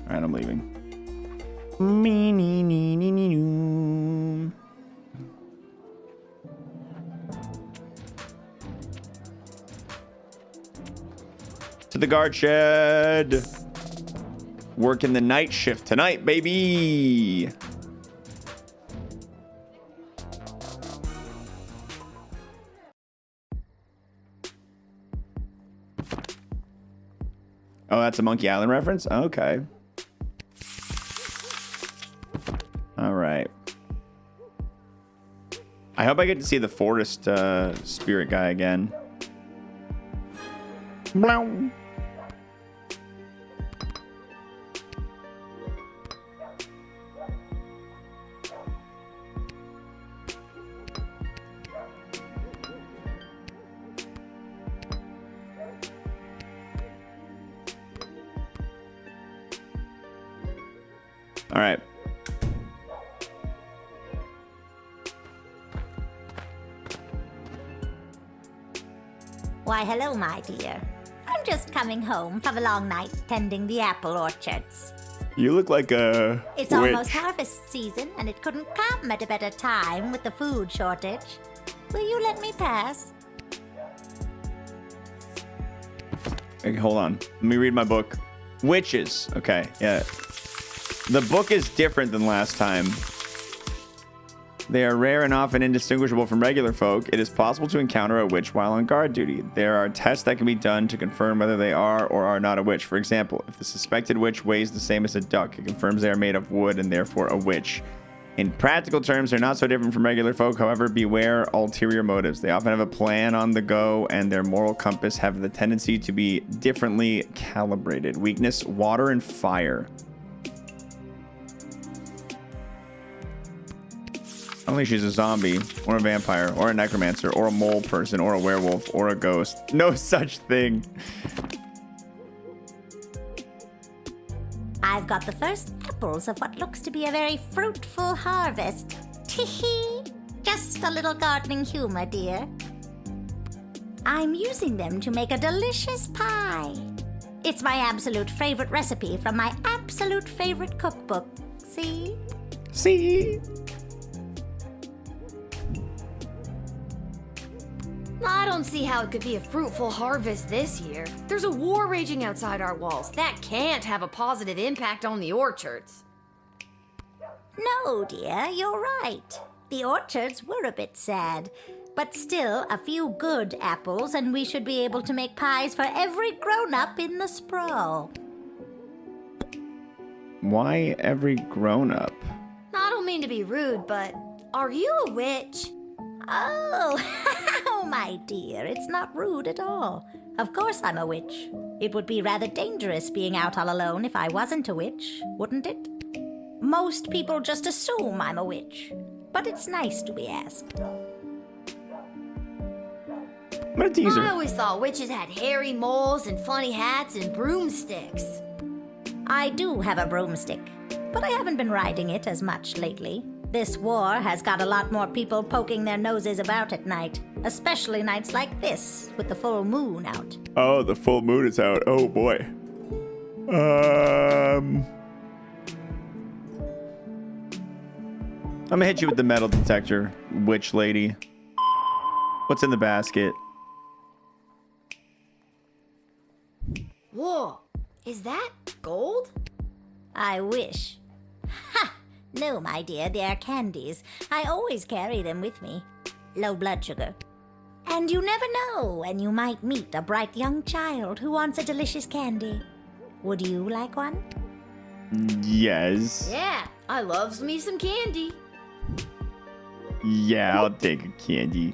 All right, I'm leaving. To the guard shed. Working the night shift tonight, baby. Oh, that's a Monkey Island reference? Okay. All right. I hope I get to see the forest spirit guy again. Blow. All right. Why, hello, my dear. I'm just coming home from a long night tending the apple orchards. You look like a It's witch. almost harvest season, and it couldn't come at a better time with the food shortage. Will you let me pass? Okay, hold on. Let me read my book. Witches. Okay, yeah. The book is different than last time. They are rare and often indistinguishable from regular folk. It is possible to encounter a witch while on guard duty. There are tests that can be done to confirm whether they are or are not a witch. For example, if the suspected witch weighs the same as a duck, it confirms they are made of wood and therefore a witch. In practical terms, they're not so different from regular folk. However, beware ulterior motives. They often have a plan on the go, and their moral compass have the tendency to be differently calibrated. Weakness, water, and fire. I don't think she's a zombie, or a vampire, or a necromancer, or a mole person, or a werewolf, or a ghost. No such thing. I've got the first apples of what looks to be a very fruitful harvest. Tee-hee. Just a little gardening humor, dear. I'm using them to make a delicious pie. It's my absolute favorite recipe from my absolute favorite cookbook. See? See? I don't see how it could be a fruitful harvest this year. There's a war raging outside our walls. That can't have a positive impact on the orchards. No, dear, you're right. The orchards were a bit sad. But still, a few good apples, and we should be able to make pies for every grown-up in the sprawl. Why every grown-up? I don't mean to be rude, but are you a witch? Oh, my dear, it's not rude at all. Of course I'm a witch. It would be rather dangerous being out all alone if I wasn't a witch, wouldn't it? Most people just assume I'm a witch, but it's nice to be asked. I'm gonna tease her. I always thought witches had hairy moles and funny hats and broomsticks. I do have a broomstick, but I haven't been riding it as much lately. This war has got a lot more people poking their noses about at night, especially nights like this, with the full moon out. Oh, the full moon is out. Oh, boy. I'm gonna hit you with the metal detector, witch lady. What's in the basket? Whoa, is that gold? I wish. Ha! No, my dear, they are candies. I always carry them with me. Low blood sugar. And you never know when you might meet a bright young child who wants a delicious candy. Would you like one? Yes. Yeah, I loves me some candy. Yeah, I'll take a candy.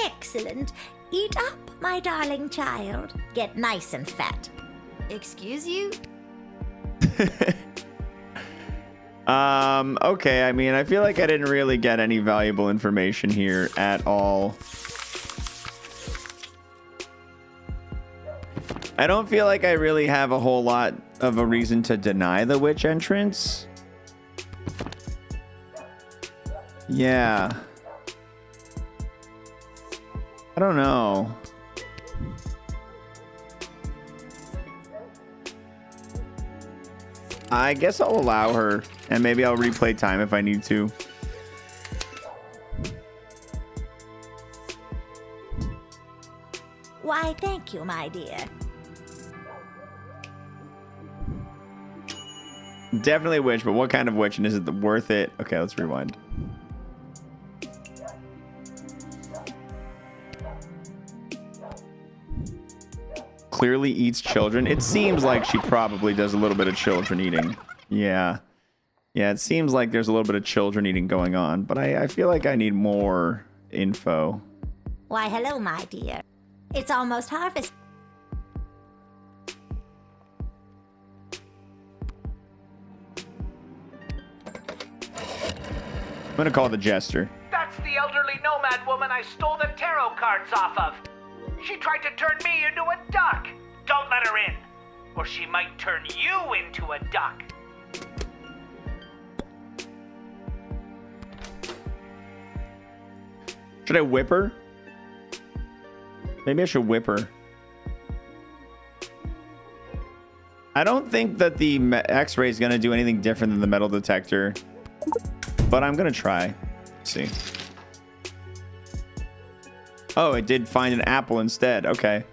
Excellent. Eat up, my darling child. Get nice and fat. Excuse you? Okay, I mean, I feel like I didn't really get any valuable information here at all. I don't feel like I really have a whole lot of a reason to deny the witch entrance. Yeah. I don't know. I guess I'll allow her, and maybe I'll replay time if I need to. Why, thank you, my dear. Definitely a witch, but what kind of witch, and is it worth it? Okay, let's rewind. Clearly eats children. It seems like she probably does a little bit of children eating. Yeah. Yeah, it seems like there's a little bit of children eating going on, but I feel like I need more info. Why, hello, my dear. It's almost harvest. I'm gonna call the jester. That's the elderly nomad woman I stole the tarot cards off of. She tried to turn me into a duck. Don't let her in, or she might turn you into a duck. Should I whip her? Maybe I should whip her. I don't think that the X-ray is going to do anything different than the metal detector, but I'm going to try. Let's see. Oh, it did find an apple instead. Okay.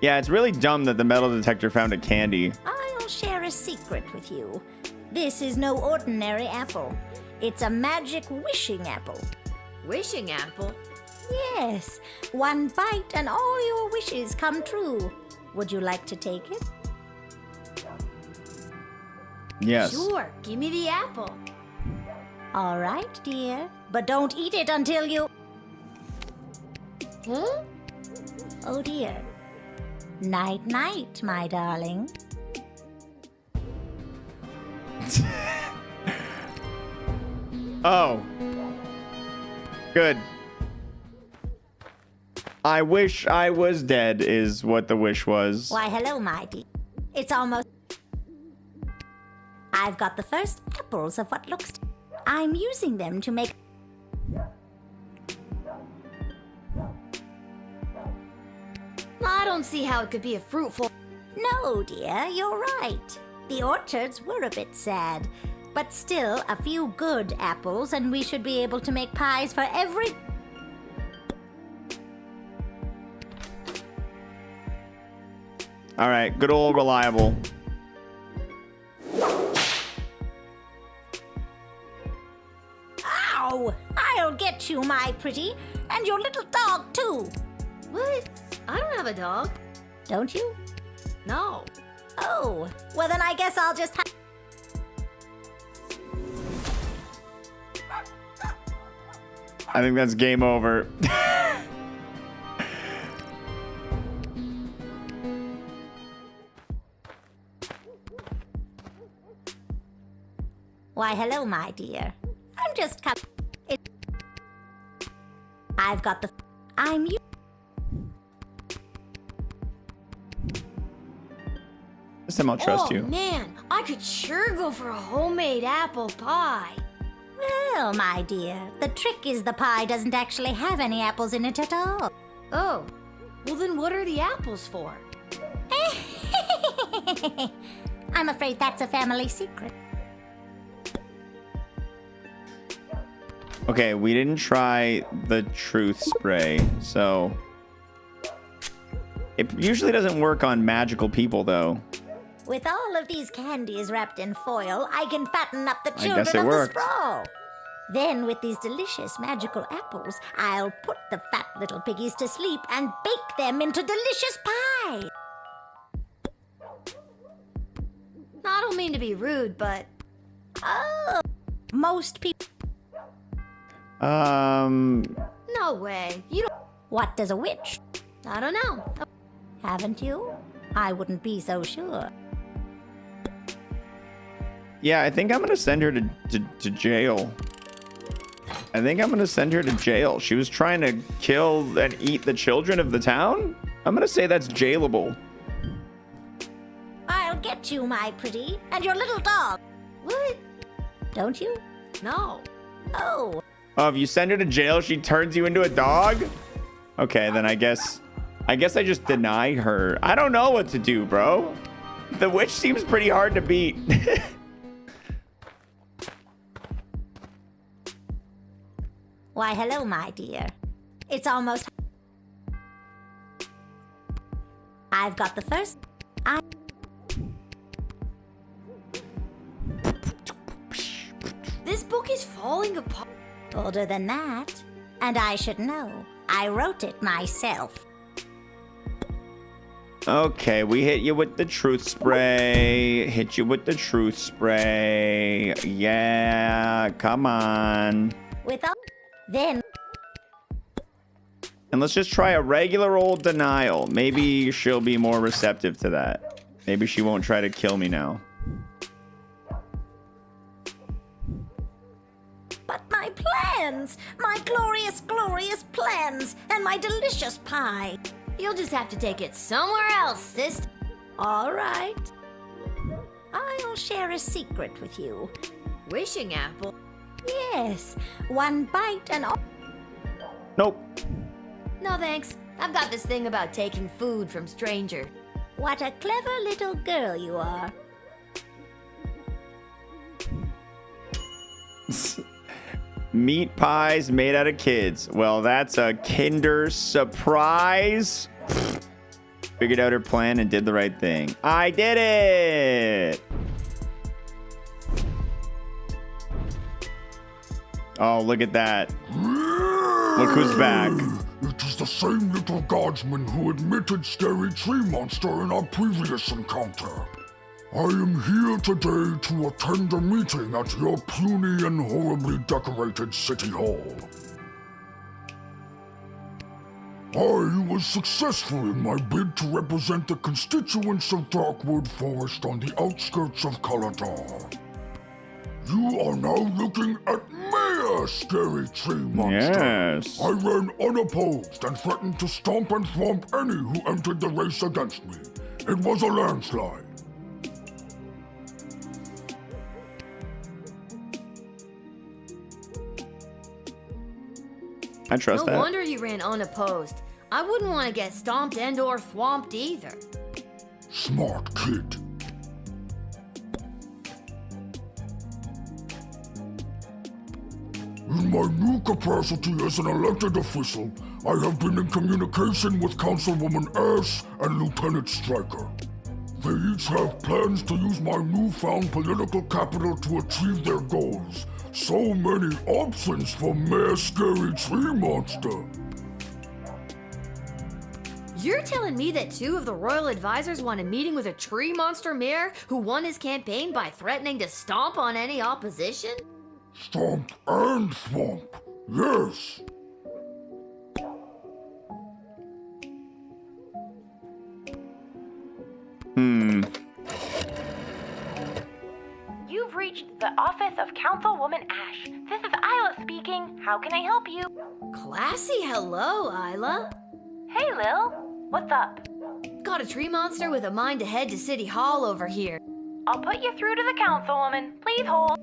Yeah, it's really dumb that the metal detector found a candy. I'll share a secret with you. This is no ordinary apple. It's a magic wishing apple. Wishing apple? Yes. One bite and all your wishes come true. Would you like to take it? Yes. Sure, give me the apple. All right, dear. But don't eat it until you... Huh? Oh, dear. Night-night, my darling. Oh. Good. I wish I was dead is what the wish was. Why, hello, my dear. It's almost... I've got the first apples of what looks... I'm using them to make... I don't see how it could be a fruitful... No, dear, you're right. The orchards were a bit sad. But still, a few good apples, and we should be able to make pies for every... All right, good old reliable. Ow! I'll get you, my pretty, and your little dog, too. What? I don't have a dog. Don't you? No. Oh, well then I guess I'll just I think that's game over. Why, hello, my dear. I'm just I've got the... I'm you... This time I'll trust you. Oh, man, I could sure go for a homemade apple pie. Well, my dear, the trick is the pie doesn't actually have any apples in it at all. Oh, well then what are the apples for? I'm afraid that's a family secret. Okay, we didn't try the truth spray, so... It usually doesn't work on magical people, though. With all of these candies wrapped in foil, I can fatten up the I children guess it of the worked. sprawl. Then, with these delicious magical apples, I'll put the fat little piggies to sleep and bake them into delicious pie. I don't mean to be rude, but... Oh, most people... No way. You don't... What does a witch? I don't know. Haven't you? I wouldn't be so sure. Yeah, I think I'm gonna send her to jail. I think I'm gonna send her to jail. She was trying to kill and eat the children of the town? I'm gonna say that's jailable. I'll get you, my pretty, and your little dog. What? Don't you? No. Oh. Oh, if you send her to jail, she turns you into a dog? Okay, then I guess I just deny her. I don't know what to do, bro. The witch seems pretty hard to beat. Why, hello, my dear. It's almost... I've got the first... This book is falling apart. Older than that. And I should know. I wrote it myself. Okay, we hit you with the truth spray. Hit you with the truth spray. Yeah, come on. With all... Then... And let's just try a regular old denial. Maybe she'll be more receptive to that. Maybe she won't try to kill me now. friends, my glorious, glorious plans, and my delicious pie. You'll just have to take it somewhere else, sis. All right. I'll share a secret with you. Wishing apple? Yes. One bite and all. Nope. No thanks. I've got this thing about taking food from strangers. What a clever little girl you are. Meat pies made out of kids. Well, that's a Kinder surprise. Figured out her plan and did the right thing. I did it! Oh, look at that. Look who's back. It is the same Little Guardsman who admitted Scary Tree Monster in our previous encounter. I am here today to attend a meeting at your puny and horribly decorated City Hall. I was successful in my bid to represent the constituents of Darkwood Forest on the outskirts of Caladar. You are now looking at me, Scary Tree Monster. Yes. I ran unopposed and threatened to stomp and thwomp any who entered the race against me. It was a landslide. I trust that. No wonder you ran unopposed. I wouldn't want to get stomped and or thwomped either. Smart kid. In my new capacity as an elected official, I have been in communication with Councilwoman Ash and Lieutenant Stryker. They each have plans to use my newfound political capital to achieve their goals. So many options for Mayor Scary Tree Monster. You're telling me that 2 of the royal advisors want a meeting with a tree monster mayor who won his campaign by threatening to stomp on any opposition? Stomp and thwomp, yes. You've reached the office of Councilwoman Ash. This is Isla speaking. How can I help you? Classy hello, Isla. Hey, Lil. What's up? Got a tree monster with a mind to head to City Hall over here. I'll put you through to the Councilwoman. Please hold.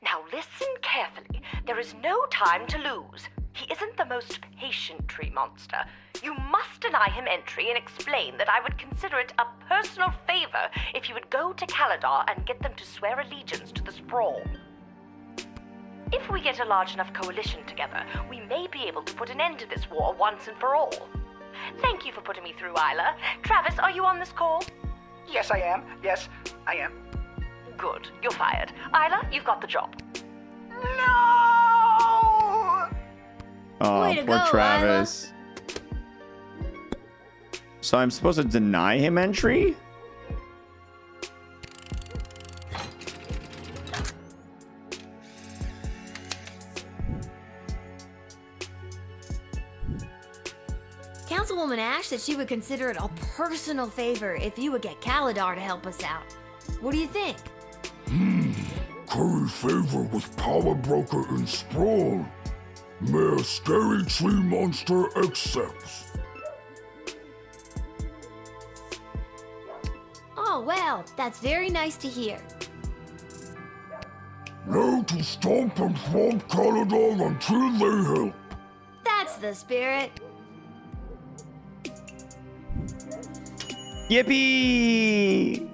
Now listen carefully. There is no time to lose. He isn't the most patient tree monster. You must deny him entry and explain that I would consider it a personal favor if you would go to Caladar and get them to swear allegiance to the Sprawl. If we get a large enough coalition together, we may be able to put an end to this war once and for all. Thank you for putting me through, Isla. Travis, are you on this call? Yes, I am. Yes, I am. Good. You're fired. Isla, you've got the job. Oh, Way to poor go, Travis. So I'm supposed to deny him entry? Councilwoman Ash said she would consider it a personal favor if you would get Caladar to help us out. What do you think? Curry favor with Power Broker and Sprawl. Mayor Scary Tree Monster accepts. Oh, well, that's very nice to hear. Now to stomp and thwomp Caladar until they help. That's the spirit. Yippee!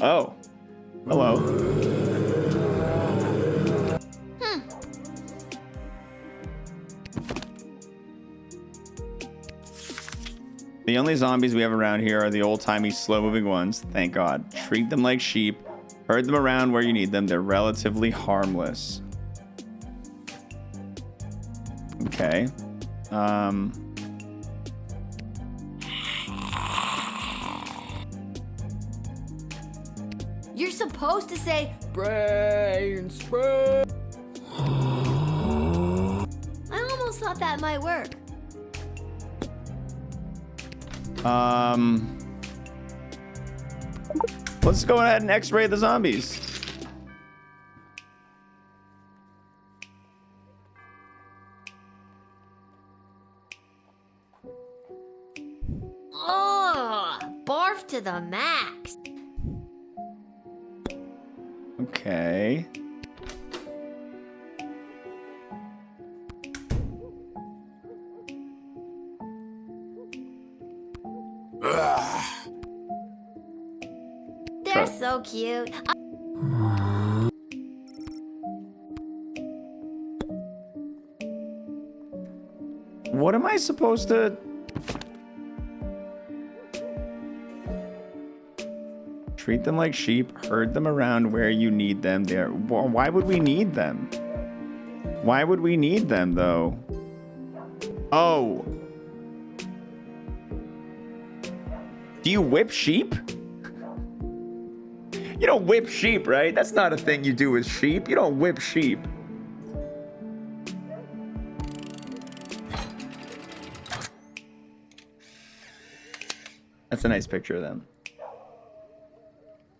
Oh. Hello. The only zombies we have around here are the old-timey, slow-moving ones. Thank God. Treat them like sheep. Herd them around where you need them. They're relatively harmless. Okay. You're supposed to say brain spread. I almost thought that might work. Let's go ahead and X-ray the zombies. Oh, barf to the max. Okay. They're so cute. What am I supposed to... Treat them like sheep, herd them around where you need them. Why would we need them? Why would we need them, though? Oh. Do you whip sheep? You don't whip sheep, right? That's not a thing you do with sheep. You don't whip sheep. That's a nice picture of them.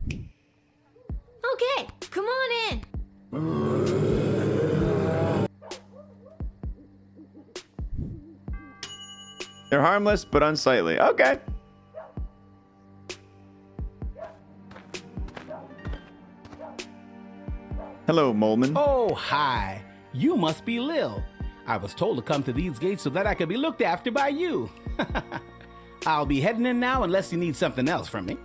Okay, come on in. They're harmless, but unsightly. Okay. Hello, Moleman. Oh, hi. You must be Lil. I was told to come to these gates so that I could be looked after by you. I'll be heading in now unless you need something else from me.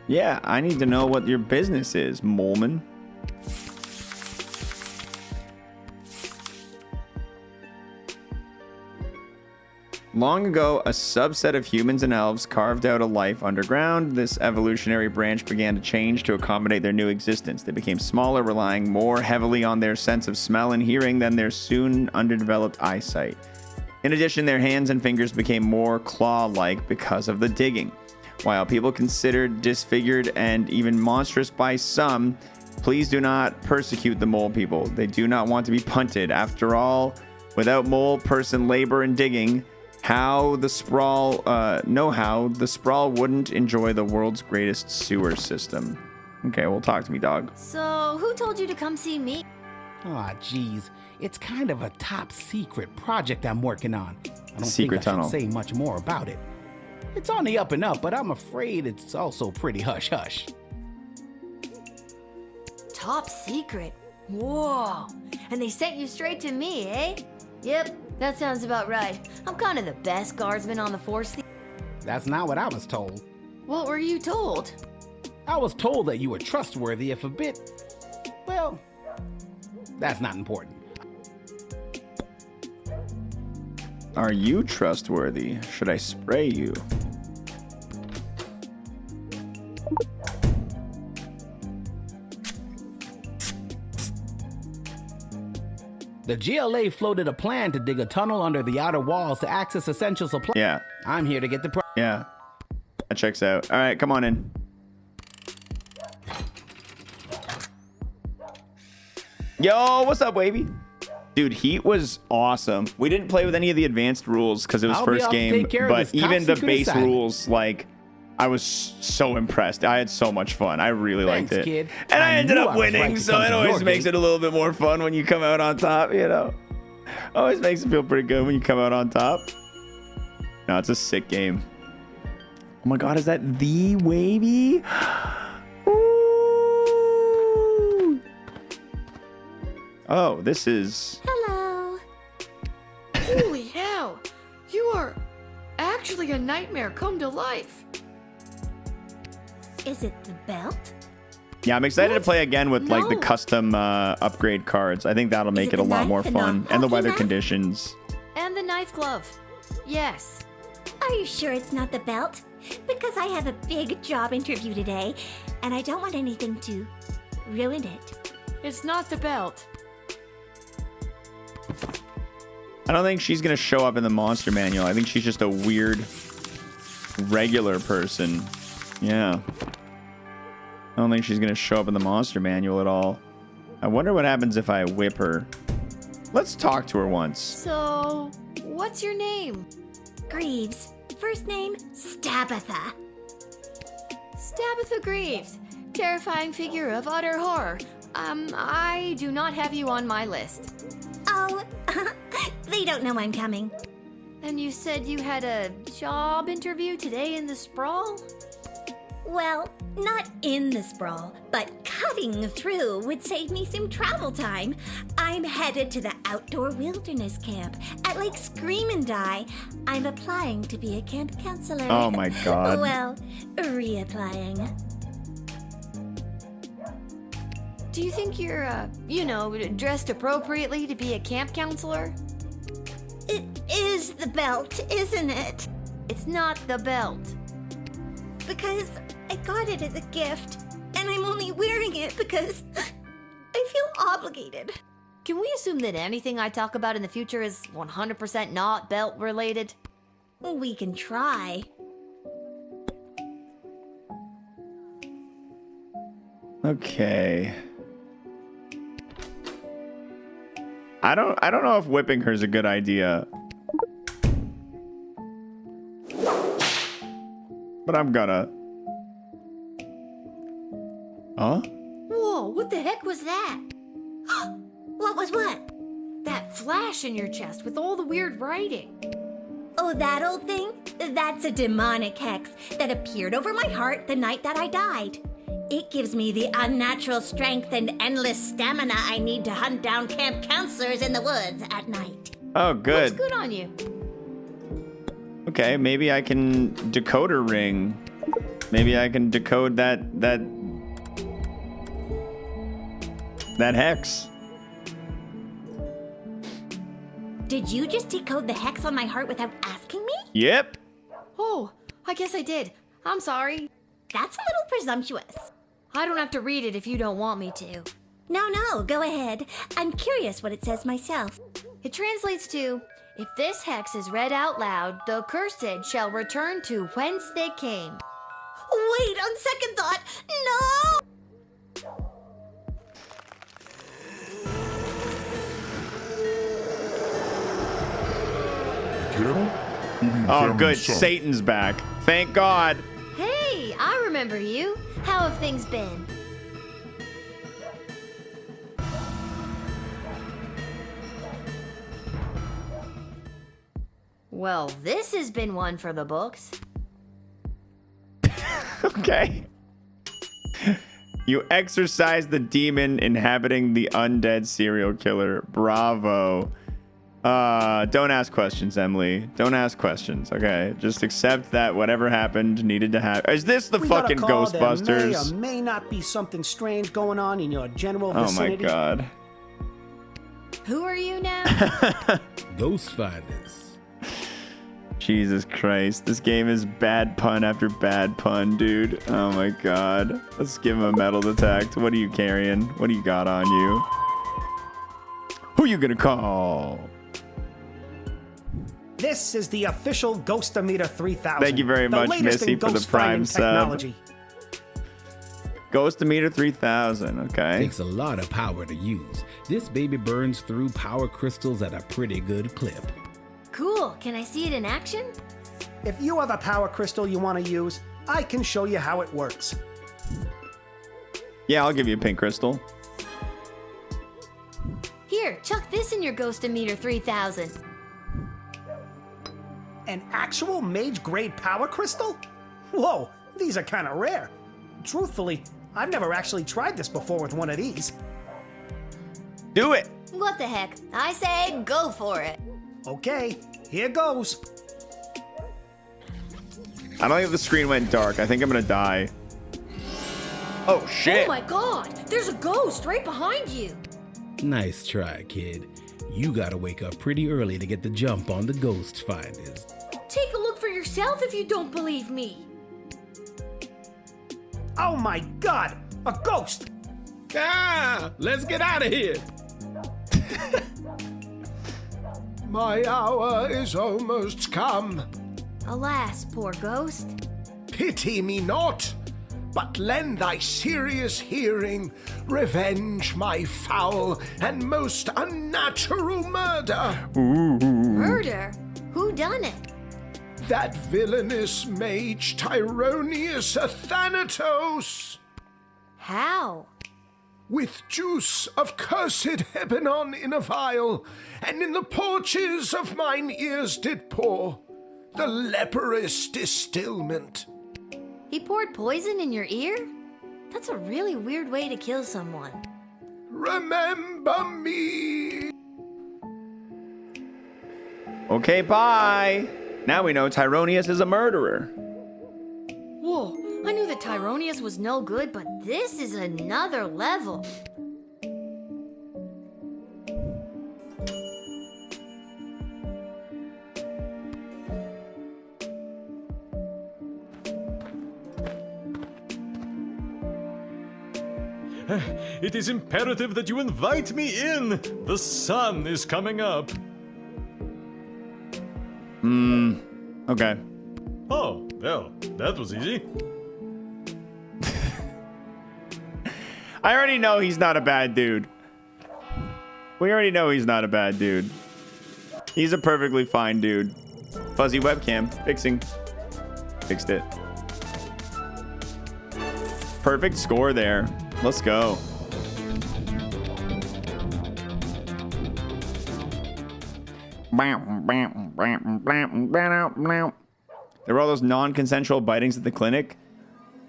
Yeah, I need to know what your business is, Moleman. Long ago, a subset of humans and elves carved out a life underground. This evolutionary branch began to change to accommodate their new existence. They became smaller, relying more heavily on their sense of smell and hearing than their soon underdeveloped eyesight. In addition, their hands and fingers became more claw-like because of the digging. While people considered disfigured and even monstrous by some, please do not persecute the mole people. They do not want to be punted. After all, without mole person labor and digging, the sprawl wouldn't enjoy the world's greatest sewer system. Okay, well, talk to me, dog. So, who told you to come see me? Aw, geez. It's kind of a top secret project I'm working on. I don't Secret think I tunnel. should say much more about it. It's on the up and up, but I'm afraid it's also pretty hush-hush. Top secret? Whoa. And they sent you straight to me, eh? Yep, that sounds about right. I'm kind of the best guardsman on the force. That's not what I was told. What were you told? I was told that you were trustworthy if a bit... Well, that's not important. Are you trustworthy? Should I spray you? The GLA floated a plan to dig a tunnel under the outer walls to access essential supplies. Yeah. I'm here to get the... Yeah. That checks out. All right, come on in. Yo, what's up, wavy? Dude, Heat was awesome. We didn't play with any of the advanced rules because it was first game, but even the base rules, like, I was so impressed. I had so much fun. I really liked it. Kid. And I ended up knew I was winning, right to so come it to always your makes gate. it a little bit more fun when you come out on top, you know? Always makes it feel pretty good when you come out on top. No, it's a sick game. Oh my god, is that the wavy? Ooh. Oh, this is... Hello. Holy hell. You are actually a nightmare come to life. Is it the belt? Yeah, I'm excited to play again with like the custom upgrade cards. I think that'll make it a lot more fun. And the weather conditions. And the knife glove. Yes. Are you sure it's not the belt? Because I have a big job interview today, and I don't want anything to ruin it. It's not the belt. I don't think she's going to show up in the monster manual. I think she's just a weird, regular person. Yeah. I don't think she's going to show up in the monster manual at all. I wonder what happens if I whip her. Let's talk to her once. So, what's your name? Greaves. first name Stabatha. Stabatha Greaves. Terrifying figure of utter horror. I do not have you on my list. Oh, they don't know I'm coming. And you said you had a job interview today in the sprawl? Well, not in the sprawl, but cutting through would save me some travel time. I'm headed to the outdoor wilderness camp at Lake Scream and Die. I'm applying to be a camp counselor. Oh my God. Well, reapplying. Do you think you're, dressed appropriately to be a camp counselor? It is the belt, isn't it? It's not the belt. Because I got it as a gift, and I'm only wearing it because I feel obligated. Can we assume that anything I talk about in the future is 100% not belt related? We can try. Okay. I don't know if whipping her is a good idea. But I'm gonna. Huh? Whoa, what the heck was that? What was what? That flash in your chest with all the weird writing. Oh, that old thing? That's a demonic hex that appeared over my heart the night that I died. It gives me the unnatural strength and endless stamina I need to hunt down camp counselors in the woods at night. Oh, good. Looks good on you. Okay, maybe I can decoder ring. Maybe I can decode that hex. Did you just decode the hex on my heart without asking me? Yep. Oh, I guess I did. I'm sorry. That's a little presumptuous. I don't have to read it if you don't want me to. No, go ahead. I'm curious what it says myself. It translates to, if this hex is read out loud, the cursed shall return to whence they came. Wait, on second thought, no! Oh, good. Satan's back. Thank God. Hey, I remember you. How have things been? Well, this has been one for the books. Okay. You exorcised the demon inhabiting the undead serial killer. Bravo. Don't ask questions, Emily. Don't ask questions, okay? Just accept that whatever happened needed to happen. Is this the fucking Ghostbusters? There may or may not be something strange going on in your general vicinity. Oh my God. Who are you now? Ghost Finders. Jesus Christ. This game is bad pun after bad pun, dude. Oh my God. Let's give him a metal detect. What are you carrying? What do you got on you? Who you gonna call? This is the official Ghostometer 3000. Thank you very much, Missy, for the prime sub. Ghostometer 3000, okay. Takes a lot of power to use. This baby burns through power crystals at a pretty good clip. Cool. Can I see it in action? If you have a power crystal you want to use, I can show you how it works. Yeah, I'll give you a pink crystal. Here, chuck this in your Ghostometer 3000. An actual mage-grade power crystal? Whoa, these are kind of rare. Truthfully, I've never actually tried this before with one of these. Do it! What the heck? I say go for it. Okay, here goes. I don't think the screen went dark. I think I'm gonna die. Oh, shit! Oh my God! There's a ghost right behind you! Nice try, kid. You gotta wake up pretty early to get the jump on the Ghost Finders. Take a look for yourself if you don't believe me. Oh my God! A ghost! Ah! Let's get out of here! My hour is almost come. Alas, poor ghost. Pity me not, but lend thy serious hearing, revenge my foul and most unnatural murder. Ooh. Murder? Who done it? that villainous mage Tyronius Athanatos. How? With juice of cursed Hebenon in a vial, and in the porches of mine ears did pour the leprous distilment. He poured poison in your ear? That's a really weird way to kill someone. Remember me. Okay, bye. Now we know Tyronius is a murderer. Whoa, I knew that Tyronius was no good, but this is another level. It is imperative that you invite me in. The sun is coming up. Okay. Oh, well, that was easy. I already know he's not a bad dude. We already know he's not a bad dude. He's a perfectly fine dude. Fuzzy webcam. Fixing. Fixed it. Perfect score there. Let's go. There were all those non-consensual bitings at the clinic.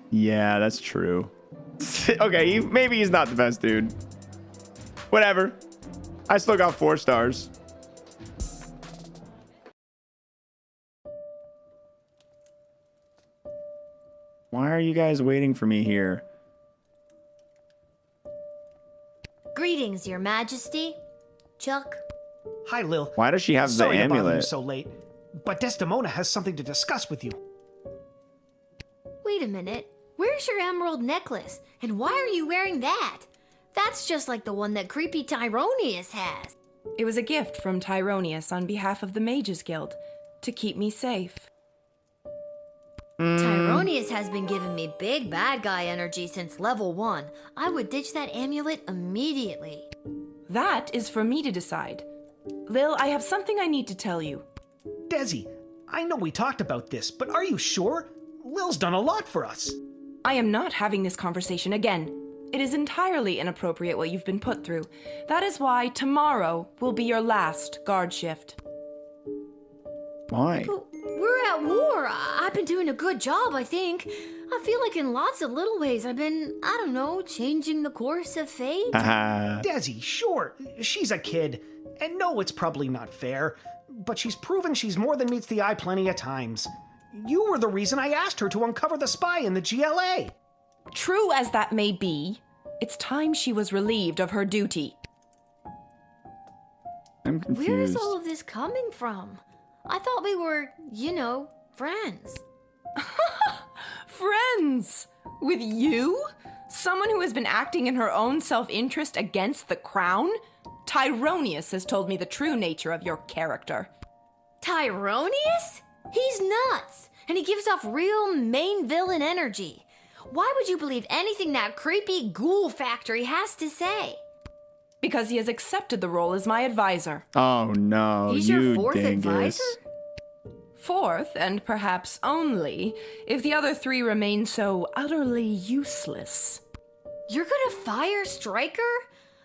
Yeah, that's true. Okay, maybe he's not the best dude. Whatever. I still got 4 stars. Why are you guys waiting for me here? Greetings, Your Majesty. Chuck. Hi, Lil. Why does she have the Sorry to bother you amulet? so late, but Desdemona has something to discuss with you. Wait a minute. Where's your emerald necklace? And why are you wearing that? That's just like the one that creepy Tyronius has. It was a gift from Tyronius on behalf of the Mages Guild to keep me safe. Tyronius has been giving me big bad guy energy since level 1. I would ditch that amulet immediately. That is for me to decide. Lil, I have something I need to tell you. Desi, I know we talked about this, but are you sure? Lil's done a lot for us. I am not having this conversation again. It is entirely inappropriate what you've been put through. That is why tomorrow will be your last guard shift. Why? We're at war. I've been doing a good job, I think. I feel like in lots of little ways I've been, I don't know, changing the course of fate. Desi, sure, she's a kid. And no, it's probably not fair. But she's proven she's more than meets the eye plenty of times. You were the reason I asked her to uncover the spy in the GLA. True as that may be, it's time she was relieved of her duty. I'm confused. Where is all of this coming from? I thought we were, you know, friends. Friends? With you? Someone who has been acting in her own self-interest against the crown? Tyronius has told me the true nature of your character. Tyronius? He's nuts, and he gives off real main villain energy. Why would you believe anything that creepy ghoul factory has to say? Because he has accepted the role as my advisor. Oh no, He's you your 4th dingus. advisor? 4th, and perhaps only, if the other 3 remain so utterly useless. You're gonna fire Stryker?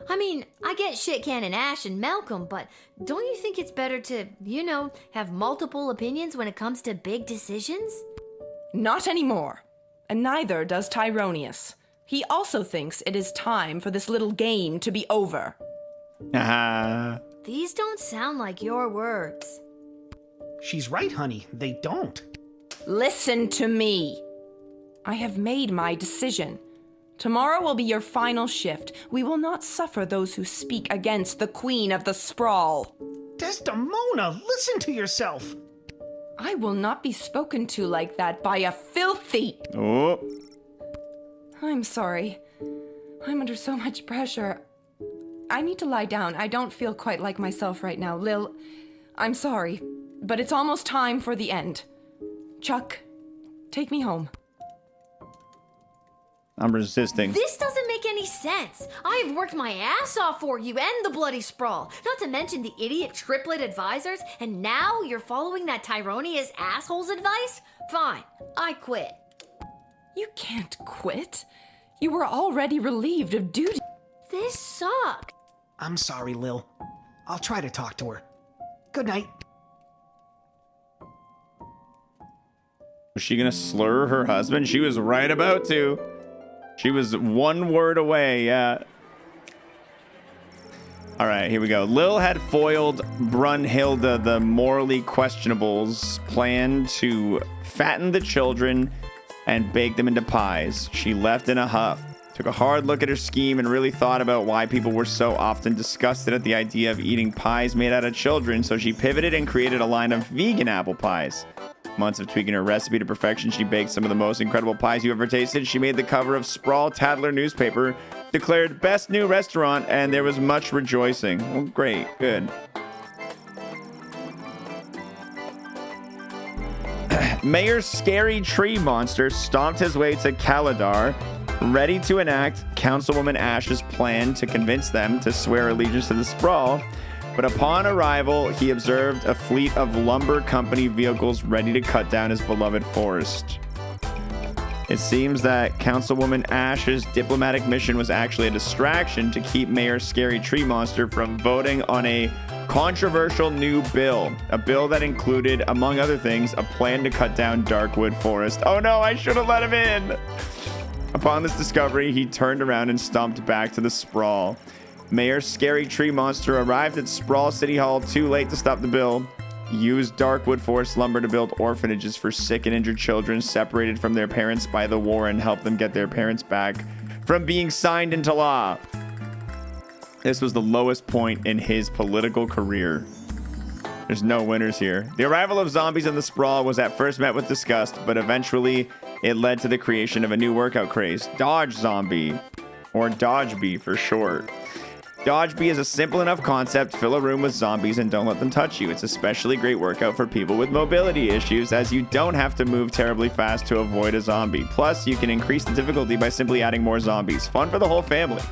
I mean, I get Shit Cannon Ash and Malcolm, but don't you think it's better to, you know, have multiple opinions when it comes to big decisions? Not anymore. And neither does Tyronius. He also thinks it is time for this little game to be over. These don't sound like your words. She's right, honey. They don't. Listen to me. I have made my decision. Tomorrow will be your final shift. We will not suffer those who speak against the Queen of the Sprawl. Desdemona, listen to yourself. I will not be spoken to like that by a filthy... Oh. I'm sorry. I'm under so much pressure. I need to lie down. I don't feel quite like myself right now. Lil, I'm sorry, but it's almost time for the end. Chuck, take me home. I'm resisting. This doesn't make any any sense. I have worked my ass off for you and the bloody sprawl, not to mention the idiot triplet advisors, and now you're following that Tyronius asshole's advice? Fine, I quit. You can't quit. You were already relieved of duty. This sucks. I'm sorry, Lil. I'll try to talk to her. Good night. Was she gonna slur her husband? She was right about to. She was one word away, yeah. All right, here we go. Lil had foiled Brunhilde, the morally questionable's plan to fatten the children and bake them into pies. She left in a huff, took a hard look at her scheme, and really thought about why people were so often disgusted at the idea of eating pies made out of children, so she pivoted and created a line of vegan apple pies. Months of tweaking her recipe to perfection, she baked some of the most incredible pies you ever tasted. She made the cover of Sprawl Tattler newspaper, declared best new restaurant, and there was much rejoicing. Well, great, good. Mayor's scary tree monster stomped his way to Kaladar, ready to enact Councilwoman Ash's plan to convince them to swear allegiance to the Sprawl. But upon arrival, he observed a fleet of lumber company vehicles ready to cut down his beloved forest. It seems that Councilwoman Ash's diplomatic mission was actually a distraction to keep Mayor Scary Tree Monster from voting on a controversial new bill. A bill that included, among other things, a plan to cut down Darkwood Forest. Oh no, I should have let him in! Upon this discovery, he turned around and stomped back to the Sprawl. Mayor Scary Tree Monster arrived at Sprawl City Hall too late to stop the bill. Used Darkwood Forest lumber to build orphanages for sick and injured children separated from their parents by the war and help them get their parents back from being signed into law. This was the lowest point in his political career. There's no winners here. The arrival of zombies in the Sprawl was at first met with disgust, but eventually it led to the creation of a new workout craze, Dodge Zombie, or Dodgebee for short. Dodgebee is a simple enough concept. Fill a room with zombies and don't let them touch you. It's especially great workout for people with mobility issues, as you don't have to move terribly fast to avoid a zombie. Plus, you can increase the difficulty by simply adding more zombies. Fun for the whole family.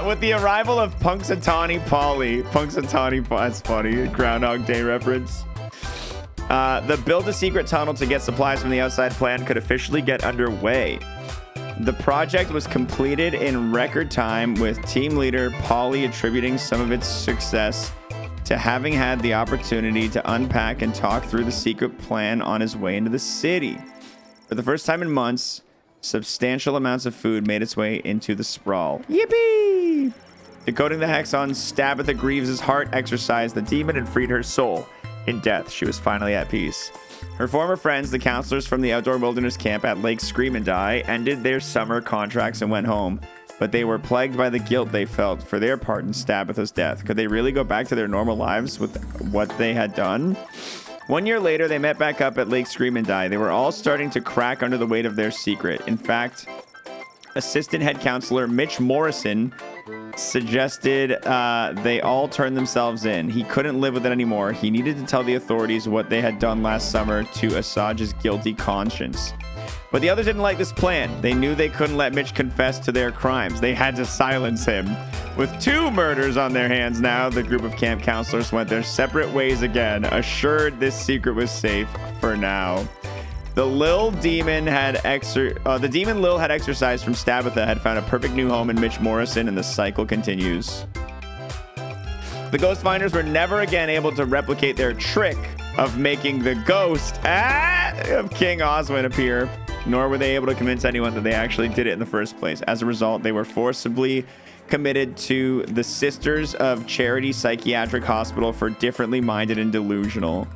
With the arrival of Punxsutawney Polly. That's funny. Groundhog Day reference. The build a secret tunnel to get supplies from the outside plan could officially get underway. The project was completed in record time, with team leader Polly attributing some of its success to having had the opportunity to unpack and talk through the secret plan on his way into the city. For the first time in months, substantial amounts of food made its way into the Sprawl. Yippee! Decoding the hex on Stabitha Greaves' heart exorcised the demon and freed her soul. In death, she was finally at peace. Her former friends, the counselors from the outdoor wilderness camp at Lake Scream and Die, ended their summer contracts and went home, but they were plagued by the guilt they felt for their part in Stabitha's death. Could they really go back to their normal lives with what they had done? 1 year later, they met back up at Lake Scream and Die. They were all starting to crack under the weight of their secret. In fact, assistant head counselor Mitch Morrison suggested they all turn themselves in. He couldn't live with it anymore. He needed to tell the authorities what they had done last summer to assuage his guilty conscience. But the others didn't like this plan. They knew they couldn't let Mitch confess to their crimes. They had to silence him. With 2 murders on their hands now, the group of camp counselors went their separate ways again, assured this secret was safe for now. The demon Lil had exorcised from Stabitha had found a perfect new home in Mitch Morrison, and the cycle continues. The Ghost Finders were never again able to replicate their trick of making the ghost of King Oswin appear, nor were they able to convince anyone that they actually did it in the first place. As a result, they were forcibly committed to the Sisters of Charity Psychiatric Hospital for differently minded and delusional.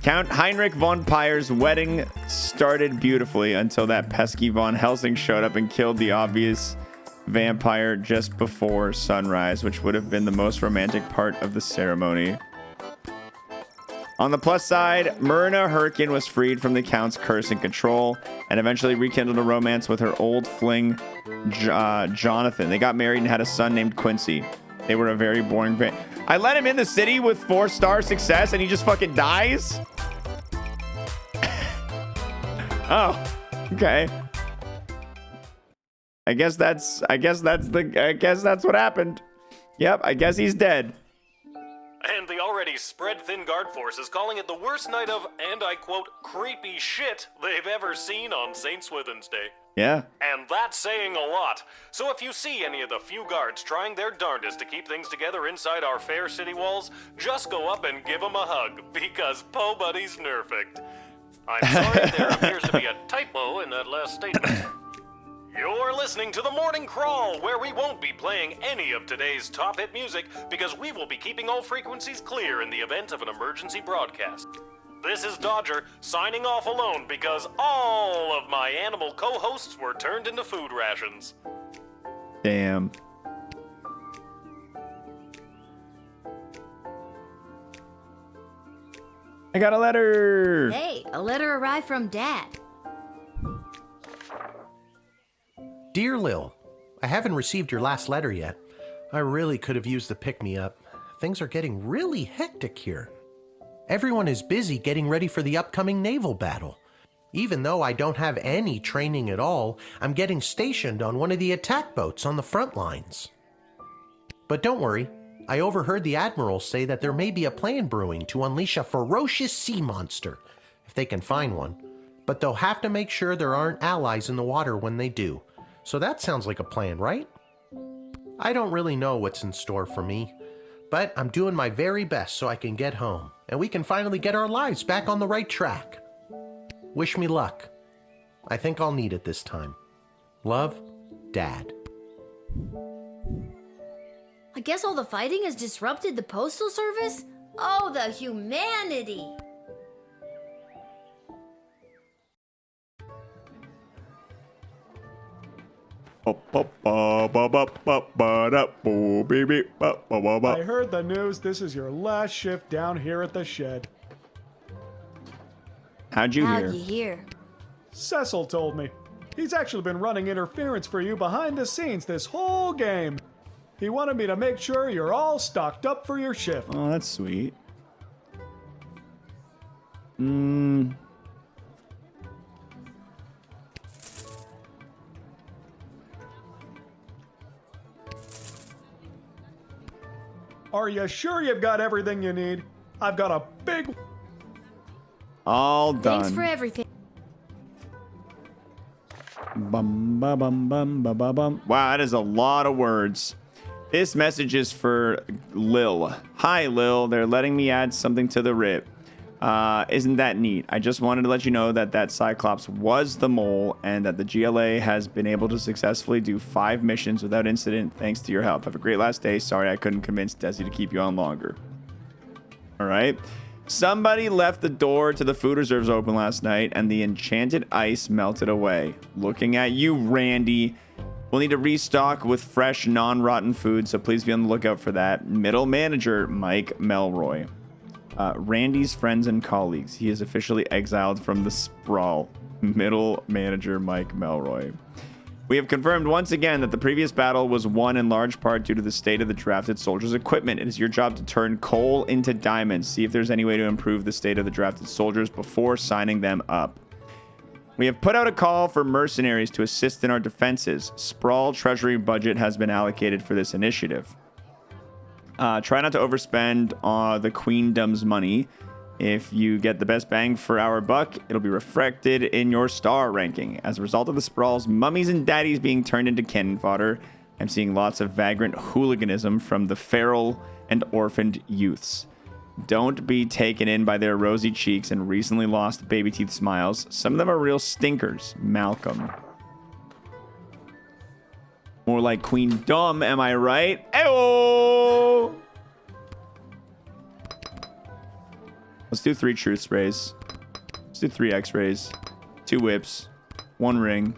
Count Heinrich von Peyer's wedding started beautifully until that pesky von Helsing showed up and killed the obvious vampire just before sunrise, which would have been the most romantic part of the ceremony. On the plus side, Myrna Herkin was freed from the Count's curse and control, and eventually rekindled a romance with her old fling, Jonathan. They got married and had a son named Quincy. They were a very boring I let him in the city with 4-star success and he just fucking dies? Oh, okay. I guess that's what happened. Yep, I guess he's dead. And the already spread thin guard force is calling it the worst night of, and I quote, creepy shit they've ever seen on St. Swithin's Day. Yeah. And that's saying a lot. So if you see any of the few guards trying their darndest to keep things together inside our fair city walls, just go up and give them a hug, because Po Buddy's nerfect. I'm sorry, there appears to be a typo in that last statement. You're listening to The Morning Crawl, where we won't be playing any of today's top hit music because we will be keeping all frequencies clear in the event of an emergency broadcast. This is Dodger, signing off alone because all of my animal co-hosts were turned into food rations. Damn. I got a letter. Hey, a letter arrived from Dad. Dear Lil, I haven't received your last letter yet. I really could have used the pick-me-up. Things are getting really hectic here. Everyone is busy getting ready for the upcoming naval battle. Even though I don't have any training at all, I'm getting stationed on one of the attack boats on the front lines. But don't worry, I overheard the admiral say that there may be a plan brewing to unleash a ferocious sea monster, if they can find one. But they'll have to make sure there aren't allies in the water when they do. So that sounds like a plan, right? I don't really know what's in store for me, but I'm doing my very best so I can get home, and we can finally get our lives back on the right track. Wish me luck. I think I'll need it this time. Love, Dad. I guess all the fighting has disrupted the postal service? Oh, the humanity! I heard the news. This is your last shift down here at the shed. How'd you hear? Cecil told me. He's actually been running interference for you behind the scenes this whole game. He wanted me to make sure you're all stocked up for your shift. Oh, that's sweet. Are you sure you've got everything you need? I've got a big... All done. Thanks for everything. Bum, ba, bum, bum, ba, ba, bum. Wow, that is a lot of words. This message is for Lil. Hi, Lil. They're letting me add something to the RIP. Isn't that neat? I just wanted to let you know that Cyclops was the mole and that the GLA has been able to successfully do 5 missions without incident thanks to your help. Have a great last day. Sorry I couldn't convince Desi to keep you on longer. All right. Somebody left the door to the food reserves open last night and the enchanted ice melted away. Looking at you, Randy. We'll need to restock with fresh, non-rotten food, so please be on the lookout for that. Middle manager, Mike Melroy. Randy's friends and colleagues. He is officially exiled from the sprawl. Middle manager, Mike Melroy. We have confirmed once again that the previous battle was won in large part due to the state of the drafted soldiers' equipment. It is your job to turn coal into diamonds. See if there's any way to improve the state of the drafted soldiers before signing them up. We have put out a call for mercenaries to assist in our defenses. Sprawl Treasury budget has been allocated for this initiative. Try not to overspend the Queendom's money. If you get the best bang for our buck, it'll be reflected in your star ranking. As a result of the Sprawl's mummies and daddies being turned into cannon fodder, I'm seeing lots of vagrant hooliganism from the feral and orphaned youths. Don't be taken in by their rosy cheeks and recently lost baby teeth smiles. Some of them are real stinkers. Malcolm. More like Queendom, am I right? Ayo! Let's do 3 truth sprays. Let's do 3 x-rays. 2 whips. 1 ring.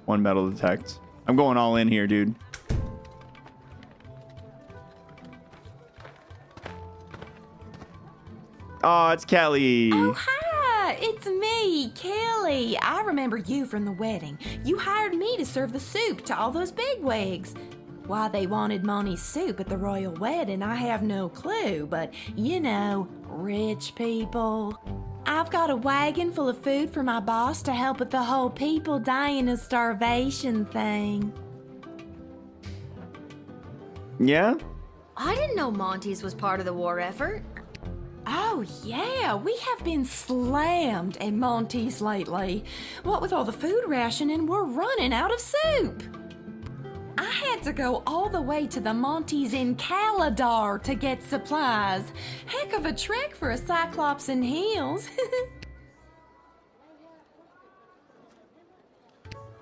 1 metal detect. I'm going all in here, dude. Oh, it's Kelly. Oh, hi. It's me, Kelly. I remember you from the wedding. You hired me to serve the soup to all those bigwigs. Why they wanted Monty's soup at the royal wedding, I have no clue, but you know, rich people. I've got a wagon full of food for my boss to help with the whole people dying of starvation thing. Yeah? I didn't know Monty's was part of the war effort. Oh, yeah, we have been slammed at Monty's lately. What with all the food rationing, we're running out of soup. I had to go all the way to the Monty's in Caladar to get supplies. Heck of a trek for a Cyclops in heels.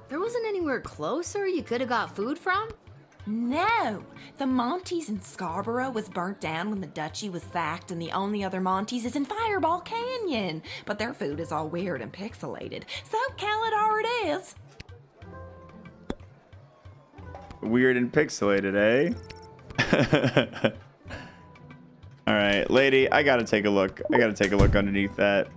There wasn't anywhere closer you could have got food from? No, the Monty's in Scarborough was burnt down when the duchy was sacked, and the only other Monty's is in Fireball Canyon. But their food is all weird and pixelated, so Caladar it is. Weird and pixelated, eh? All right, lady, I gotta take a look. I gotta take a look underneath that.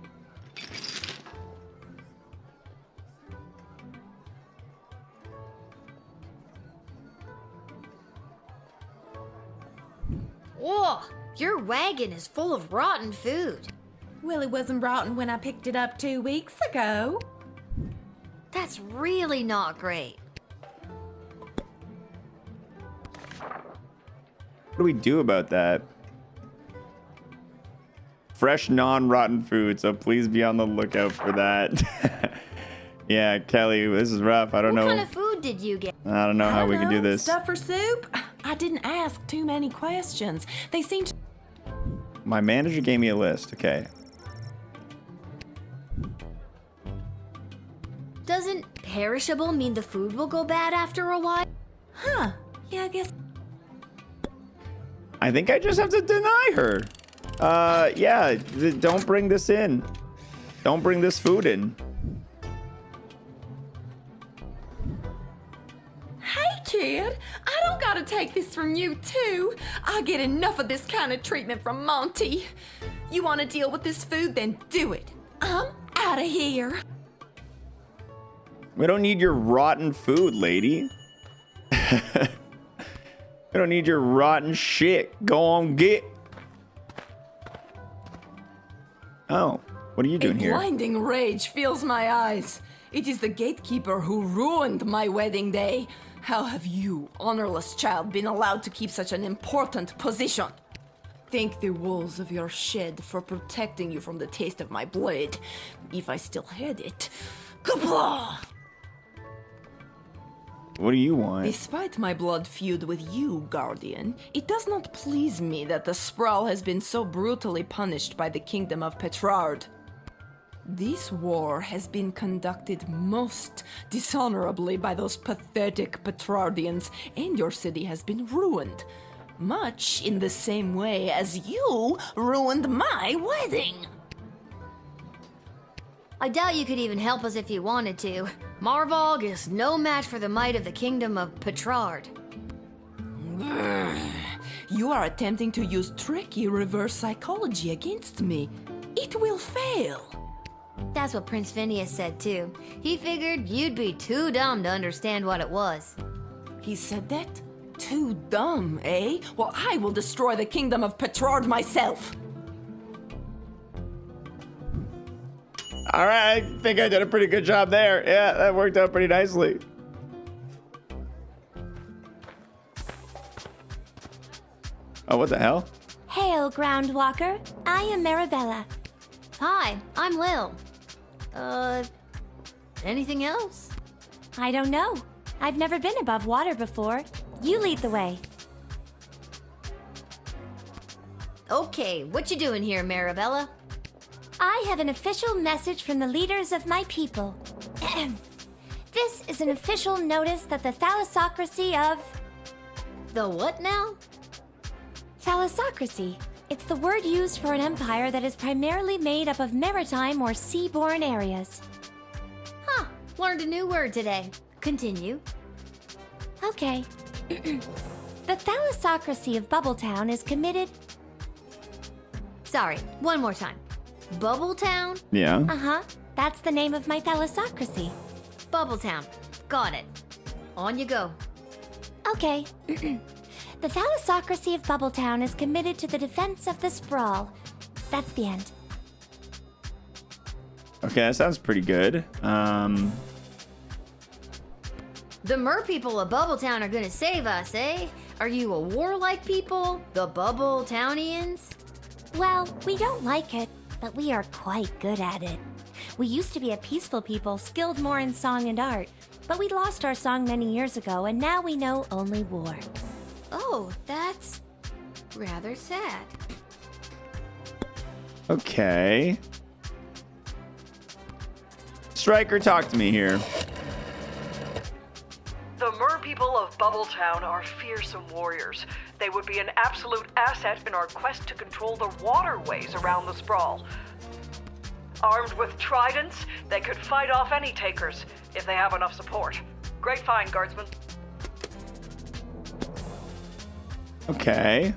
Whoa, your wagon is full of rotten food. Well, it wasn't rotten when I picked it up 2 weeks ago. That's really not great. What do we do about that? Fresh, non-rotten food, so please be on the lookout for that. Yeah, Kelly, this is rough. I don't know. What kind of food did you get? I don't know how we can do this. Stuff for soup? I didn't ask too many questions. They seem to... My manager gave me a list. Okay. Doesn't perishable mean the food will go bad after a while? Huh. Yeah, I guess... I think I just have to deny her. Yeah, don't bring this in. Don't bring this food in. Hey, kid, I don't gotta take this from you, too. I get enough of this kind of treatment from Monty. You want to deal with this food, then do it. I'm out of here. We don't need your rotten food, lady. We don't need your rotten shit. Go on, get. Oh, what are you doing here? Blinding rage fills my eyes. It is the gatekeeper who ruined my wedding day. How have you, honorless child, been allowed to keep such an important position? Thank the walls of your shed for protecting you from the taste of my blade. If I still had it. Kapla! What do you want? Despite my blood feud with you, Guardian, it does not please me that the Sprawl has been so brutally punished by the Kingdom of Petrard. This war has been conducted most dishonorably by those pathetic Petrardians, and your city has been ruined. Much in the same way as you ruined my wedding. I doubt you could even help us if you wanted to. Marvog is no match for the might of the Kingdom of Petrard. You are attempting to use tricky reverse psychology against me. It will fail. That's what Prince Phineas said too. He figured you'd be too dumb to understand what it was. He said that? Too dumb, eh? Well, I will destroy the Kingdom of Petrard myself. All right, I think I did a pretty good job there. Yeah, that worked out pretty nicely. Oh, what the hell? Hail, Groundwalker. I am Marabella. Hi, I'm Lil. Anything else? I don't know. I've never been above water before. You lead the way. Okay, what you doing here, Marabella? I have an official message from the leaders of my people. This is an official notice that the thalassocracy of... The what now? Thalassocracy. It's the word used for an empire that is primarily made up of maritime or seaborne areas. Huh, learned a new word today. Continue. Okay. The thalassocracy of Bubbletown is committed... Sorry, one more time. Bubbletown? Yeah. Uh-huh. That's the name of my thalassocracy. Bubbletown. Got it. On you go. Okay. The thalassocracy of Bubbletown is committed to the defense of the Sprawl. That's the end. Okay, that sounds pretty good. The mer people of Bubbletown are gonna save us, eh? Are you a warlike people? The Bubble Townians? Well, we don't like it, but we are quite good at it. We used to be a peaceful people, skilled more in song and art, but we lost our song many years ago, and now we know only war. Oh, that's rather sad. Okay. Striker, talk to me here. The mer people of Bubbletown are fearsome warriors. They would be an absolute asset in our quest to control the waterways around the sprawl. Armed with tridents, they could fight off any takers if they have enough support. Great find, Guardsman. Okay.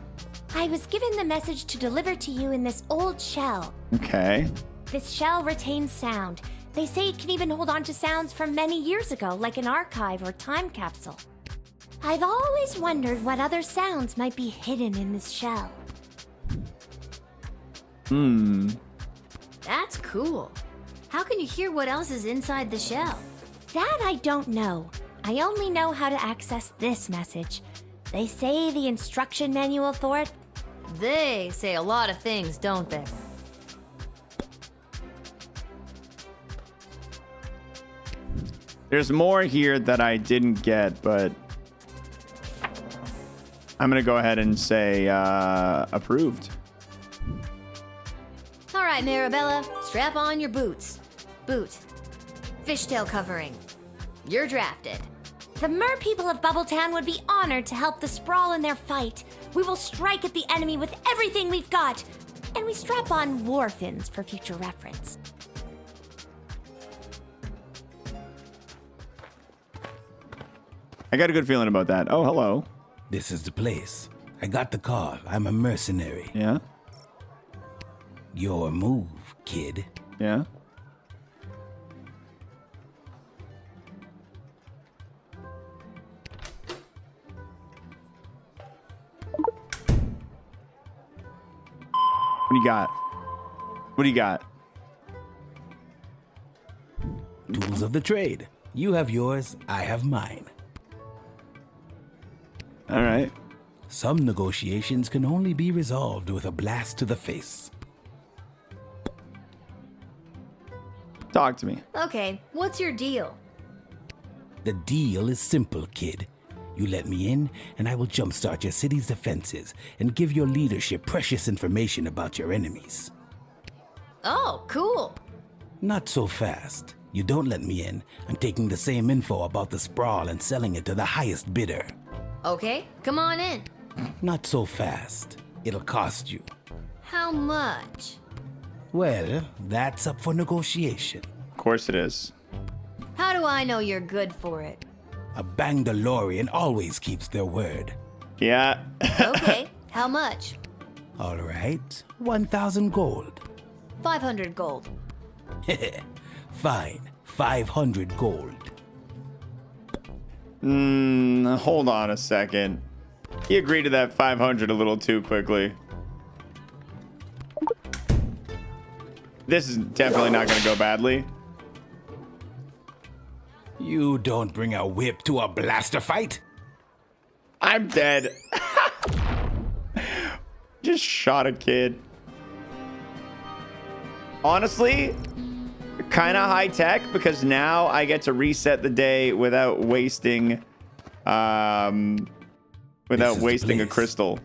I was given the message to deliver to you in this old shell. Okay. This shell retains sound. They say it can even hold on to sounds from many years ago, like an archive or time capsule. I've always wondered what other sounds might be hidden in this shell. That's cool. How can you hear what else is inside the shell? That I don't know. I only know how to access this message. They say the instruction manual for it. They say a lot of things, don't they? There's more here that I didn't get, but I'm going to go ahead and say approved. All right, Marabella, strap on your boots. Boot. Fishtail covering. You're drafted. The mer people of Bubbletown would be honored to help the Sprawl in their fight. We will strike at the enemy with everything we've got. And we strap on war fins for future reference. I got a good feeling about that. Oh, hello. This is the place. I got the call. I'm a mercenary. Yeah? Your move, kid. Yeah? What do you got? What do you got? Tools of the trade. You have yours, I have mine. All right. Some negotiations can only be resolved with a blast to the face. Talk to me. Okay, what's your deal? The deal is simple, kid. You let me in, and I will jumpstart your city's defenses and give your leadership precious information about your enemies. Oh, cool. Not so fast. You don't let me in, I'm taking the same info about the sprawl and selling it to the highest bidder. Okay, come on in. Not so fast. It'll cost you. How much? Well, that's up for negotiation. Of course it is. How do I know you're good for it? A Bangdalorian always keeps their word. Yeah. Okay, how much? All right, 1,000 gold. 500 gold. Fine, 500 gold. Hold on a second. He agreed to that 500 a little too quickly. This is definitely not going to go badly. You don't bring a whip to a blaster fight? I'm dead. Just shot a kid. Honestly, kind of high tech because now I get to reset the day without wasting a crystal.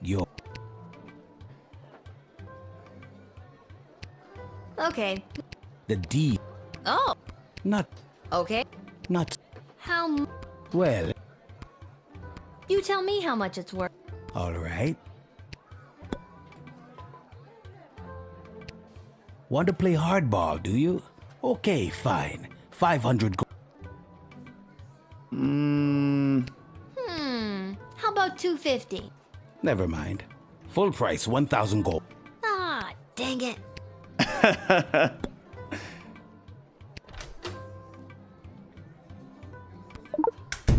Yo. Okay. The D. Oh. Not. Okay. Not. How Well. You tell me how much it's worth. All right. Want to play hardball, do you? Okay, fine. 500 gold. How about 250? Never mind. Full price, 1,000 gold. Ah, dang it.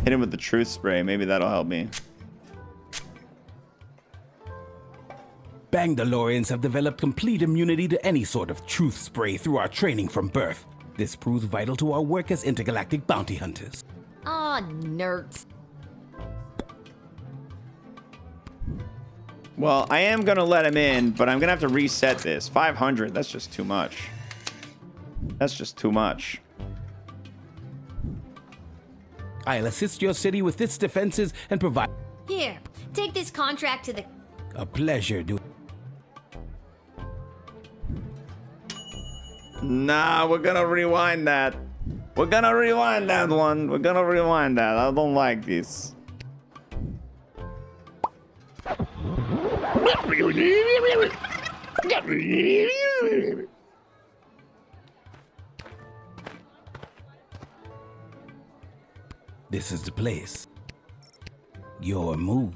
Hit him with the truth spray. Maybe that'll help me. Bangdalorians have developed complete immunity to any sort of truth spray through our training from birth. This proves vital to our work as intergalactic bounty hunters. Aw, nerds. Well, I am going to let him in, but I'm going to have to reset this. 500, that's just too much. That's just too much. I'll assist your city with its defenses and provide... Here, take this contract to the... A pleasure, dude. Nah, we're going to rewind that. We're going to rewind that one. We're going to rewind that. I don't like this. This is the place. Your move.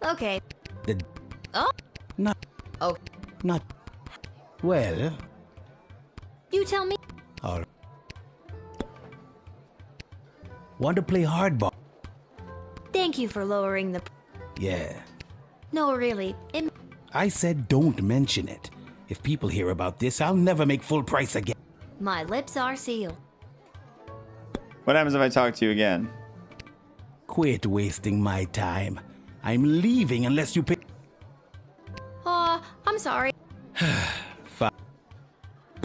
Okay. The... Oh? Not... Oh. Not... Well... You tell me. All right. Want to play hardball? Thank you for lowering the... Yeah. No, really. I said don't mention it. If people hear about this, I'll never make full price again. My lips are sealed. What happens if I talk to you again? Quit wasting my time. I'm leaving unless you pay... I'm sorry. Fine.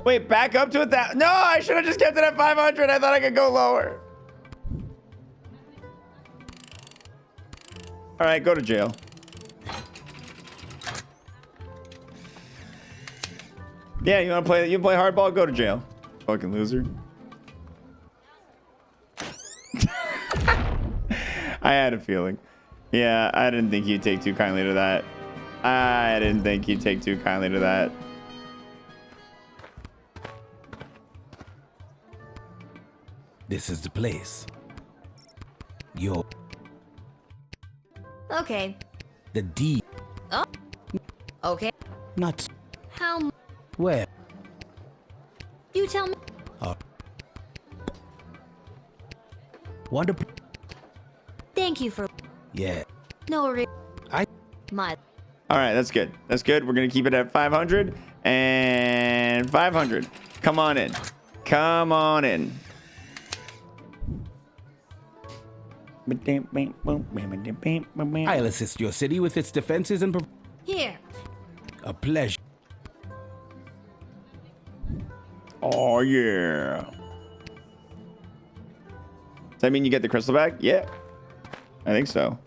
Wait, back up to it that... No, I should have just kept it at 500. I thought I could go lower. All right, go to jail. Yeah, you want to play? You play hardball? Go to jail. Fucking loser. I had a feeling. Yeah, I didn't think you'd take too kindly to that. I didn't think you'd take too kindly to that. This is the place. Your... Okay. The D. Oh. Okay. Not... How... Where? You tell me. Want to... Thank you for... Yeah. No, I... My... All right, that's good. That's good. We're going to keep it at 500 and 500. Come on in. Come on in. I'll assist your city with its defenses and... Here. A pleasure. Oh, yeah. Does that mean you get the crystal back? Yeah. I think so.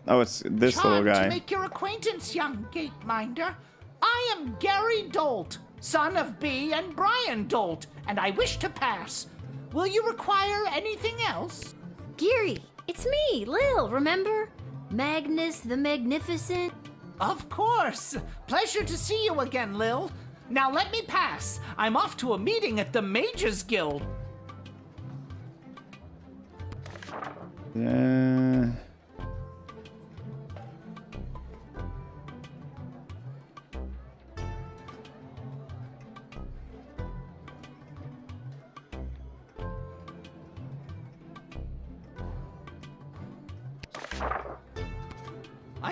Oh, it's this little guy. To make your acquaintance, young gateminder. I am Gary Dolt, son of B and Brian Dolt, and I wish to pass. Will you require anything else? Gary, it's me, Lil, remember? Magnus the Magnificent. Of course. Pleasure to see you again, Lil. Now let me pass. I'm off to a meeting at the Mages Guild. I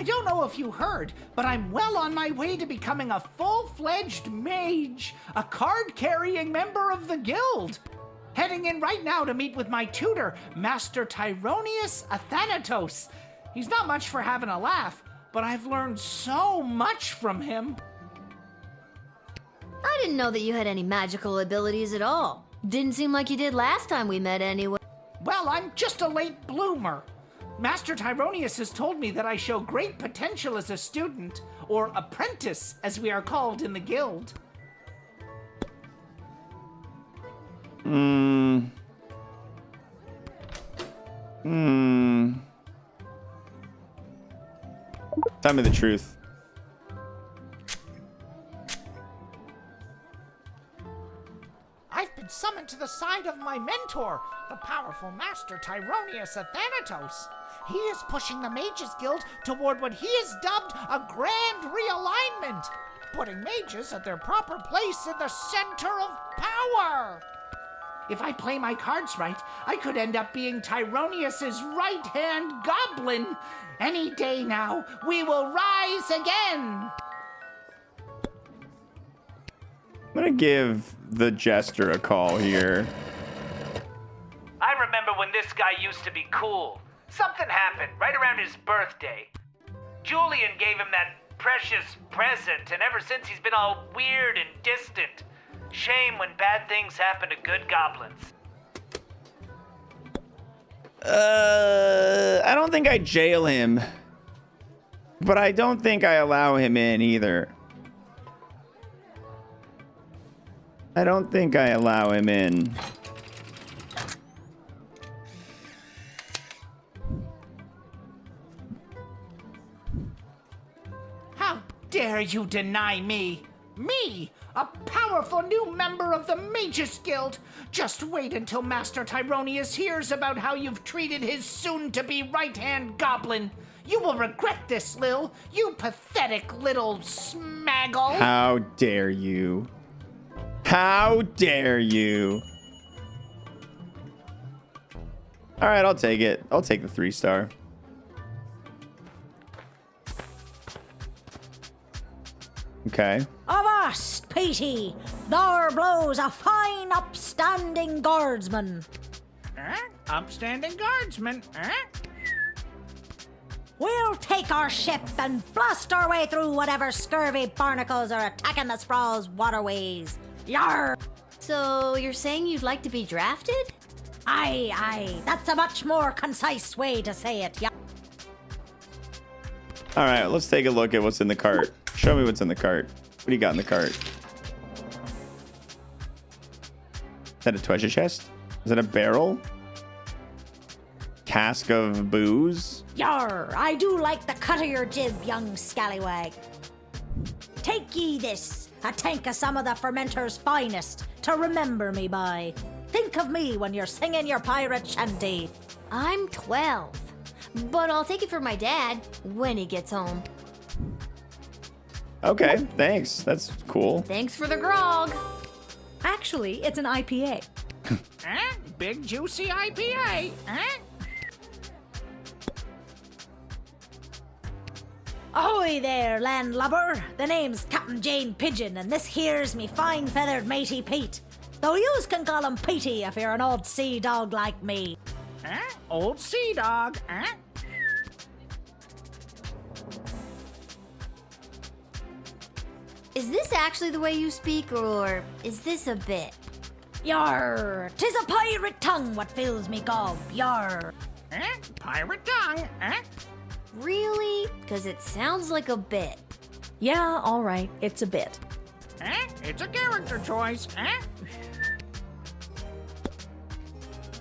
don't know if you heard, but I'm well on my way to becoming a full-fledged mage, a card-carrying member of the guild. Heading in right now to meet with my tutor, Master Tyronius Athanatos. He's not much for having a laugh, but I've learned so much from him. I didn't know that you had any magical abilities at all. Didn't seem like you did last time we met anyway. Well, I'm just a late bloomer. Master Tyronius has told me that I show great potential as a student, or apprentice, as we are called in the guild. Tell me the truth. I've been summoned to the side of my mentor, the powerful Master Tyronius Athanatos. He is pushing the Mages Guild toward what he has dubbed a grand realignment, putting mages at their proper place in the center of power. If I play my cards right, I could end up being Tyronius's right-hand goblin. Any day now, we will rise again. I'm gonna give the Jester a call here. I remember when this guy used to be cool. Something happened right around his birthday. Julian gave him that precious present, and ever since he's been all weird and distant. Shame when bad things happen to good goblins. I don't think I jail him. But I don't think I allow him in either. I don't think I allow him in. How dare you deny me? Me, a powerful new member of the Magus Guild. Just wait until Master Tyronius hears about how you've treated his soon-to-be right-hand goblin. You will regret this, Lil. You pathetic little smaggle. How dare you? How dare you? All right, I'll take it. I'll take the 3-star. Okay. Avast, Petey! There blows a fine, upstanding guardsman. Upstanding guardsman, We'll take our ship and blast our way through whatever scurvy barnacles are attacking the sprawl's waterways. Yar! So you're saying you'd like to be drafted? Aye. That's a much more concise way to say it, yar. All right, let's take a look at what's in the cart. Show me what's in the cart. What do you got in the cart? Is that a treasure chest? Is that a barrel? Cask of booze? Yar! I do like the cut of your jib, young scallywag. Take ye this, a tank of some of the fermenter's finest, to remember me by. Think of me when you're singing your pirate shanty. I'm 12, but I'll take it for my dad when he gets home. Okay, thanks. That's cool. Thanks for the grog. Actually, it's an IPA. Big juicy IPA, Ahoy there, landlubber! The name's Captain Jane Pigeon, and this here's me fine-feathered matey Pete. Though yous can call him Petey if you're an old sea dog like me. Old sea dog, Is this actually the way you speak, or is this a bit? Yar! 'Tis a pirate tongue what fills me gob, yar! Pirate tongue, Really? Because it sounds like a bit. Yeah, all right, it's a bit. It's a character choice,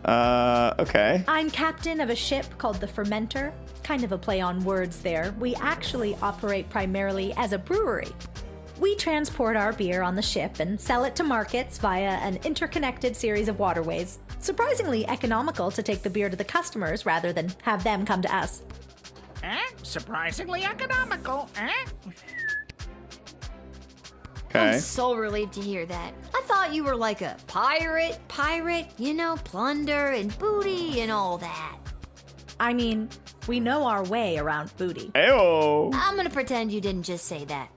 Okay. I'm captain of a ship called the Fermenter. Kind of a play on words there. We actually operate primarily as a brewery. We transport our beer on the ship and sell it to markets via an interconnected series of waterways. Surprisingly economical to take the beer to the customers rather than have them come to us. Surprisingly economical, Okay. I'm so relieved to hear that. I thought you were like a pirate, you know, plunder and booty and all that. I mean, we know our way around booty. Ayo. I'm gonna pretend you didn't just say that.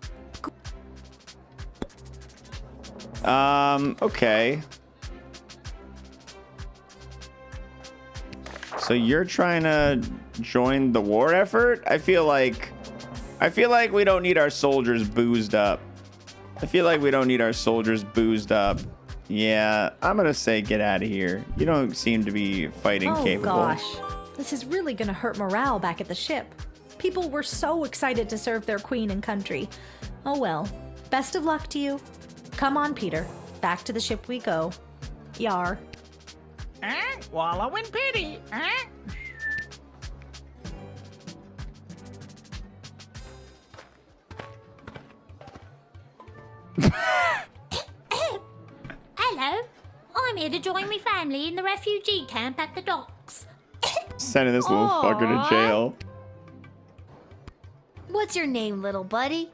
Okay. So you're trying to join the war effort? I feel like we don't need our soldiers boozed up. Yeah, I'm gonna say get out of here. You don't seem to be fighting capable. Oh gosh, this is really gonna hurt morale back at the ship. People were so excited to serve their queen and country. Oh well, best of luck to you. Come on, Peter. Back to the ship we go. Yar. Wallow in pity, Hello, I'm here to join my family in the refugee camp at the docks. Sending this little fucker to jail. What's your name, little buddy?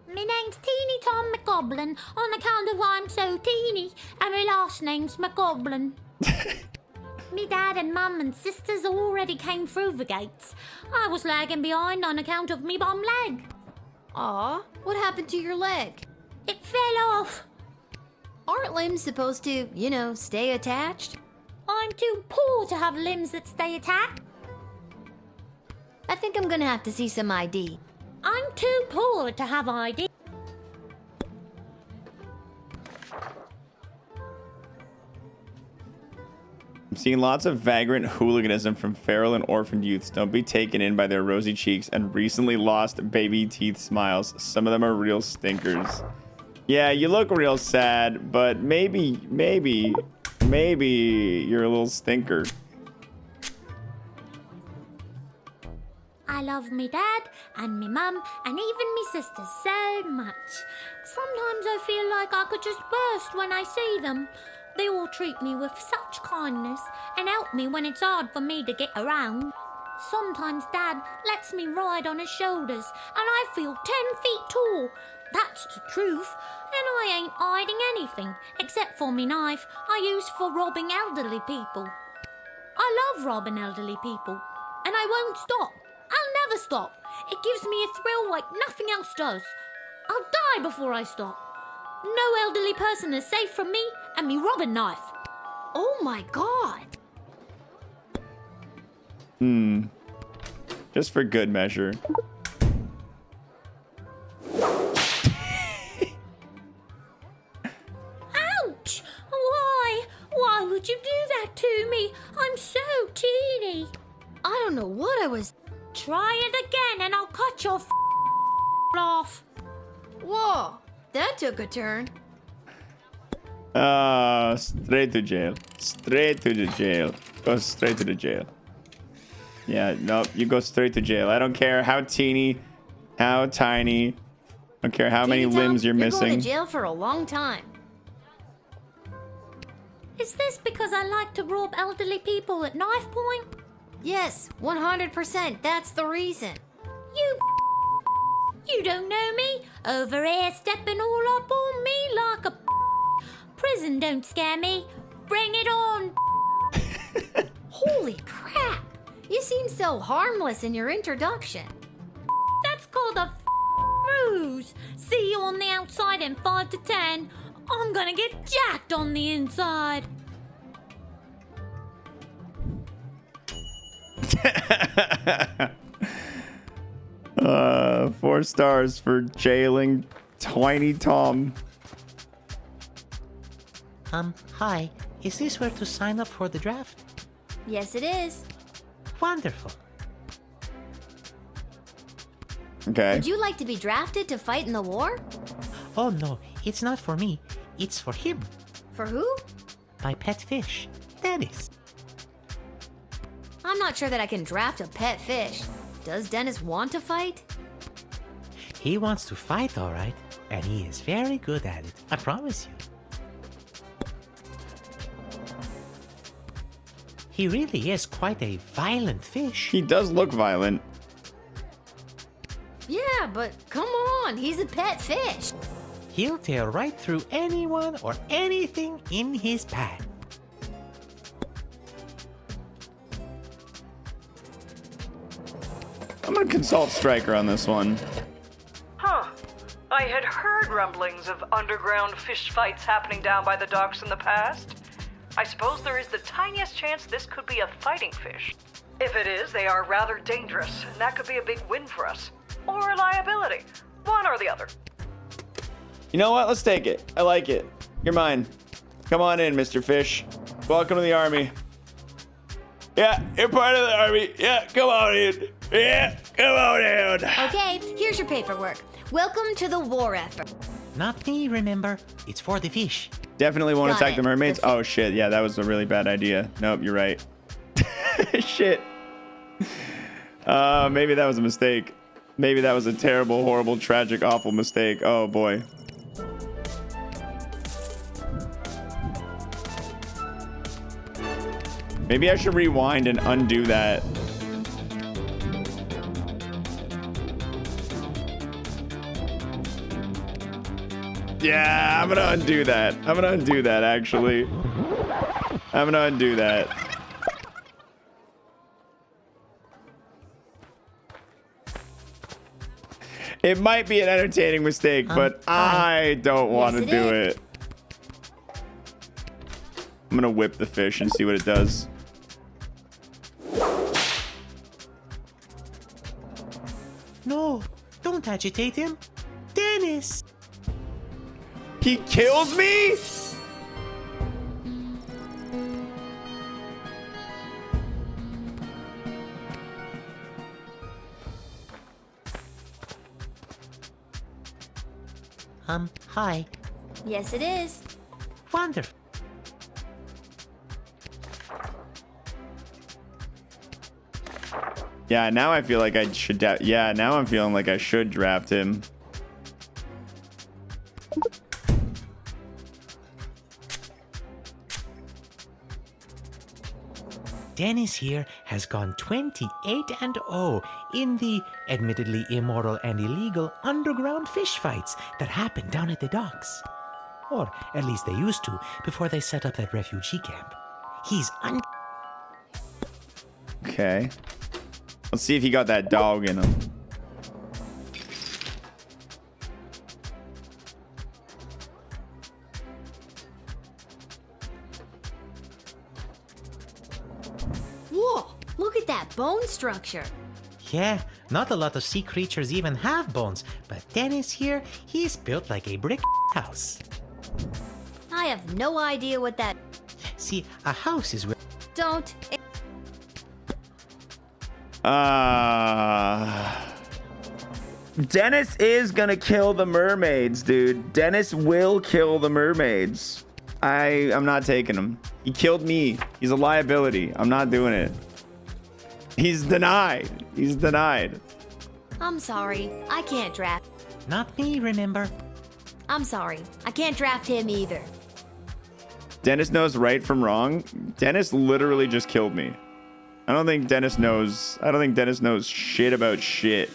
My name's Teeny Tom McGob. goblin on account of I'm so teeny, and my last name's McGoblin. Me dad and mum and sisters already came through the gates. I was lagging behind on account of me bum leg. Aw, what happened to your leg? It fell off. Aren't limbs supposed to, stay attached? I'm too poor to have limbs that stay attached. I think I'm gonna have to see some ID. I'm too poor to have ID. I'm seeing lots of vagrant hooliganism from feral and orphaned youths. Don't be taken in by their rosy cheeks and recently lost baby teeth smiles. Some of them are real stinkers. Yeah, you look real sad, but maybe you're a little stinker. I love me dad and me mum and even me sisters so much. Sometimes I feel like I could just burst when I see them. They all treat me with such kindness and help me when it's hard for me to get around. Sometimes Dad lets me ride on his shoulders and I feel 10 feet tall. That's the truth. And I ain't hiding anything except for me knife I use for robbing elderly people. I love robbing elderly people and I won't stop. I'll never stop. It gives me a thrill like nothing else does. I'll die before I stop. No elderly person is safe from me and me robbing knife. Oh my god. Just for good measure. Ouch! Why? Why would you do that to me? I'm so teeny. I don't know what I was... Try it again and I'll cut your off. Whoa, that took a turn. Straight to jail. Straight to the jail. Go straight to the jail. Yeah, no, you go straight to jail. I don't care how teeny, how tiny. I don't care how many limbs you're missing. You're going to jail for a long time. Is this because I like to rob elderly people at knife point? Yes, 100%. That's the reason. You don't know me. Over here stepping all up on me like a... Prison don't scare me. Bring it on. Holy crap. You seem so harmless in your introduction. That's called a ruse. See you on the outside in 5 to 10. I'm gonna get jacked on the inside. 4 stars for jailing Tiny Tom. Hi. Is this where to sign up for the draft? Yes, it is. Wonderful. Okay. Would you like to be drafted to fight in the war? Oh no, it's not for me. It's for him. For who? My pet fish, Dennis. I'm not sure that I can draft a pet fish. Does Dennis want to fight? He wants to fight, all right, and he is very good at it. I promise you. He really is quite a violent fish. He does look violent. Yeah, but come on, he's a pet fish. He'll tear right through anyone or anything in his path. I'm gonna consult Stryker on this one. Huh. I had heard rumblings of underground fish fights happening down by the docks in the past. I suppose there is the tiniest chance this could be a fighting fish. If it is, they are rather dangerous, and that could be a big win for us. Or a liability. One or the other. You know what? Let's take it. I like it. You're mine. Come on in, Mr. Fish. Welcome to the army. Yeah, you're part of the army. Yeah, come on in. Yeah, come on in. Okay, here's your paperwork. Welcome to the war effort. Not me, remember? It's for the fish. Definitely won't Got attack it. the mermaids. Oh, shit. Yeah, that was a really bad idea. Nope, you're right. Shit. Maybe that was a mistake. Maybe that was a terrible, horrible, tragic, awful mistake. Oh, boy. Maybe I should rewind and undo that. Yeah, I'm gonna undo that. I'm gonna undo that, actually. I'm gonna undo that. It might be an entertaining mistake, but I don't want to do it. I'm gonna whip the fish and see what it does. No, don't agitate him. Dennis! He kills me? Hi. Yes, it is. Wonderful. Yeah, now I feel like I should. Yeah, now I'm feeling like I should draft him. Dennis here has gone 28-0 in the admittedly immoral and illegal underground fish fights that happen down at the docks. Or at least they used to before they set up that refugee camp. He's Okay. Let's see if he got that dog in him. Whoa, look at that bone structure. Yeah, not a lot of sea creatures even have bones, but Dennis here, he's built like a brick house. I have no idea what that... See, a house is where... Don't... Dennis is gonna kill the mermaids, dude. Dennis will kill the mermaids. I'm not taking him. He killed me. He's a liability. I'm not doing it. He's denied. He's denied. I'm sorry. I can't draft. Not me, remember? I'm sorry. I can't draft him either. Dennis knows right from wrong. Dennis literally just killed me. I don't think Dennis knows shit about shit.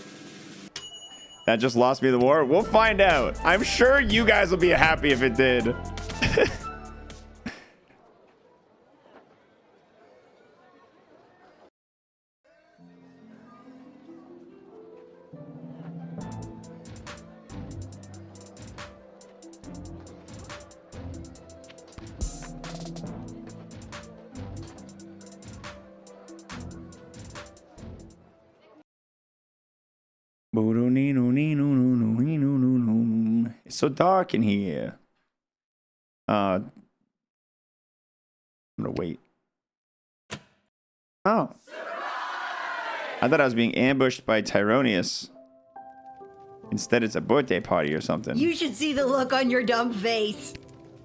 That just lost me the war. We'll find out. I'm sure you guys will be happy if it did. It's so dark in here. I'm gonna wait. Oh. I thought I was being ambushed by Tyronius. Instead, it's a birthday party or something. You should see the look on your dumb face.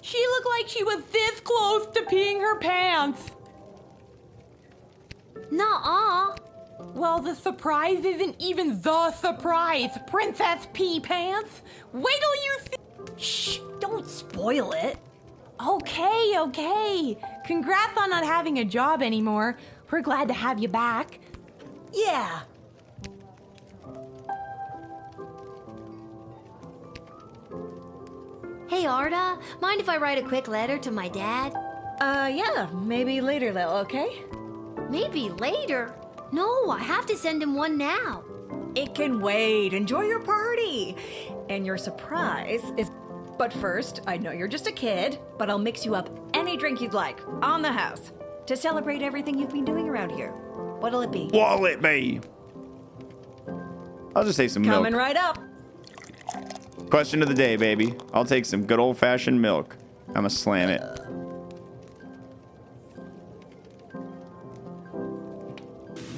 She looked like she was this close to peeing her pants. Nuh-uh. Well, the surprise isn't even the surprise, Princess Pea Pants. Wait till you see. Shh, don't spoil it. Okay. Congrats on not having a job anymore. We're glad to have you back. Yeah. Hey, Arda, mind if I write a quick letter to my dad? Yeah, maybe later though, okay? Maybe later? No, I have to send him one now. It can wait. Enjoy your party. And your surprise is... But first, I know you're just a kid, but I'll mix you up any drink you'd like, on the house, to celebrate everything you've been doing around here. What'll it be? What'll it be? I'll just take some milk. Coming right up. Question of the day, baby. I'll take some good old-fashioned milk. I'ma slam it.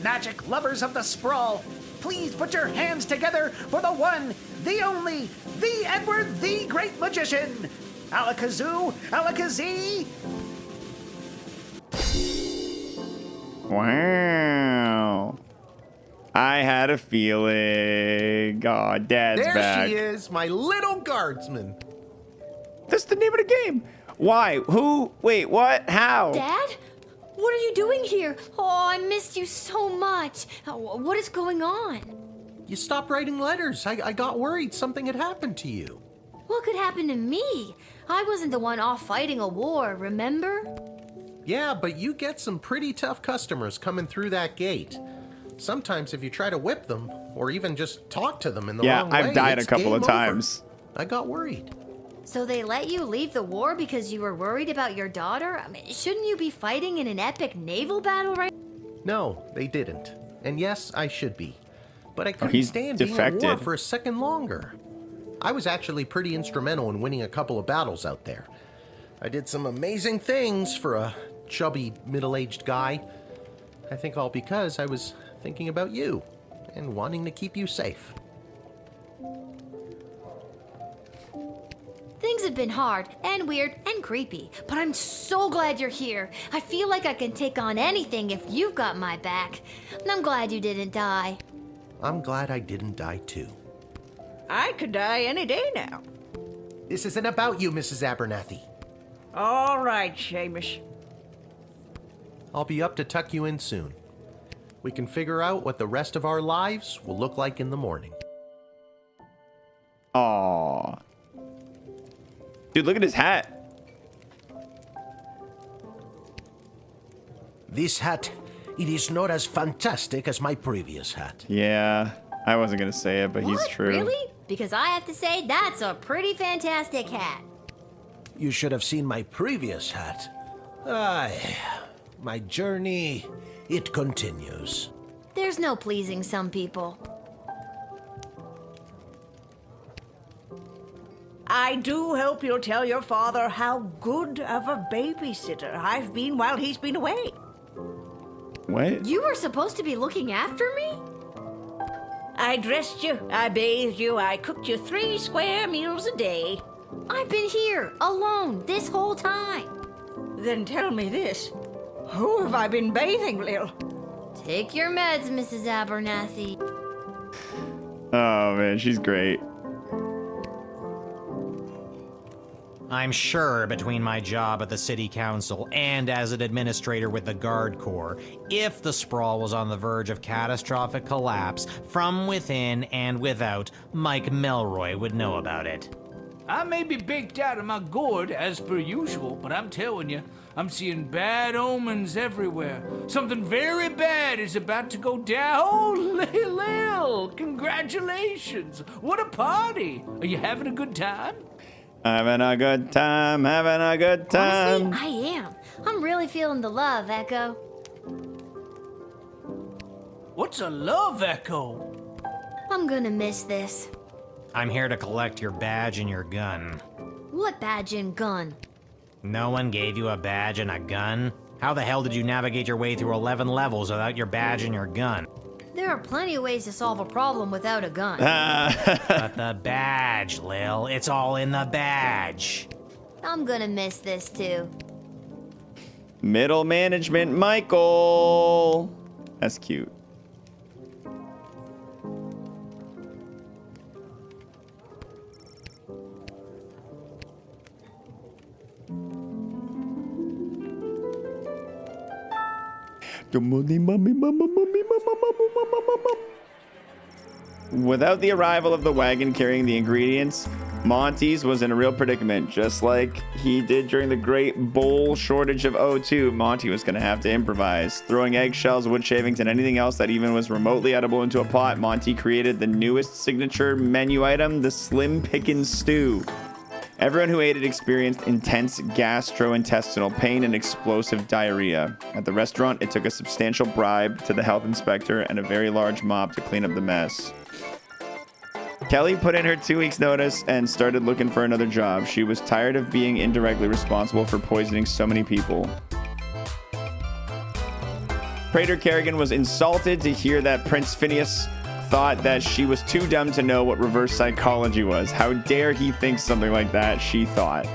Magic lovers of the sprawl, please put your hands together for the one, the only, the Edward, the Great Magician. Alakazoo, Alakazee. Wow. I had a feeling. Oh, Dad's there back. There she is, my little guardsman. That's the name of the game. Why? Who? Wait, what? How? Dad? What are you doing here? Oh, I missed you so much. What is going on? You stopped writing letters. I got worried something had happened to you. What could happen to me? I wasn't the one off fighting a war, remember? Yeah, but you get some pretty tough customers coming through that gate. Sometimes if you try to whip them, or even just talk to them in the wrong way, I've died a it's couple of game times. over. I got worried. So they let you leave the war because you were worried about your daughter? I mean, shouldn't you be fighting in an epic naval battle right? No, they didn't. And yes, I should be. But I couldn't stand being defected. at war for a second longer. I was actually pretty instrumental in winning a couple of battles out there. I did some amazing things for a chubby, middle-aged guy. I think all because I was thinking about you and wanting to keep you safe. Things have been hard and weird and creepy, but I'm so glad you're here. I feel like I can take on anything if you've got my back. And I'm glad you didn't die. I'm glad I didn't die too. I could die any day now. This isn't about you, Mrs. Abernathy. All right, Seamus. I'll be up to tuck you in soon. We can figure out what the rest of our lives will look like in the morning. Aww. Dude, look at his hat. This hat, it is not as fantastic as my previous hat. Yeah, I wasn't gonna say it, but he's true. Really? Because I have to say, that's a pretty fantastic hat. You should have seen my previous hat. Aye, my journey, it continues. There's no pleasing some people. I do hope you'll tell your father how good of a babysitter I've been while he's been away. What? You were supposed to be looking after me? I dressed you, I bathed you, I cooked you 3 square meals a day. I've been here, alone, this whole time. Then tell me this. Who have I been bathing, Lil? Take your meds, Mrs. Abernathy. Oh, man, she's great. I'm sure between my job at the city council and as an administrator with the Guard Corps, if the sprawl was on the verge of catastrophic collapse, from within and without, Mike Melroy would know about it. I may be baked out of my gourd as per usual, but I'm telling you, I'm seeing bad omens everywhere. Something very bad is about to go down. Oh, Lil, congratulations. What a party. Are you having a good time? Having a good time, having a good time. Honestly, I am. I'm really feeling the love, Echo. What's a love echo? I'm gonna miss this. I'm here to collect your badge and your gun. What badge and gun? No one gave you a badge and a gun? How the hell did you navigate your way through 11 levels without your badge and your gun? There are plenty of ways to solve a problem without a gun. But the badge, Lil. It's all in the badge. I'm gonna miss this too. Middle management, Michael. That's cute. Without the arrival of the wagon carrying the ingredients, Monty's was in a real predicament. Just like he did during the great bowl shortage of O2, Monty was going to have to improvise. Throwing eggshells, wood shavings, and anything else that even was remotely edible into a pot, Monty created the newest signature menu item, the Slim Pickens Stew. Everyone who ate it experienced intense gastrointestinal pain and explosive diarrhea. At the restaurant, it took a substantial bribe to the health inspector and a very large mop to clean up the mess. Kelly put in her 2 weeks notice and started looking for another job. She was tired of being indirectly responsible for poisoning so many people. Prater Kerrigan was insulted to hear that Prince Phineas thought that she was too dumb to know what reverse psychology was. How dare he think something like that, she thought.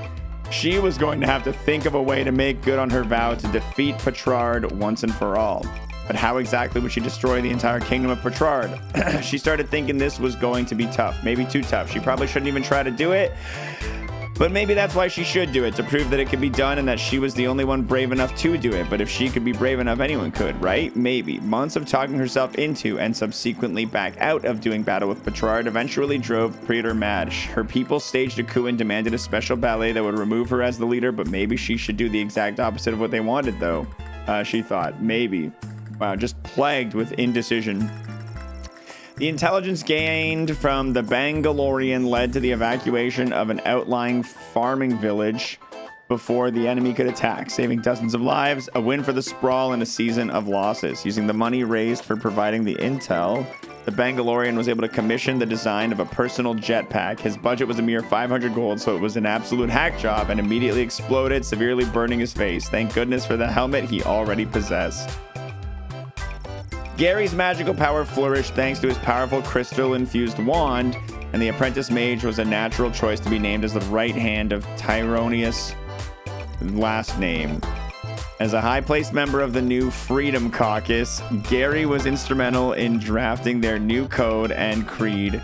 She was going to have to think of a way to make good on her vow to defeat Petrard once and for all. But how exactly would she destroy the entire kingdom of Petrard? She started thinking this was going to be tough, maybe too tough. She probably shouldn't even try to do it. But maybe that's why she should do it, to prove that it could be done and that she was the only one brave enough to do it. But if she could be brave enough, anyone could, right? Maybe. Months of talking herself into and subsequently back out of doing battle with Petrard eventually drove Praetor mad. Her people staged a coup and demanded a special ballet that would remove her as the leader, but maybe she should do the exact opposite of what they wanted, though. She thought. Maybe. Wow, just plagued with indecision. The intelligence gained from the Bangalorian led to the evacuation of an outlying farming village before the enemy could attack, saving dozens of lives, a win for the Sprawl, and a season of losses. Using the money raised for providing the intel, the Bangalorian was able to commission the design of a personal jetpack. His budget was a mere 500 gold, so it was an absolute hack job and immediately exploded, severely burning his face. Thank goodness for the helmet he already possessed. Gary's magical power flourished thanks to his powerful crystal-infused wand, and the apprentice mage was a natural choice to be named as the right hand of Tyronius' last name. As a high-placed member of the new Freedom Caucus, Gary was instrumental in drafting their new code and creed,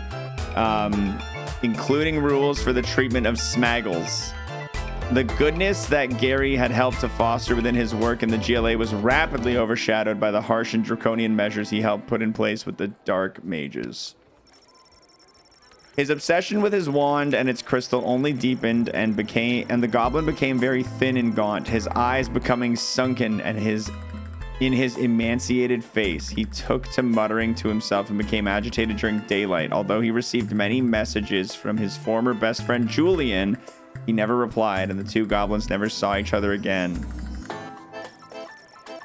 including rules for the treatment of smaggles. The goodness that Gary had helped to foster within his work in the GLA was rapidly overshadowed by the harsh and draconian measures he helped put in place with the Dark Mages. His obsession with his wand and its crystal only deepened, and the goblin became very thin and gaunt, his eyes becoming sunken and in his emaciated face. He took to muttering to himself and became agitated during daylight. Although he received many messages from his former best friend Julian, he never replied, and the two goblins never saw each other again.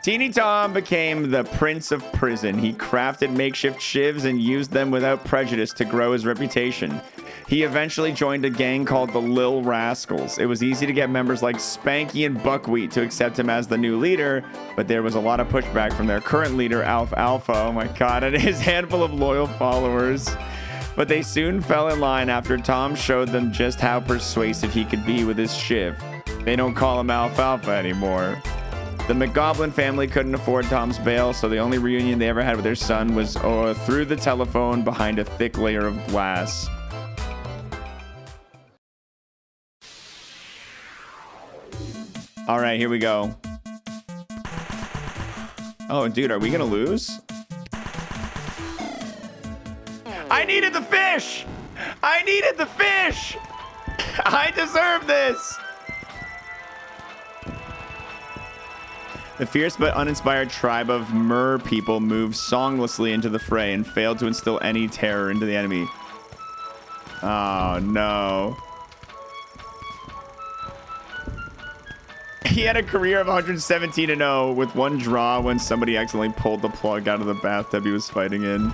Teeny Tom became the Prince of Prison. He crafted makeshift shivs and used them without prejudice to grow his reputation. He eventually joined a gang called the Lil Rascals. It was easy to get members like Spanky and Buckwheat to accept him as the new leader, but there was a lot of pushback from their current leader, Alpha, oh my god, and his handful of loyal followers. But they soon fell in line after Tom showed them just how persuasive he could be with his shiv. They don't call him Alfalfa anymore. The McGoblin family couldn't afford Tom's bail, so the only reunion they ever had with their son was through the telephone behind a thick layer of glass. All right, here we go. Oh, dude, are we gonna lose? I needed the fish! I needed the fish! I deserve this! The fierce but uninspired tribe of Mer people moved songlessly into the fray and failed to instill any terror into the enemy. Oh, no. He had a career of 117-0 with one draw when somebody accidentally pulled the plug out of the bathtub he was fighting in.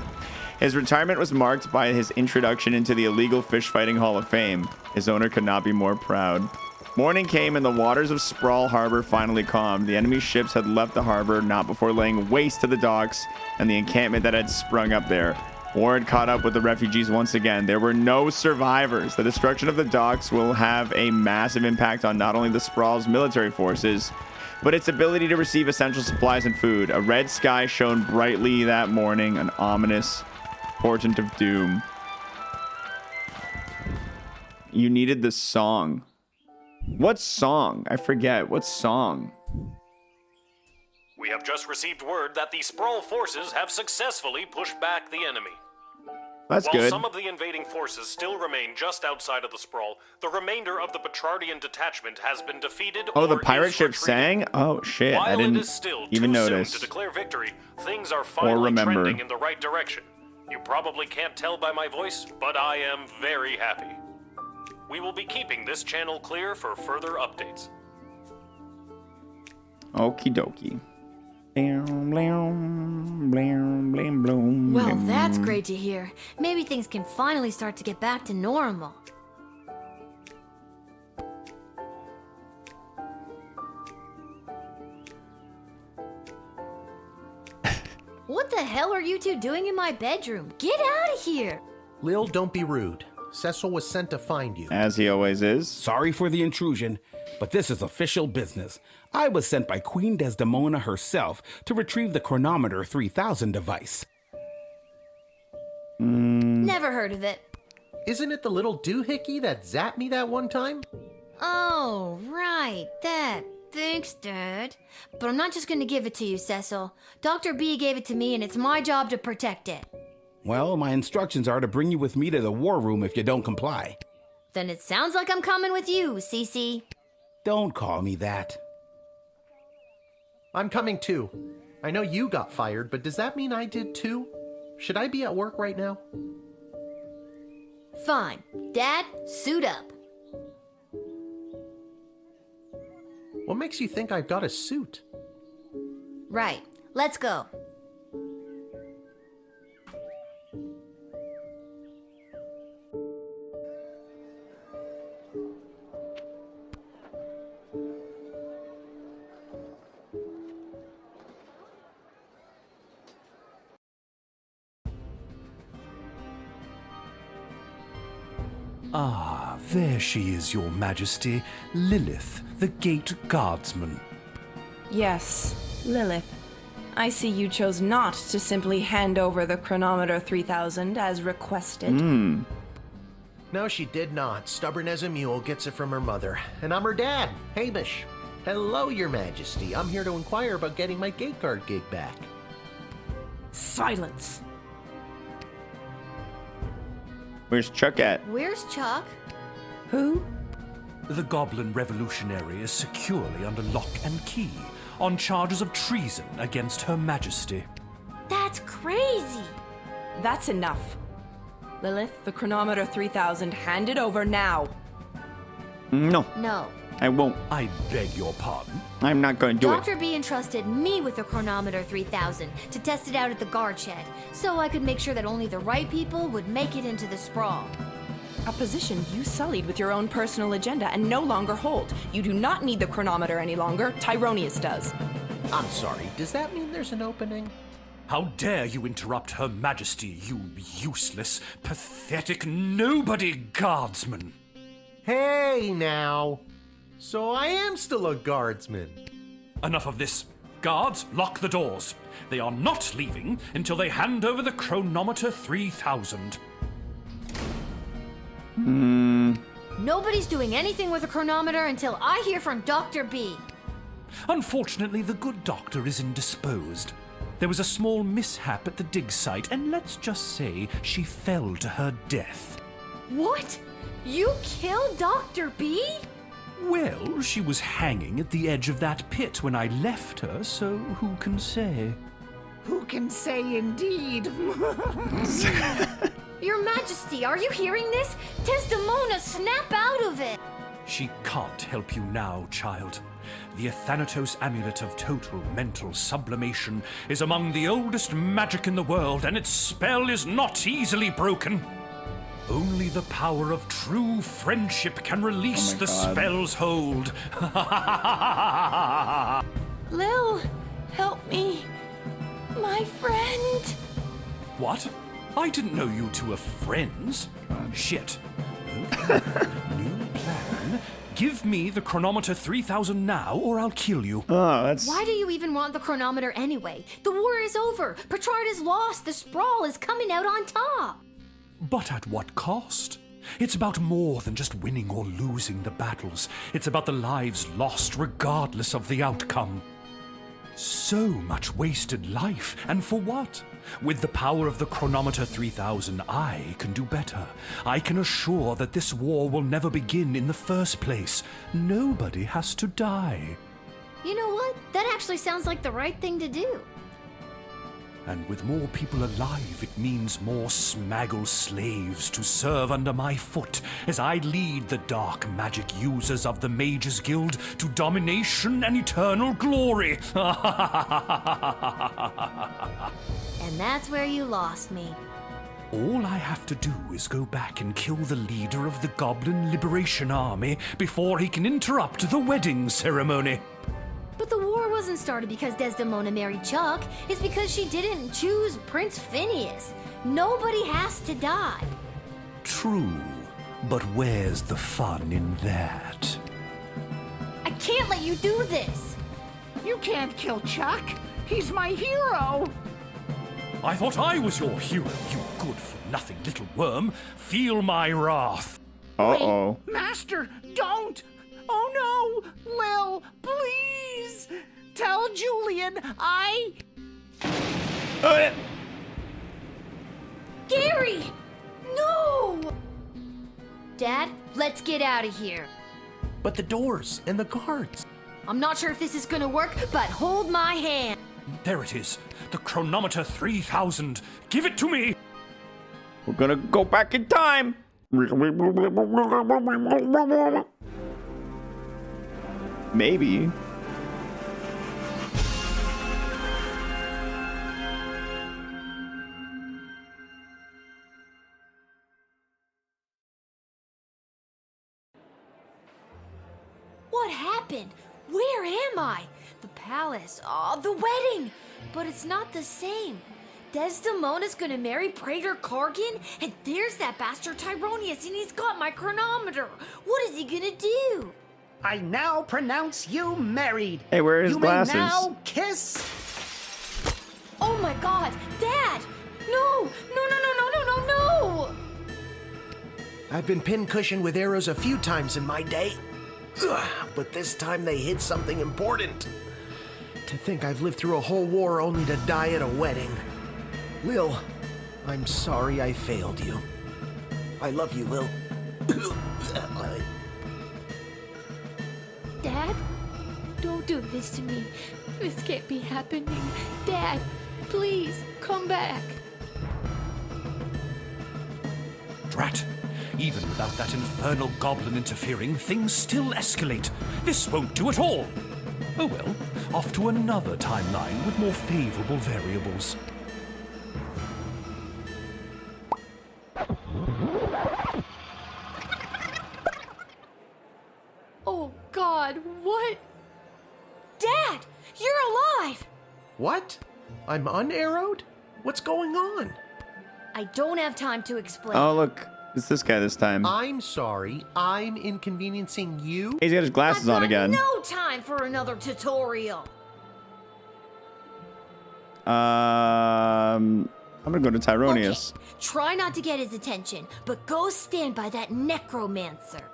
His retirement was marked by his introduction into the illegal fish fighting Hall of Fame. His owner could not be more proud. Morning came and the waters of Sprawl Harbor finally calmed. The enemy ships had left the harbor not before laying waste to the docks and the encampment that had sprung up there. War had caught up with the refugees once again. There were no survivors. The destruction of the docks will have a massive impact on not only the Sprawl's military forces, but its ability to receive essential supplies and food. A red sky shone brightly that morning, an ominous portent of doom. You needed the song. What song? I forget. What song? We have just received word that the Sprawl forces have successfully pushed back the enemy. That's While good. some of the invading forces still remain just outside of the Sprawl, the remainder of the Petrardian detachment has been defeated. Oh, the or pirate is ship retreating. sang? Oh, shit. While I it didn't is still even too notice. soon to declare victory, things are finally remember. trending in the right direction. You probably can't tell by my voice, but I am very happy. We will be keeping this channel clear for further updates. Okie dokie. Well, that's great to hear. Maybe things can finally start to get back to normal. What the hell are you two doing in my bedroom? Get out of here! Lil, don't be rude. Cecil was sent to find you. As he always is. Sorry for the intrusion, but this is official business. I was sent by Queen Desdemona herself to retrieve the Chronometer 3000 device. Never heard of it. Isn't it the little doohickey that zapped me that one time? Oh, right, that. Thanks, Dad. But I'm not just gonna give it to you, Cecil. Dr. B gave it to me, and it's my job to protect it. Well, my instructions are to bring you with me to the war room if you don't comply. Then it sounds like I'm coming with you, Cece. Don't call me that. I'm coming too. I know you got fired, but does that mean I did too? Should I be at work right now? Fine. Dad, suit up. What makes you think I've got a suit? Right. Let's go. Ah, there she is, Your Majesty, Lilith, the Gate Guardsman. Yes, Lilith. I see you chose not to simply hand over the chronometer 3000 as requested. No, she did not. Stubborn as a mule, gets it from her mother. And I'm her dad, Hamish. Hello, Your Majesty. I'm here to inquire about getting my gate guard gig back. Silence. Where's Chuck at? Where's Chuck? Who? The Goblin Revolutionary is securely under lock and key on charges of treason against Her Majesty. That's crazy. That's enough. Lilith, the chronometer 3000, hand it over now. No. No. I won't. I beg your pardon? I'm not going to do it. Dr. B entrusted me with the chronometer 3000 to test it out at the guard shed, so I could make sure that only the right people would make it into the sprawl. A position you sullied with your own personal agenda and no longer hold. You do not need the chronometer any longer. Tyronius does. I'm sorry, does that mean there's an opening? How dare you interrupt Her Majesty, you useless, pathetic nobody guardsman! Hey, now! So I am still a guardsman. Enough of this. Guards, lock the doors. They are not leaving until they hand over the chronometer 3000. Nobody's doing anything with the chronometer until I hear from Dr. B. Unfortunately, the good doctor is indisposed. There was a small mishap at the dig site, and let's just say she fell to her death. What? You killed Dr. B? Well, she was hanging at the edge of that pit when I left her, so who can say? Who can say indeed? Your Majesty, are you hearing this? Desdemona, snap out of it! She can't help you now, child. The Athanatos Amulet of Total Mental Sublimation is among the oldest magic in the world, and its spell is not easily broken. Only the power of true friendship can release the spell's hold. Lil, help me. My friend. What? I didn't know you two were friends. Shit. Okay. New plan. Give me the chronometer 3000 now, or I'll kill you. Why do you even want the chronometer anyway? The war is over. Petrard is lost. The sprawl is coming out on top. But at what cost? It's about more than just winning or losing the battles. It's about the lives lost regardless of the outcome. So much wasted life, and for what? With the power of the chronometer 3000, I can do better. I can assure that this war will never begin in the first place. Nobody has to die. You know what? That actually sounds like the right thing to do. And with more people alive, it means more smaggle slaves to serve under my foot as I lead the dark magic users of the Mages Guild to domination and eternal glory. And that's where you lost me. All I have to do is go back and kill the leader of the Goblin Liberation Army before he can interrupt the wedding ceremony. But the war wasn't started because Desdemona married Chuck. It's because she didn't choose Prince Phineas. Nobody has to die. True, but where's the fun in that? I can't let you do this. You can't kill Chuck. He's my hero. I thought I was your hero, you good-for-nothing little worm. Feel my wrath. Uh-oh. Master, don't! Gary! No! Dad, let's get out of here. But the doors and the guards. I'm not sure if this is gonna work, but hold my hand. There it is. The chronometer 3000. Give it to me. We're gonna go back in time. Maybe. What happened? Where am I? The palace. Oh, the wedding. But it's not the same. Desdemona's gonna marry Praetor Kargan, and there's that bastard Tyronius, and he's got my chronometer. What is he gonna do? I now pronounce you married. Hey, where are his glasses? You may now kiss. Oh my God, Dad! No! No! No! No! No! No! No! No! I've been pincushioned with arrows a few times in my day. Ugh, but this time they hit something important. To think I've lived through a whole war only to die at a wedding. Lil, I'm sorry I failed you. I love you, Lil. Dad, don't do this to me. This can't be happening. Dad, please come back. Drat. Even without that infernal goblin interfering, things still escalate. This won't do at all. Oh well, off to another timeline with more favorable variables. Oh God, what? Dad, you're alive! What? I'm unarrowed? What's going on? I don't have time to explain. Oh, look. It's this guy this time. I'm sorry. I'm inconveniencing you? He's got his glasses on again. No time for another tutorial. I'm gonna go to Tyronius. Okay. Try not to get his attention, but go stand by that necromancer.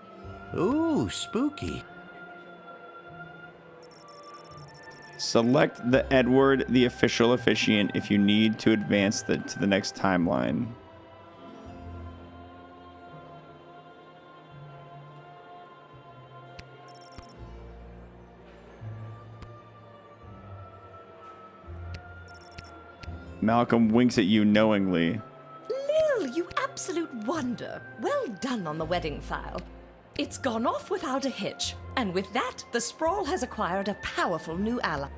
Ooh, spooky. Select the Edward, the official officiant, if you need to advance to the next timeline. Malcolm winks at you knowingly. Lil, you absolute wonder. Well done on the wedding file. It's gone off without a hitch, and with that, the Sprawl has acquired a powerful new ally.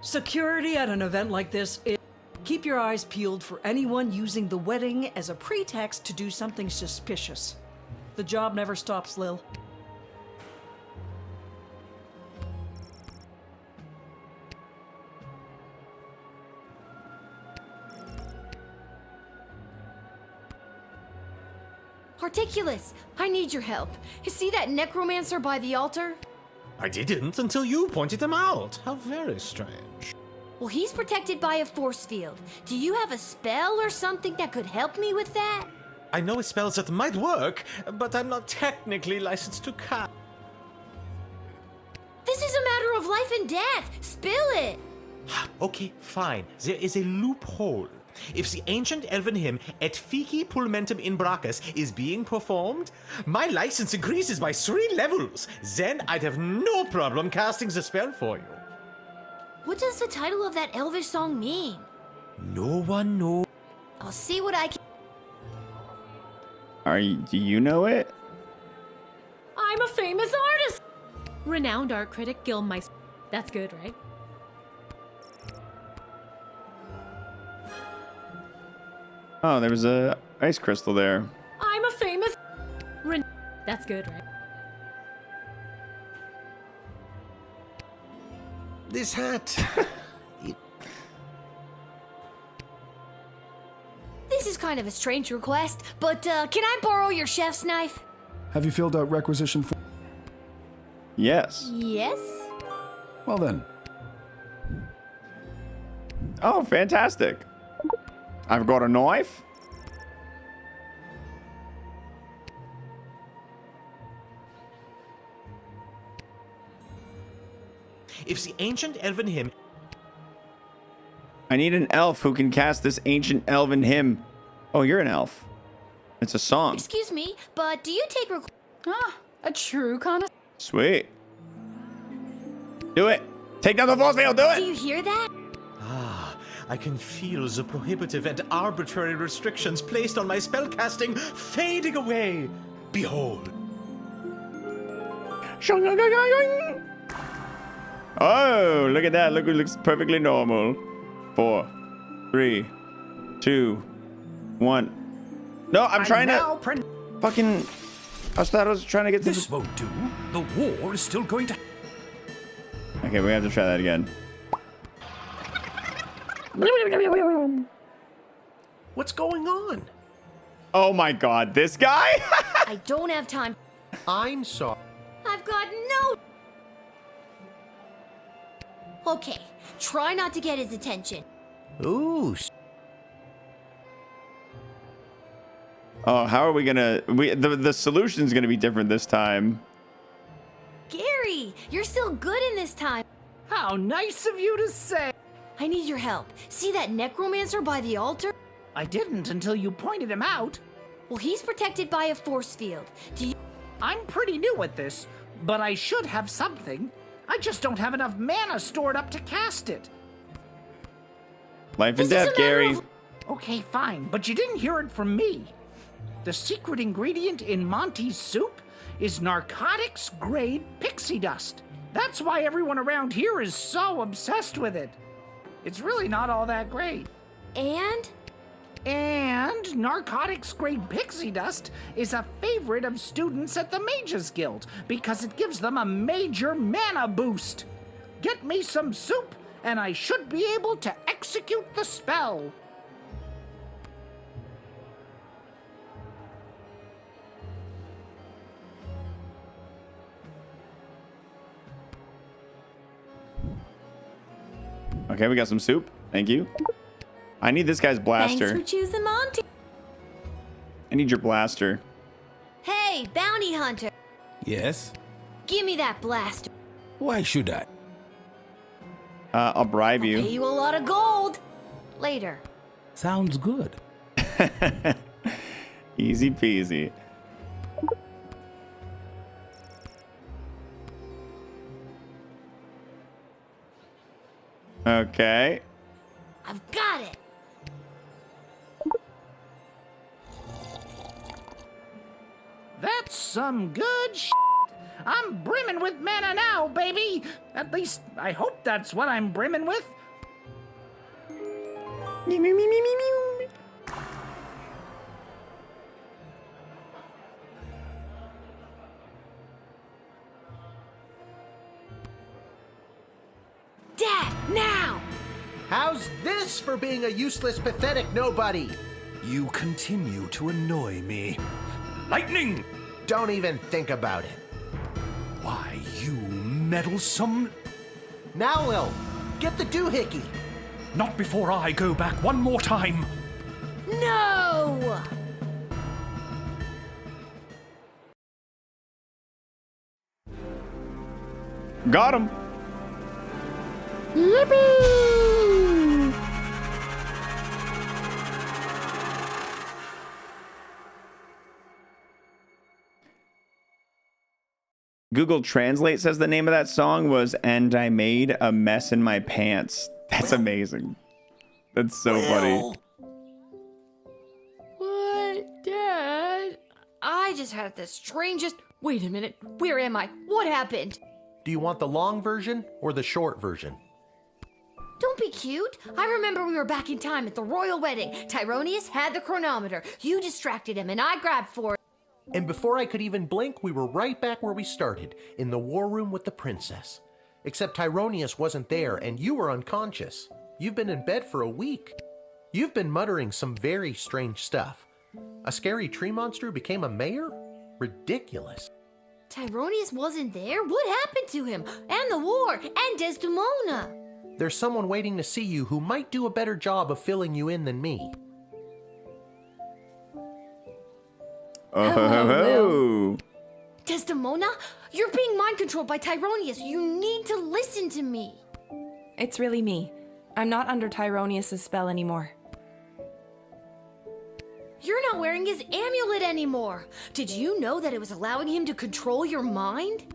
Security at an event like this is... Keep your eyes peeled for anyone using the wedding as a pretext to do something suspicious. The job never stops, Lil. Articulus, I need your help. You see that necromancer by the altar? I didn't until you pointed him out. How very strange. Well, he's protected by a force field. Do you have a spell or something that could help me with that? I know spells that might work, but I'm not technically licensed to cast. This is a matter of life and death. Spill it. Okay, fine. There is a loophole. If the ancient elven hymn Et Fici Pulmentum in Brachus is being performed, my license increases by 3 levels. Then I'd have no problem casting the spell for you. What does the title of that elvish song mean? No one knows. I'll see what I can... Do you know it? I'm a famous artist! Renowned art critic Gilmeister. That's good, right? Oh, there was a ice crystal there. I'm a famous... That's good, right? This hat... This is kind of a strange request, but can I borrow your chef's knife? Have you filled out requisition form? Yes. Yes? Well then. Oh, fantastic. I've got a knife. If the ancient elven hymn... I need an elf who can cast this ancient elven hymn. Oh, you're an elf. It's a song. Excuse me, but do you take a true connoisseur? Sweet. Do it. Take down the force field. Do it. Do you hear that? Ah, I can feel the prohibitive and arbitrary restrictions placed on my spellcasting fading away. Behold. Oh, look at that. Look, it looks perfectly normal. 4, 3, 2, 1. No, I'm trying to fucking... I thought I was trying to get this. This won't do. The war is still going to... Okay, we have to try that again. What's going on? Oh my god, this guy? I don't have time. I'm sorry. I've got no... Okay, try not to get his attention. Ooh. Oh, how are we gonna... The solution's gonna be different this time. Gary, you're still good in this time. How nice of you to say. I need your help. See that necromancer by the altar? I didn't until you pointed him out. Well, he's protected by a force field. Do you... I'm pretty new at this, but I should have something. I just don't have enough mana stored up to cast it. Life and death, Gary. Okay, fine, but you didn't hear it from me. The secret ingredient in Monty's soup is narcotics-grade pixie dust. That's why everyone around here is so obsessed with it. It's really not all that great. And narcotics-grade pixie dust is a favorite of students at the Mages Guild because it gives them a major mana boost. Get me some soup, and I should be able to execute the spell. Okay, we got some soup. Thank you. I need this guy's blaster. Thanks for choosing Monty. I need your blaster. Hey, bounty hunter. Yes? Give me that blaster. Why should I? I'll bribe you. Pay you a lot of gold. Later. Sounds good. Easy peasy. Okay. I've got it. That's some good shit. I'm brimming with mana now, baby. At least, I hope that's what I'm brimming with. Me, me, me, me, me, me. Dad, now! How's this for being a useless, pathetic nobody? You continue to annoy me. Lightning! Don't even think about it. Why, you meddlesome... Now, Lil, get the doohickey. Not before I go back one more time. No! Got him. Yippee! Google Translate says the name of that song was "And I Made a Mess in My Pants." That's amazing. That's so funny. What, Dad? I just had the strangest... Wait a minute. Where am I? What happened? Do you want the long version or the short version? Don't be cute. I remember we were back in time at the royal wedding. Tyronius had the chronometer. You distracted him and I grabbed for it. And before I could even blink, we were right back where we started, in the war room with the princess. Except Tyronius wasn't there and you were unconscious. You've been in bed for a week. You've been muttering some very strange stuff. A scary tree monster who became a mayor? Ridiculous. Tyronius wasn't there? What happened to him? And the war? And Desdemona? There's someone waiting to see you who might do a better job of filling you in than me. Oh, Does Desdemona, you're being mind controlled by Tyronius. You need to listen to me. It's really me. I'm not under Tyronius' spell anymore. You're not wearing his amulet anymore. Did you know that it was allowing him to control your mind?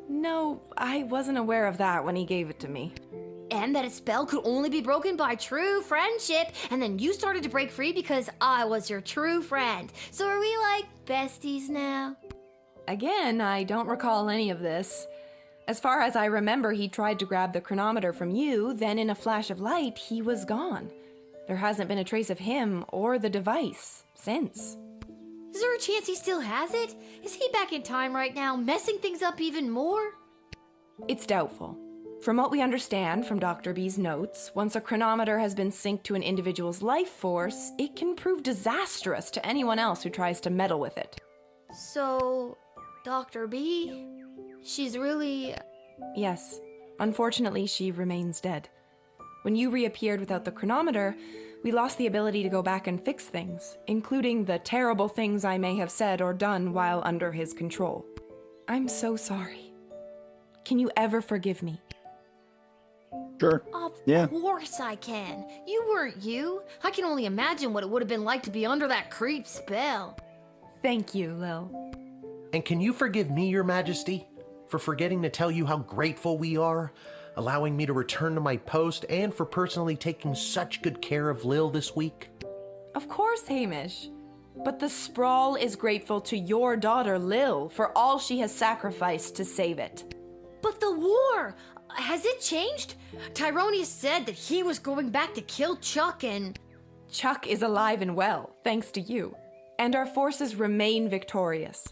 No, I wasn't aware of that when he gave it to me. And that a spell could only be broken by true friendship, and then you started to break free because I was your true friend. So are we like besties now? Again, I don't recall any of this. As far as I remember, he tried to grab the chronometer from you, then in a flash of light, he was gone. There hasn't been a trace of him or the device since. Is there a chance he still has it? Is he back in time right now, messing things up even more? It's doubtful. From what we understand from Dr. B's notes, once a chronometer has been synced to an individual's life force, it can prove disastrous to anyone else who tries to meddle with it. So, Dr. B, she's really... Yes. Unfortunately, she remains dead. When you reappeared without the chronometer, we lost the ability to go back and fix things, including the terrible things I may have said or done while under his control. I'm so sorry. Can you ever forgive me? Sure. Of Yeah. course I can. You weren't you. I can only imagine what it would have been like to be under that creep spell. Thank you, Lil. And can you forgive me, Your Majesty, for forgetting to tell you how grateful we are, allowing me to return to my post, and for personally taking such good care of Lil this week? Of course, Hamish. But the Sprawl is grateful to your daughter, Lil, for all she has sacrificed to save it. But the war, has it changed? Tyronius said that he was going back to kill Chuck and... Chuck is alive and well, thanks to you. And our forces remain victorious.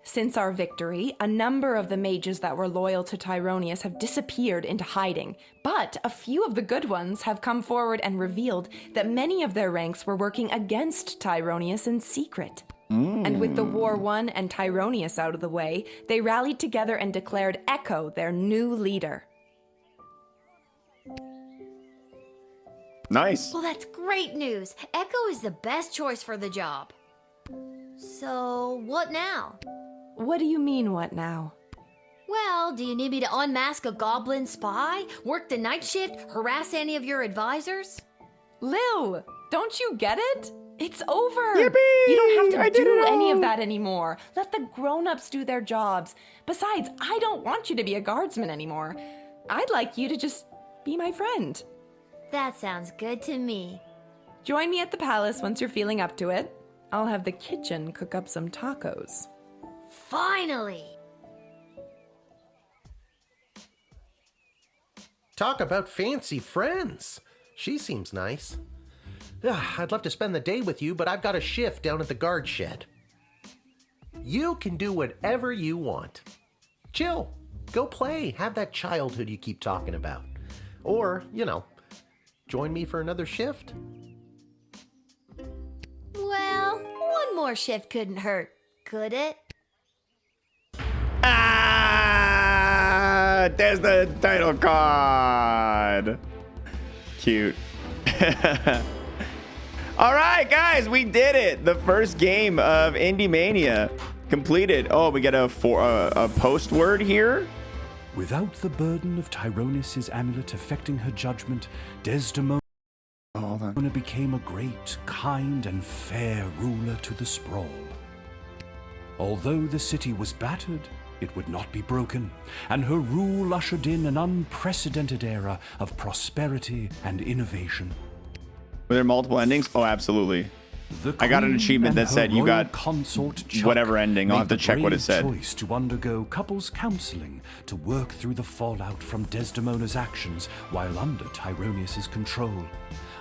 Since our victory, a number of the mages that were loyal to Tyronius have disappeared into hiding, but a few of the good ones have come forward and revealed that many of their ranks were working against Tyronius in secret. And with the war won and Tyronius out of the way, they rallied together and declared Echo their new leader. Nice. Well, that's great news. Echo is the best choice for the job. So, what now? What do you mean, what now? Well, do you need me to unmask a goblin spy, work the night shift, harass any of your advisors? Lil, don't you get it? It's over. Yippee! You don't have to did do it any all. of that anymore. Let the grown-ups do their jobs. Besides, I don't want you to be a guardsman anymore. I'd like you to just be my friend. That sounds good to me. Join me at the palace once you're feeling up to it. I'll have the kitchen cook up some tacos. Finally! Talk about fancy friends. She seems nice. I'd love to spend the day with you, but I've got a shift down at the guard shed. You can do whatever you want. Chill. Go play. Have that childhood you keep talking about. Or, join me for another shift. Well, one more shift couldn't hurt, could it? Ah, there's the title card. Cute. All right, guys, we did it. The first game of Indiemania completed. Oh, we get a post word here. Without the burden of Tyronius' amulet affecting her judgment, Desdemona became a great, kind, and fair ruler to the Sprawl. Although the city was battered, it would not be broken, and her rule ushered in an unprecedented era of prosperity and innovation. Were there multiple endings? Oh, absolutely. I got an achievement that said you got whatever ending. I'll have to check what it said. Choice to undergo couples counseling to work through the fallout from Desdemona's actions while under Tyronius' control.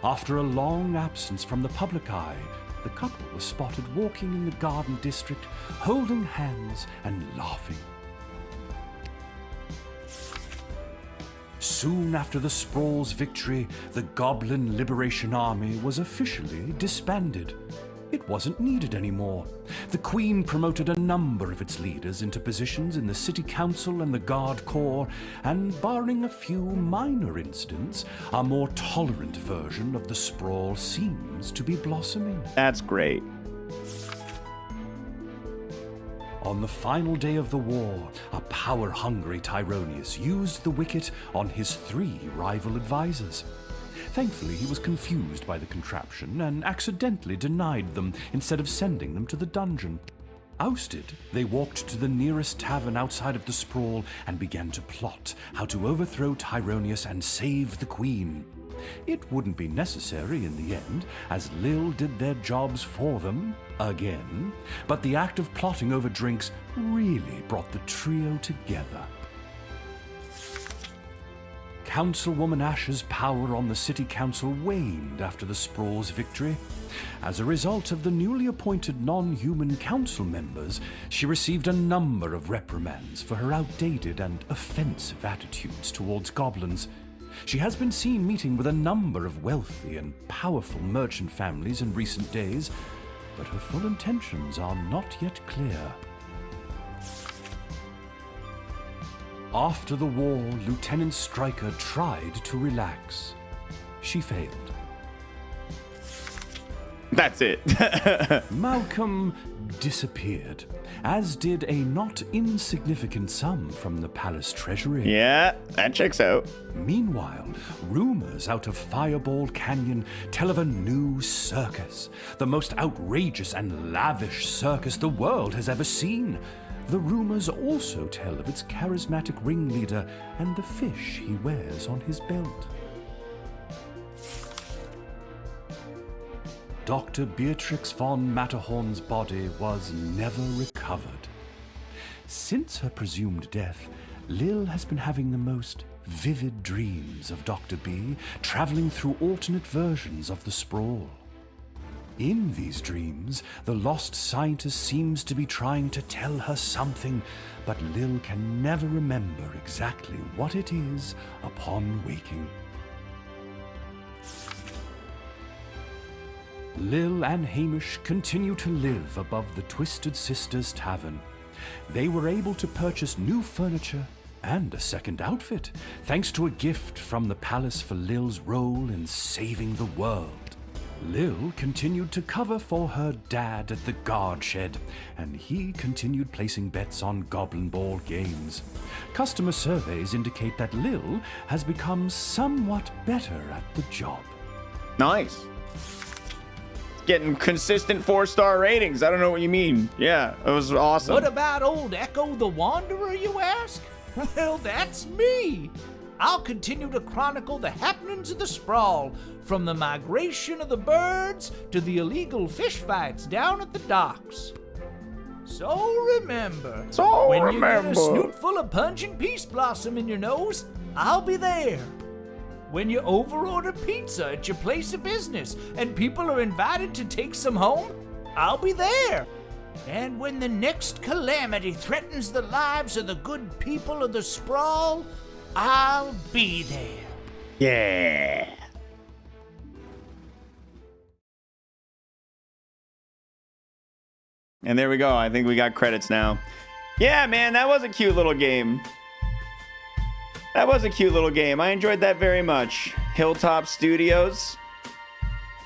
After a long absence from the public eye, the couple was spotted walking in the garden district, holding hands and laughing. Soon after the Sprawl's victory, the Goblin Liberation Army was officially disbanded. It wasn't needed anymore. The Queen promoted a number of its leaders into positions in the City Council and the Guard Corps, and barring a few minor incidents, a more tolerant version of the Sprawl seems to be blossoming. That's great. On the final day of the war, a power-hungry Tyronius used the wicket on his 3 rival advisors. Thankfully, he was confused by the contraption and accidentally denied them instead of sending them to the dungeon. Ousted, they walked to the nearest tavern outside of the sprawl and began to plot how to overthrow Tyronius and save the queen. It wouldn't be necessary in the end, as Lil did their jobs for them, again, but the act of plotting over drinks really brought the trio together. Councilwoman Ash's power on the city council waned after the sprawl's victory. As a result of the newly appointed non-human council members, she received a number of reprimands for her outdated and offensive attitudes towards goblins. She has been seen meeting with a number of wealthy and powerful merchant families in recent days, but her full intentions are not yet clear. After the war, Lieutenant Stryker tried to relax. She failed. That's it. Malcolm disappeared, as did a not insignificant sum from the palace treasury. Yeah, that checks out. Meanwhile, rumors out of Fireball Canyon tell of a new circus, the most outrageous and lavish circus the world has ever seen. The rumors also tell of its charismatic ringleader and the fish he wears on his belt. Dr. Beatrix von Matterhorn's body was never recovered. Since her presumed death, Lil has been having the most vivid dreams of Dr. B, traveling through alternate versions of the sprawl. In these dreams, the lost scientist seems to be trying to tell her something, but Lil can never remember exactly what it is upon waking. Lil and Hamish continue to live above the Twisted Sisters Tavern. They were able to purchase new furniture and a second outfit, thanks to a gift from the palace for Lil's role in saving the world. Lil continued to cover for her dad at the guard shed, and he continued placing bets on Goblin Ball games. Customer surveys indicate that Lil has become somewhat better at the job. Nice. Getting consistent 4-star ratings. I don't know what you mean. Yeah, it was awesome. What about old Echo the Wanderer, you ask? Well, that's me. I'll continue to chronicle the happenings of the sprawl, from the migration of the birds to the illegal fish fights down at the docks. So remember, when you get a snoot full of pungent peace blossom in your nose, I'll be there. When you overorder pizza at your place of business and people are invited to take some home, I'll be there. And when the next calamity threatens the lives of the good people of the sprawl, I'll be there. Yeah. And there we go. I think we got credits now. Yeah, man, that was a cute little game. That was a cute little game. I enjoyed that very much. Hilltop Studios.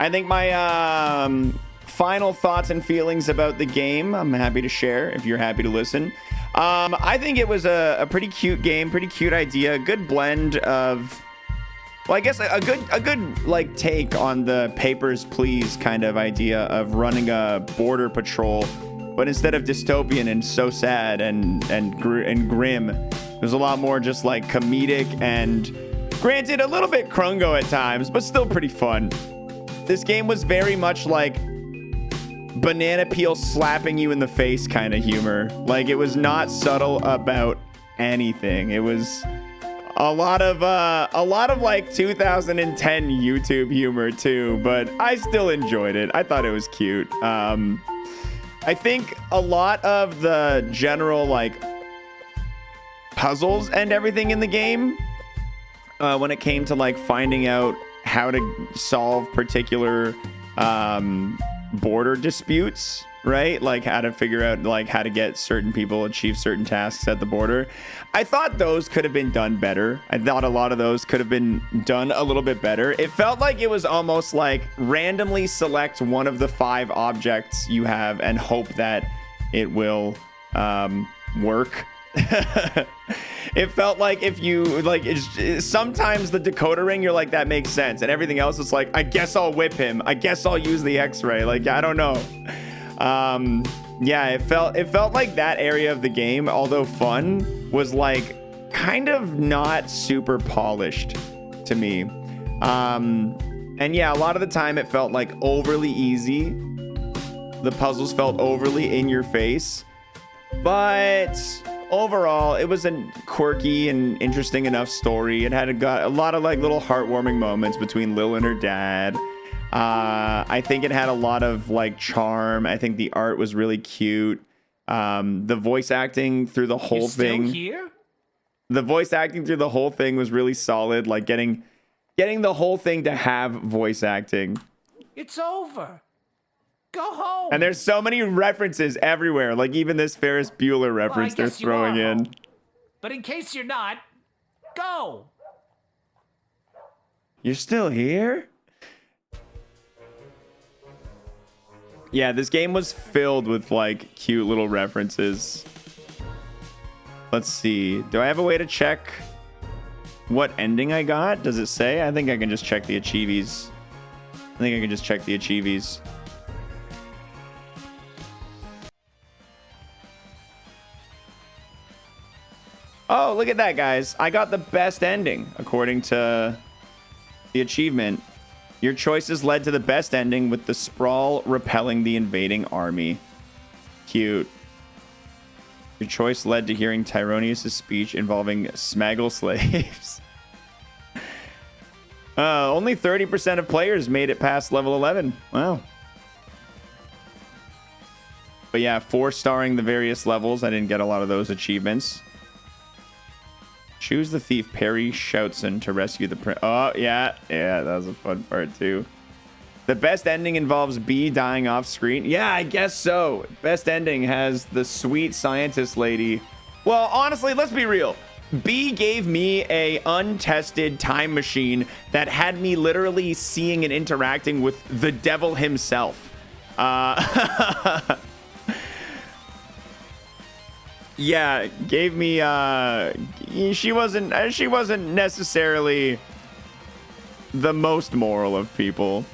I think my final thoughts and feelings about the game, I'm happy to share if you're happy to listen. I think it was a pretty cute game, pretty cute idea, a good blend of, well, I guess a good like take on the Papers, Please kind of idea of running a border patrol, but instead of dystopian and so sad and grim, there's a lot more just like comedic and, granted, a little bit Krungo at times, but still pretty fun. This game was very much like banana peel slapping you in the face kind of humor. Like, it was not subtle about anything. It was a lot of like 2010 YouTube humor too, but I still enjoyed it. I thought it was cute. I think a lot of the general like puzzles and everything in the game, when it came to like finding out how to solve particular border disputes, right? Like how to figure out like how to get certain people achieve certain tasks at the border. I thought those could have been done better. I thought a lot of those could have been done a little bit better. It felt like it was almost like randomly select one of the 5 objects you have and hope that it will work. It felt like if you like sometimes the decoder ring, you're like, that makes sense, and everything else is like, I guess I'll whip him, I guess I'll use the x-ray, like I don't know. Yeah, it felt like that area of the game, although fun, was like kind of not super polished to me. And yeah, a lot of the time it felt like overly easy. The puzzles felt overly in your face, but overall it was a quirky and interesting enough story. It had got a lot of like little heartwarming moments between Lil and her dad. I think it had a lot of like charm. I think the art was really cute. The voice acting through the whole thing. Here? The voice acting through the whole thing was really solid. Like getting the whole thing to have voice acting. It's over. Go home. And there's so many references everywhere. Like even this Ferris Bueller reference they're throwing in. But in case you're not, go. You're still here? Yeah, this game was filled with like cute little references. Let's see. Do I have a way to check what ending I got? Does it say? I think I can just check the achievies. Oh, look at that, guys. I got the best ending according to the achievement. Your choices led to the best ending, with the sprawl repelling the invading army. Cute. Your choice led to hearing Tyronius' speech involving smaggle slaves. Only 30% of players made it past level 11. Wow. But yeah, 4-starring the various levels. I didn't get a lot of those achievements. Choose the thief Perry Shoutson to rescue the prince. Oh, yeah. Yeah, that was a fun part, too. The best ending involves B dying off screen. Yeah, I guess so. Best ending has the sweet scientist lady. Well, honestly, let's be real. B gave me a untested time machine that had me literally seeing and interacting with the devil himself. Yeah, gave me she wasn't necessarily the most moral of people.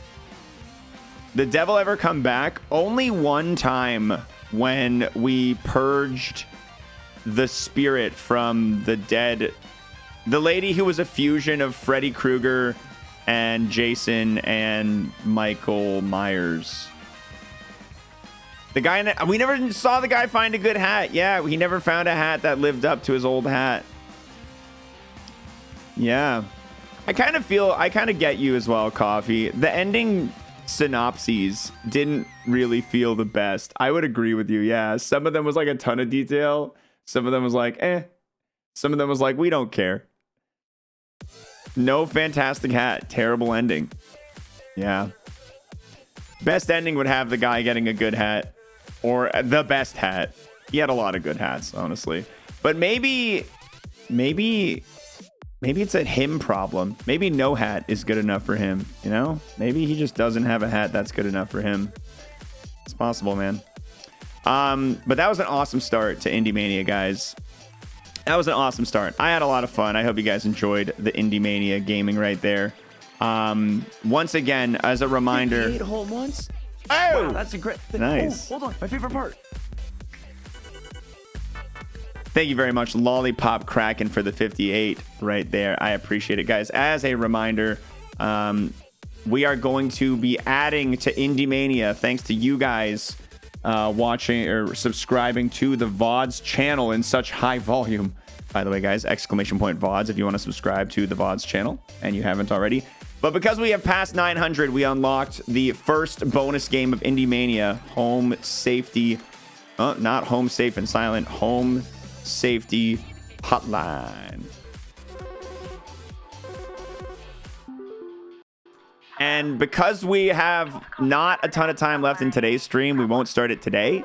The devil ever come back? Only one time, when we purged the spirit from the dead. The lady who was a fusion of Freddy Krueger and Jason and Michael Myers. The guy, we never saw the guy find a good hat. Yeah, he never found a hat that lived up to his old hat. Yeah. I kind of get you as well, Coffee. The ending synopses didn't really feel the best. I would agree with you. Yeah. Some of them was like a ton of detail. Some of them was like, eh. Some of them was like, we don't care. No fantastic hat. Terrible ending. Yeah. Best ending would have the guy getting a good hat. Or the best hat. He had a lot of good hats, honestly. But maybe it's a him problem. Maybe no hat is good enough for him, you know? Maybe he just doesn't have a hat that's good enough for him. It's possible, man. But that was an awesome start to Indiemania, guys. That was an awesome start. I had a lot of fun. I hope you guys enjoyed the Indiemania gaming right there. Once again, as a reminder... 58 home runs? Oh! Wow, that's incredible. Nice. Oh, hold on. My favorite part. Thank you very much, Lollipop Kraken, for the 58 right there. I appreciate it, guys. As a reminder, we are going to be adding to Indiemania, thanks to you guys watching or subscribing to the VODS channel in such high volume. By the way, guys, exclamation point VODS if you want to subscribe to the VODS channel and you haven't already. But because we have passed 900, we unlocked the first bonus game of Indiemania, Home Safety. Not Home Safe and Silent, Home Safety Hotline. And because we have not a ton of time left in today's stream, we won't start it today.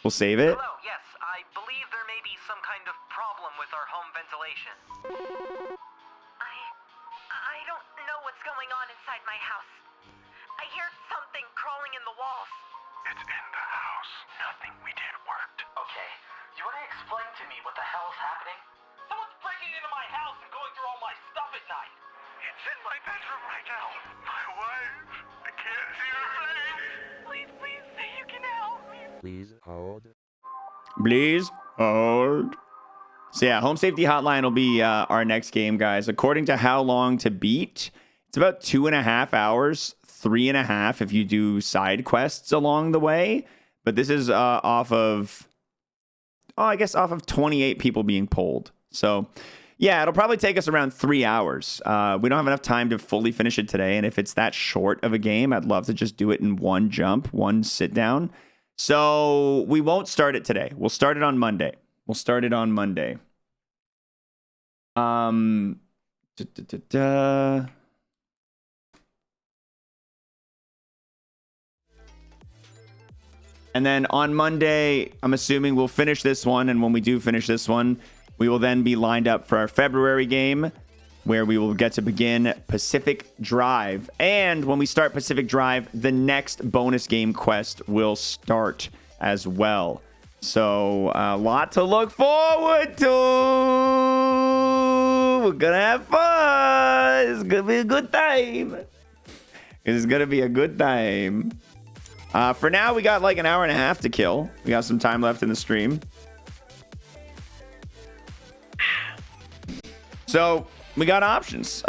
We'll save it. Hello, yes, I believe there may be some kind of problem with our home ventilation. I don't know what's going on inside my house. I hear something crawling in the walls. It's in the house. Nothing we did worked. Okay, you want to explain to me what the hell is happening? Someone's breaking into my house and going through all my stuff at night. It's in my bedroom right now. My wife. I can't see her face. Please, please say you can help me. Please hold. Please hold. So yeah, Home Safety Hotline will be our next game, guys. According to How Long to Beat, it's about 2.5 hours, 3.5 if you do side quests along the way. But this is off of 28 people being polled. So yeah, it'll probably take us around 3 hours. We don't have enough time to fully finish it today. And if it's that short of a game, I'd love to just do it in one jump, one sit down. So we won't start it today. We'll start it on Monday. And then on Monday, I'm assuming we'll finish this one. And when we do finish this one, we will then be lined up for our February game, where we will get to begin Pacific Drive. And when we start Pacific Drive, the next bonus game quest will start as well. So a lot to look forward to. We're going to have fun. It's going to be a good time. It's going to be a good time. For now, we got like an hour and a half to kill. We got some time left in the stream. So we got options.